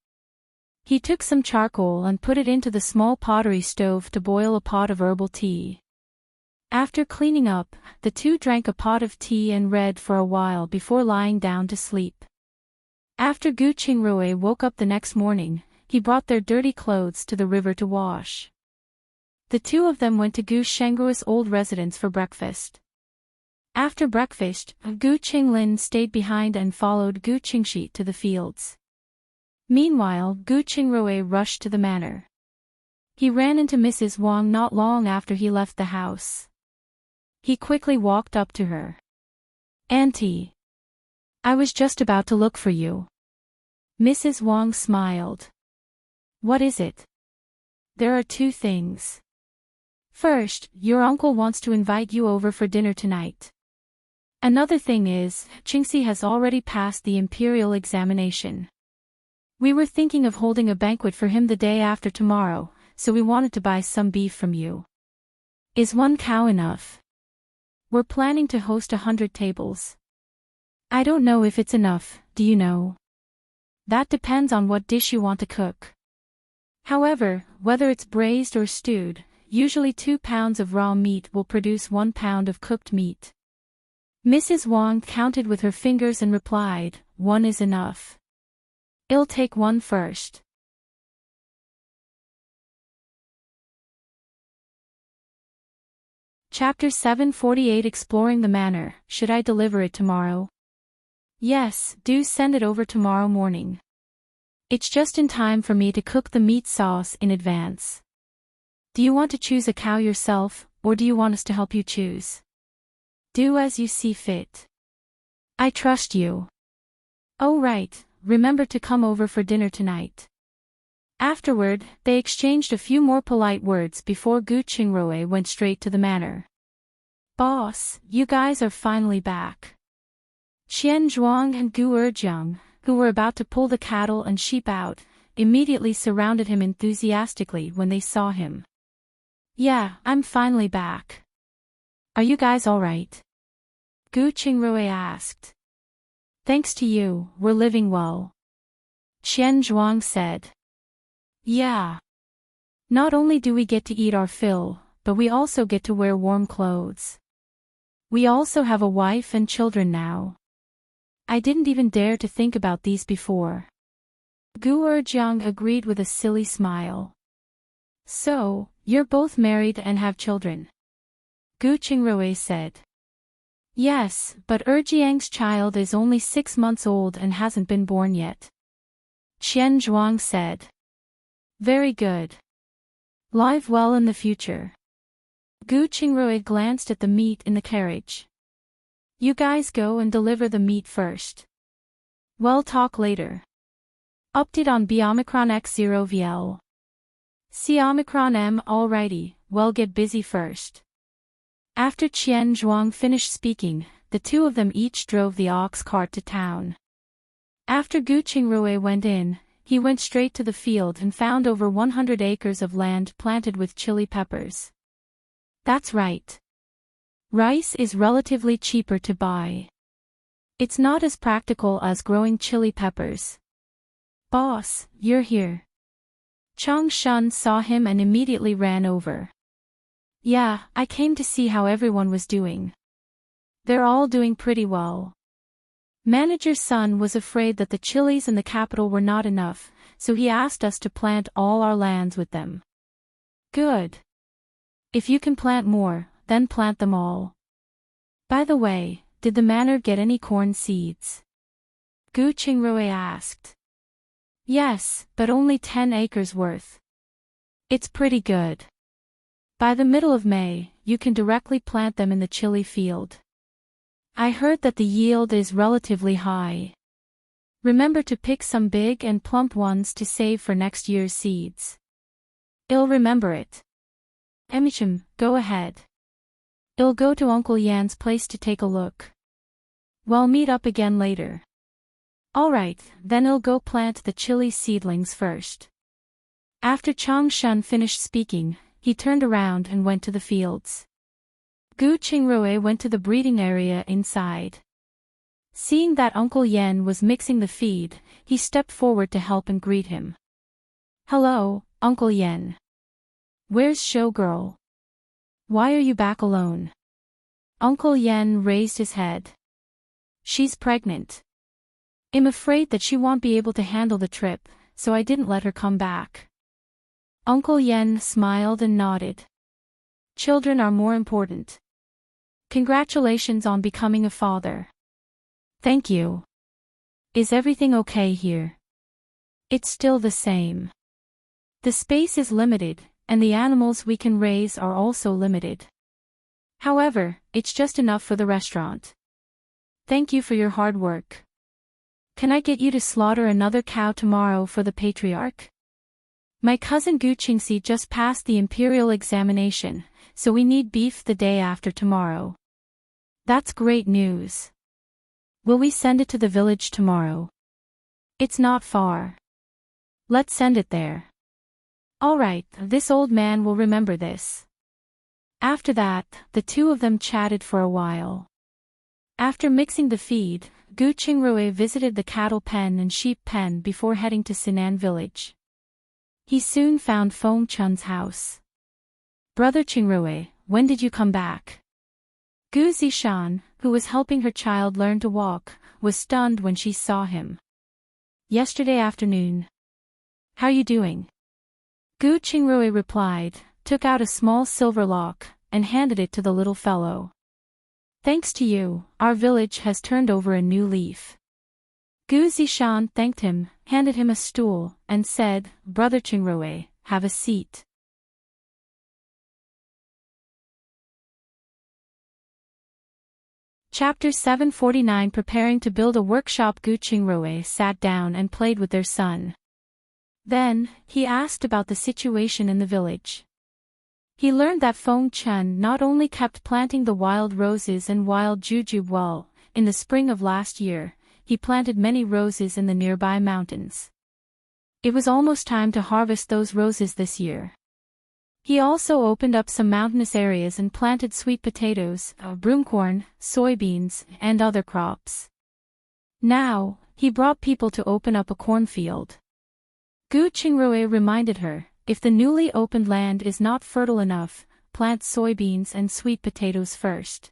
He took some charcoal and put it into the small pottery stove to boil a pot of herbal tea. After cleaning up, the two drank a pot of tea and read for a while before lying down to sleep. After Gu Qingrui woke up the next morning, he brought their dirty clothes to the river to wash. The two of them went to Gu Shengrui's old residence for breakfast. After breakfast, Gu Qinglin stayed behind and followed Gu Qingxi to the fields. Meanwhile, Gu Qingrui rushed to the manor. He ran into Mrs. Wang not long after he left the house. He quickly walked up to her. "Auntie. I was just about to look for you." Mrs. Wang smiled. "What is it?" "There are two things. First, your uncle wants to invite you over for dinner tonight. Another thing is, Qingxi has already passed the imperial examination. We were thinking of holding a banquet for him the day after tomorrow, so we wanted to buy some beef from you. Is 1 cow enough? We're planning to host 100 tables. I don't know if it's enough, do you know? That depends on what dish you want to cook. However, whether it's braised or stewed, usually 2 pounds of raw meat will produce 1 pound of cooked meat." Mrs. Wang counted with her fingers and replied, "One is enough. I'll take one first." Chapter 748 Exploring the Manor. Should I deliver it tomorrow? Yes, do send it over tomorrow morning. It's just in time for me to cook the meat sauce in advance. Do you want to choose a cow yourself, or do you want us to help you choose? Do as you see fit. I trust you. Oh right, remember to come over for dinner tonight. Afterward, they exchanged a few more polite words before Gu Qingrui went straight to the manor. Boss, you guys are finally back. Qian Zhuang and Gu Erjiang, who were about to pull the cattle and sheep out, immediately surrounded him enthusiastically when they saw him. Yeah, I'm finally back. Are you guys all right? Gu Qingrui asked. Thanks to you, we're living well. Qian Zhuang said. Yeah. Not only do we get to eat our fill, but we also get to wear warm clothes. We also have a wife and children now. I didn't even dare to think about these before. Gu Erjiang agreed with a silly smile. So, you're both married and have children? Gu Qingrui said. Yes, but Erjiang's child is only 6 months old and hasn't been born yet. Qian Zhuang said. Very good. Live well in the future. Gu Qingrui glanced at the meat in the carriage. You guys go and deliver the meat first. We'll talk later. Update on B Omicron X0 VL. C Omicron M. Alrighty, well get busy first. After Qian Zhuang finished speaking, the two of them each drove the ox cart to town. After Gu Qingrui went in, he went straight to the field and found over 100 acres of land planted with chili peppers. That's right. Rice is relatively cheaper to buy. It's not as practical as growing chili peppers. Boss, you're here. Chang Shun saw him and immediately ran over. Yeah, I came to see how everyone was doing. They're all doing pretty well. Manager's son was afraid that the chilies in the capital were not enough, so he asked us to plant all our lands with them. Good. If you can plant more, then plant them all. By the way, did the manor get any corn seeds? Gu Qingrui asked. Yes, but only 10 acres worth. It's pretty good. By the middle of May, you can directly plant them in the chili field. I heard that the yield is relatively high. Remember to pick some big and plump ones to save for next year's seeds. I'll remember it. Emichim, go ahead. I'll go to Uncle Yan's place to take a look. We'll meet up again later. Alright, then I'll go plant the chili seedlings first. After Chang Shun finished speaking, he turned around and went to the fields. Gu Qingrui went to the breeding area inside. Seeing that Uncle Yan was mixing the feed, he stepped forward to help and greet him. Hello, Uncle Yan. Where's Showgirl? Why are you back alone? Uncle Yan raised his head. She's pregnant. I'm afraid that she won't be able to handle the trip, so I didn't let her come back. Uncle Yan smiled and nodded. Children are more important. Congratulations on becoming a father. Thank you. Is everything okay here? It's still the same. The space is limited, and the animals we can raise are also limited. However, it's just enough for the restaurant. Thank you for your hard work. Can I get you to slaughter another cow tomorrow for the patriarch? My cousin Gu Qingxi just passed the imperial examination, so we need beef the day after tomorrow. That's great news. Will we send it to the village tomorrow? It's not far. Let's send it there. Alright, this old man will remember this. After that, the two of them chatted for a while. After mixing the feed, Gu Qingrui visited the cattle pen and sheep pen before heading to Sinan village. He soon found Feng Chun's house. Brother Qingrui, when did you come back? Gu Zishan, who was helping her child learn to walk, was stunned when she saw him. "Yesterday afternoon. How you doing?" Gu Qingrui replied, took out a small silver lock, and handed it to the little fellow. "Thanks to you, our village has turned over a new leaf." Gu Zishan thanked him, handed him a stool, and said, "Brother Qingrui, have a seat." Chapter 749. Preparing to build a workshop. Gu Qingrui sat down and played with their son. Then, he asked about the situation in the village. He learned that Feng Chen not only kept planting the wild roses and wild jujube well, in the spring of last year, he planted many roses in the nearby mountains. It was almost time to harvest those roses this year. He also opened up some mountainous areas and planted sweet potatoes, broomcorn, soybeans, and other crops. Now, he brought people to open up a cornfield. Gu Qingrui reminded her, if the newly opened land is not fertile enough, plant soybeans and sweet potatoes first.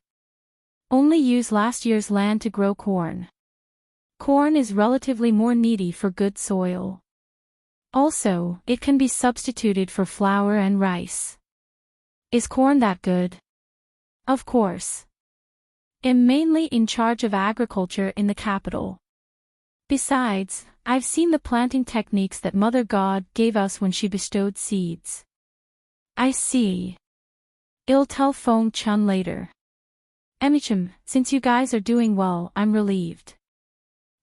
Only use last year's land to grow corn. Corn is relatively more needy for good soil. Also, it can be substituted for flour and rice. Is corn that good? Of course. I'm mainly in charge of agriculture in the capital. Besides, I've seen the planting techniques that Mother God gave us when she bestowed seeds. I see. I'll tell Feng Chun later. Emichim, since you guys are doing well, I'm relieved.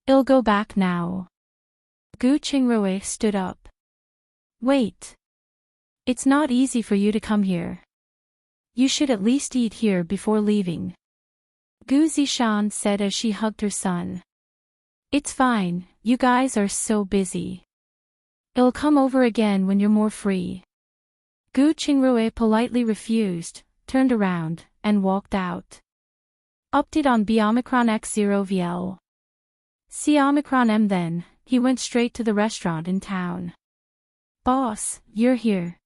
I'll go back now. Gu Qingrui stood up. Wait. It's not easy for you to come here. You should at least eat here before leaving. Gu Zishan said as she hugged her son. It's fine, you guys are so busy. I'll come over again when you're more free. Gu Qingrui politely refused, turned around, and walked out. Update on B Omicron X0 VL. C Omicron M. Then, he went straight to the restaurant in town. Boss, you're here.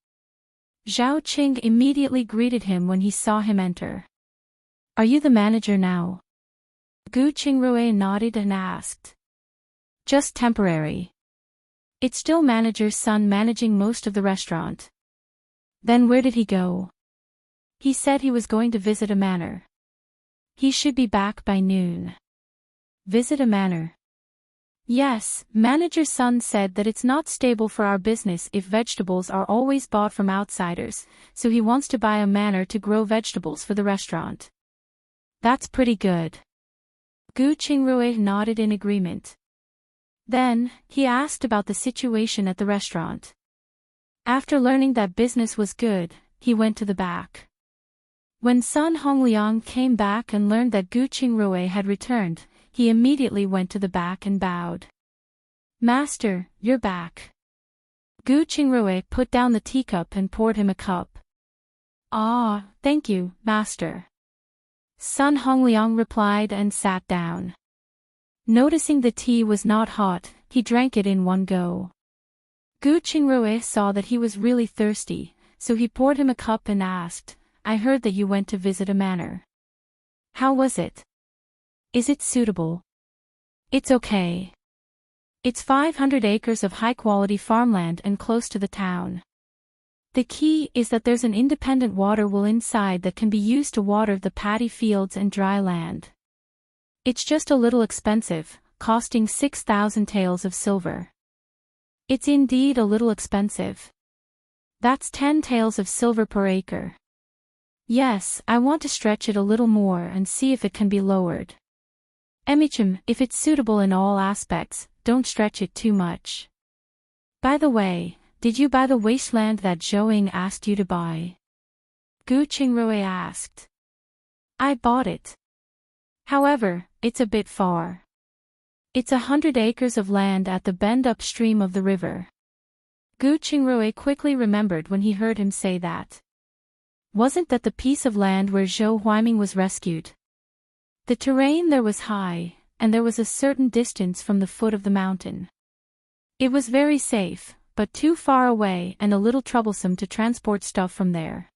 Zhao Qing immediately greeted him when he saw him enter. Are you the manager now? Gu Qingrui nodded and asked. Just temporary. It's still manager's son managing most of the restaurant. Then where did he go? He said he was going to visit a manor. He should be back by noon. Visit a manor. Yes, manager's son said that it's not stable for our business if vegetables are always bought from outsiders, so he wants to buy a manor to grow vegetables for the restaurant. That's pretty good. Gu Qingrui nodded in agreement. Then, he asked about the situation at the restaurant. After learning that business was good, he went to the back. When Sun Hongliang came back and learned that Gu Qingrui had returned, he immediately went to the back and bowed. Master, you're back. Gu Qingrui put down the teacup and poured him a cup. Ah, thank you, master. Sun Hongliang replied and sat down. Noticing the tea was not hot, he drank it in one go. Gu Qingrui saw that he was really thirsty, so he poured him a cup and asked, I heard that you went to visit a manor. How was it? Is it suitable? It's okay. It's 500 acres of high-quality farmland and close to the town. The key is that there's an independent water well inside that can be used to water the paddy fields and dry land. It's just a little expensive, costing 6,000 taels of silver. It's indeed a little expensive. That's 10 taels of silver per acre. Yes, I want to stretch it a little more and see if it can be lowered. Emichim, if it's suitable in all aspects, don't stretch it too much. By the way, did you buy the wasteland that Zhou asked you to buy? Gu Qingrui asked. I bought it. However, it's a bit far. It's 100 acres of land at the bend upstream of the river. Gu Qingrui quickly remembered when he heard him say that. Wasn't that the piece of land where Zhou Huiming was rescued? The terrain there was high, and there was a certain distance from the foot of the mountain. It was very safe, but too far away and a little troublesome to transport stuff from there.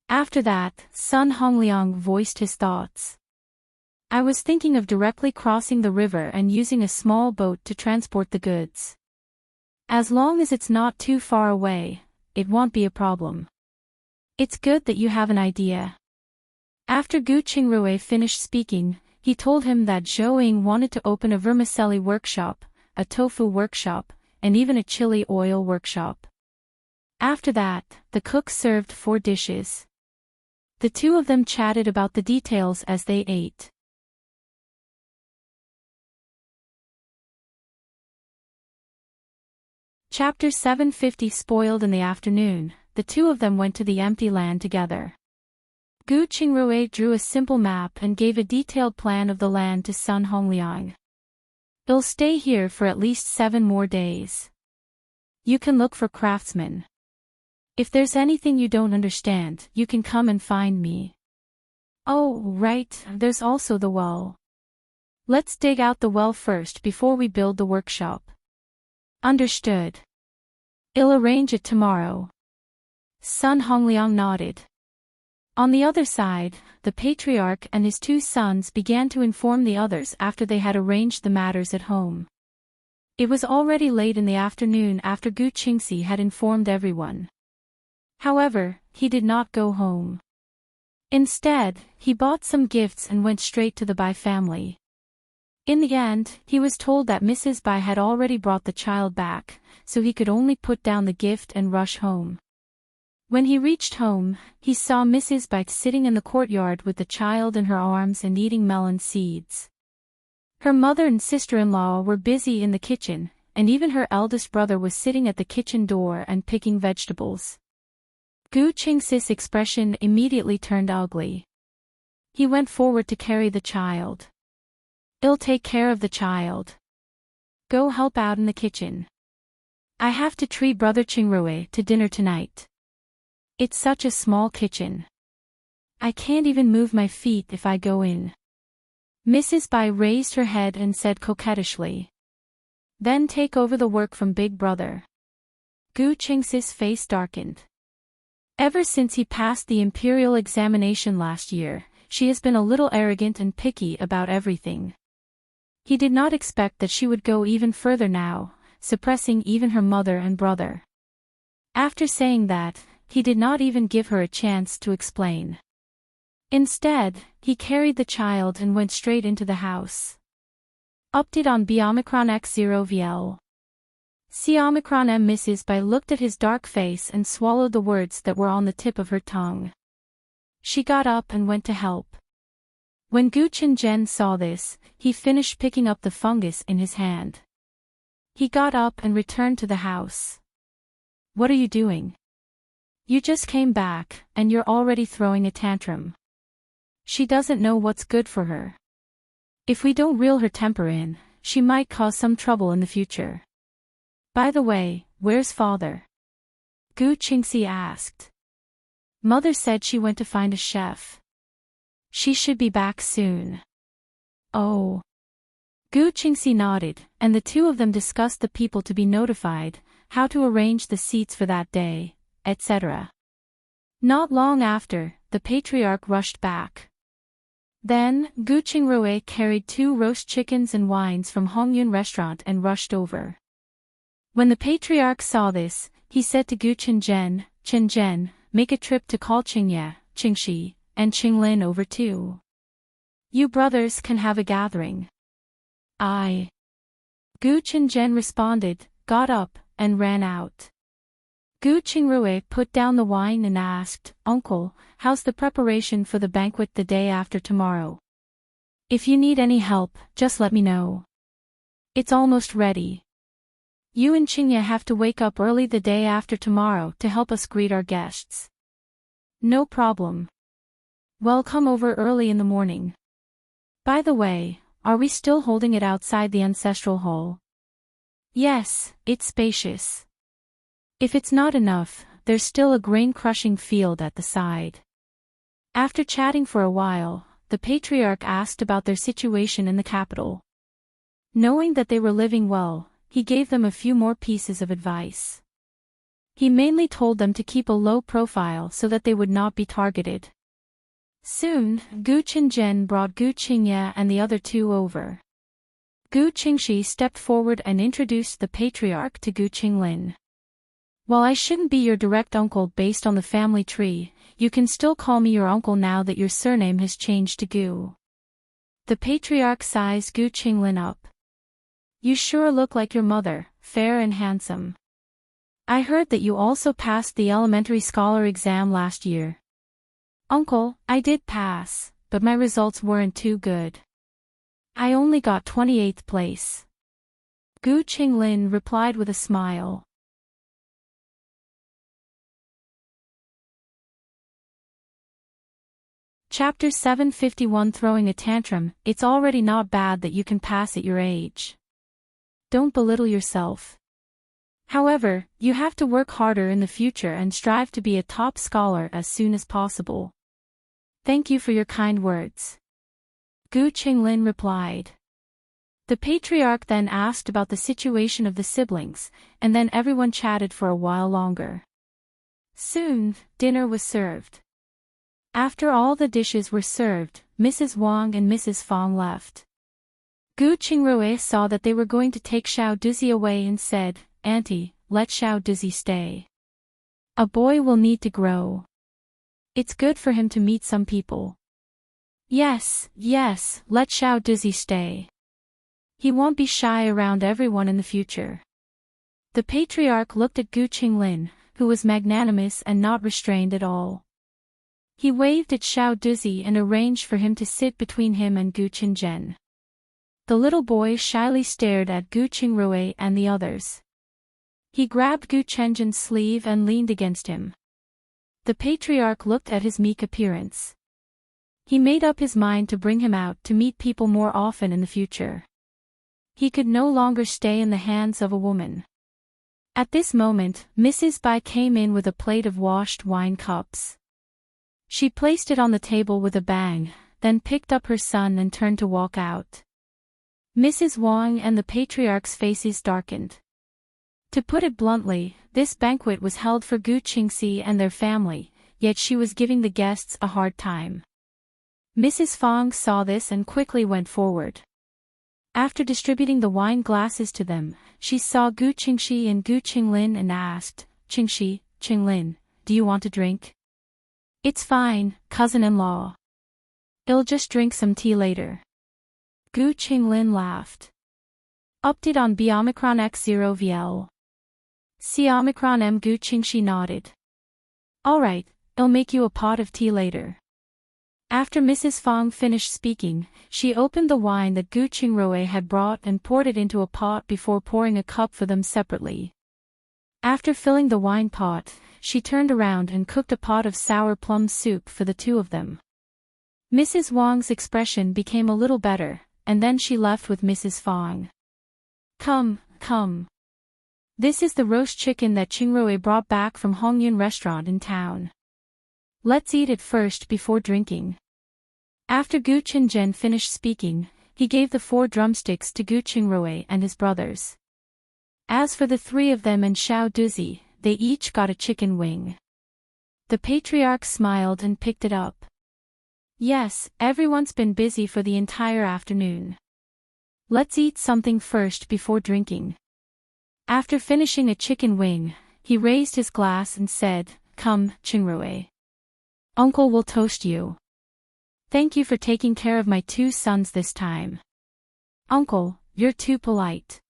After that, Sun Hongliang voiced his thoughts. I was thinking of directly crossing the river and using a small boat to transport the goods. As long as it's not too far away, it won't be a problem. It's good that you have an idea. After Gu Qingrui finished speaking, he told him that Zhou Ying wanted to open a vermicelli workshop, a tofu workshop, and even a chili oil workshop. After that, the cook served 4 dishes. The two of them chatted about the details as they ate. Chapter 750 Spoiled in the afternoon, the two of them went to the empty land together. Gu Qingrui drew a simple map and gave a detailed plan of the land to Sun Hongliang. "You'll stay here for at least 7 more days. You can look for craftsmen. If there's anything you don't understand, you can come and find me. Oh, right, there's also the well. Let's dig out the well first before we build the workshop." "Understood. I'll arrange it tomorrow." Sun Hongliang nodded. On the other side, the patriarch and his 2 sons began to inform the others after they had arranged the matters at home. It was already late in the afternoon after Gu Qingxi had informed everyone. However, he did not go home. Instead, he bought some gifts and went straight to the Bai family. In the end, he was told that Mrs. Bai had already brought the child back, so he could only put down the gift and rush home. When he reached home, he saw Mrs. Bai sitting in the courtyard with the child in her arms and eating melon seeds. Her mother and sister-in-law were busy in the kitchen, and even her eldest brother was sitting at the kitchen door and picking vegetables. Gu Qingxi's expression immediately turned ugly. He went forward to carry the child. "I'll take care of the child. Go help out in the kitchen. I have to treat Brother Qingrui to dinner tonight. It's such a small kitchen. I can't even move my feet if I go in." Mrs. Bai raised her head and said coquettishly. "Then take over the work from Big Brother." Gu Qingxi's face darkened. Ever since he passed the imperial examination last year, she has been a little arrogant and picky about everything. He did not expect that she would go even further now, suppressing even her mother and brother. After saying that, he did not even give her a chance to explain. Instead, he carried the child and went straight into the house. Update on B-Omicron X0VL. C-Omicron M. Mrs. Bai looked at his dark face and swallowed the words that were on the tip of her tongue. She got up and went to help. When Gu Qinzhen saw this, he finished picking up the fungus in his hand. He got up and returned to the house. "What are you doing? You just came back, and you're already throwing a tantrum. She doesn't know what's good for her. If we don't reel her temper in, she might cause some trouble in the future. By the way, where's father?" Gu Qingxi asked. "Mother said she went to find a chef. She should be back soon." "Oh." Gu Qingxi nodded, and the two of them discussed the people to be notified, how to arrange the seats for that day, etc. Not long after, the patriarch rushed back. Then, Gu Qingrui carried 2 roast chickens and wines from Hongyun restaurant and rushed over. When the patriarch saw this, he said to Gu Qinzhen, "Make a trip to call Qingye, Qingxi, and Qinglin over too. You brothers can have a gathering." "Aye." Gu Qinzhen responded, got up, and ran out. Gu Qingrui put down the wine and asked, "Uncle, how's the preparation for the banquet the day after tomorrow? If you need any help, just let me know. It's almost ready. You and Qingye have to wake up early the day after tomorrow to help us greet our guests." "No problem. Well, come over early in the morning. By the way, are we still holding it outside the ancestral hall?" "Yes, it's spacious. If it's not enough, there's still a grain-crushing field at the side." After chatting for a while, the patriarch asked about their situation in the capital. Knowing that they were living well, he gave them a few more pieces of advice. He mainly told them to keep a low profile so that they would not be targeted. Soon, Gu Qingzhen brought Gu Qingye and the other two over. Gu Qingxi stepped forward and introduced the patriarch to Gu Qinglin. While I shouldn't be your direct uncle based on the family tree, you can still call me your uncle now that your surname has changed to Gu. The patriarch sized Gu Qinglin up. You sure look like your mother, fair and handsome. I heard that you also passed the elementary scholar exam last year. Uncle, I did pass, but my results weren't too good. I only got 28th place. Gu Qinglin replied with a smile. Chapter 751 Throwing a Tantrum. It's already not bad that you can pass at your age. Don't belittle yourself. However, you have to work harder in the future and strive to be a top scholar as soon as possible. Thank you for your kind words. Gu Qinglin replied. The patriarch then asked about the situation of the siblings, and then everyone chatted for a while longer. Soon, dinner was served. After all the dishes were served, Mrs. Wang and Mrs. Fong left. Gu Qingrui saw that they were going to take Xiao Duzi away and said, Auntie, let Xiao Duzi stay. A boy will need to grow. It's good for him to meet some people. Yes, let Xiao Duzi stay. He won't be shy around everyone in the future. The patriarch looked at Gu Qinglin, who was magnanimous and not restrained at all. He waved at Xiao Duzi and arranged for him to sit between him and Gu Qingzhen. The little boy shyly stared at Gu Qingrui and the others. He grabbed Gu Qingzhen's sleeve and leaned against him. The patriarch looked at his meek appearance. He made up his mind to bring him out to meet people more often in the future. He could no longer stay in the hands of a woman. At this moment, Mrs. Bai came in with a plate of washed wine cups. She placed it on the table with a bang, then picked up her son and turned to walk out. Mrs. Wang and the patriarch's faces darkened. To put it bluntly, this banquet was held for Gu Qingxi and their family, yet she was giving the guests a hard time. Mrs. Fong saw this and quickly went forward. After distributing the wine glasses to them, she saw Gu Qingxi and Gu Qinglin and asked, Qingxi, Qinglin, do you want a drink? It's fine, cousin-in-law. I'll just drink some tea later. Gu Qinglin laughed. Update on B Omicron X0 VL. C Omicron M Gu Qingxi nodded. Alright, I'll make you a pot of tea later. After Mrs. Fong finished speaking, she opened the wine that Gu Qingrui had brought and poured it into a pot before pouring a cup for them separately. After filling the wine pot, she turned around and cooked a pot of sour plum soup for the two of them. Mrs. Wang's expression became a little better, and then she left with Mrs. Fong. Come. This is the roast chicken that Qingrui brought back from Hongyun restaurant in town. Let's eat it first before drinking. After Gu Qingzhen finished speaking, he gave the 4 drumsticks to Gu Qingrui and his brothers. As for the 3 of them and Xiao Duzi, they each got a chicken wing. The patriarch smiled and picked it up. Yes, everyone's been busy for the entire afternoon. Let's eat something first before drinking. After finishing a chicken wing, he raised his glass and said, Come, Qingrui. Uncle will toast you. Thank you for taking care of my 2 sons this time. Uncle, you're too polite.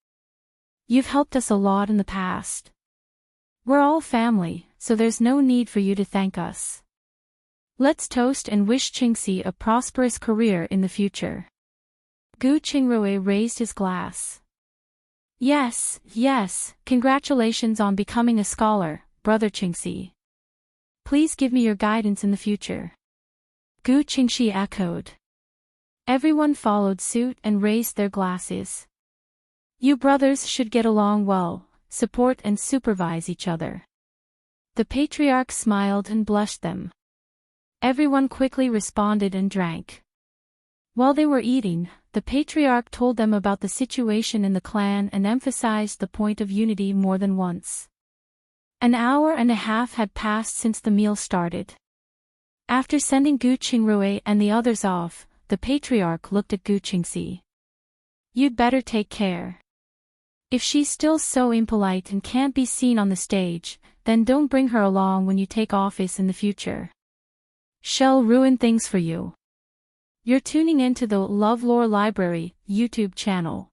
You've helped us a lot in the past. We're all family, so there's no need for you to thank us. Let's toast and wish Qingxi a prosperous career in the future. Gu Qingrui raised his glass. Yes, congratulations on becoming a scholar, brother Qingxi. Please give me your guidance in the future. Gu Qingxi echoed. Everyone followed suit and raised their glasses. You brothers should get along well, support and supervise each other. The patriarch smiled and blessed them. Everyone quickly responded and drank. While they were eating, the patriarch told them about the situation in the clan and emphasized the point of unity more than once. An hour and a half had passed since the meal started. After sending Gu Qingrui and the others off, the patriarch looked at Gu Qingxi. You'd better take care. If she's still so impolite and can't be seen on the stage, then don't bring her along when you take office in the future. She'll ruin things for you. You're tuning into the LoveLore Library YouTube channel.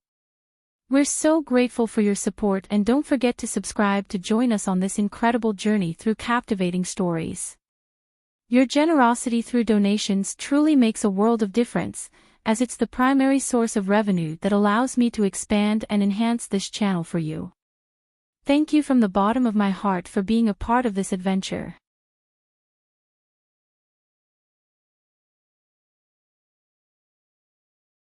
We're so grateful for your support, and don't forget to subscribe to join us on this incredible journey through captivating stories. Your generosity through donations truly makes a world of difference, as it's the primary source of revenue that allows me to expand and enhance this channel for you. Thank you from the bottom of my heart for being a part of this adventure.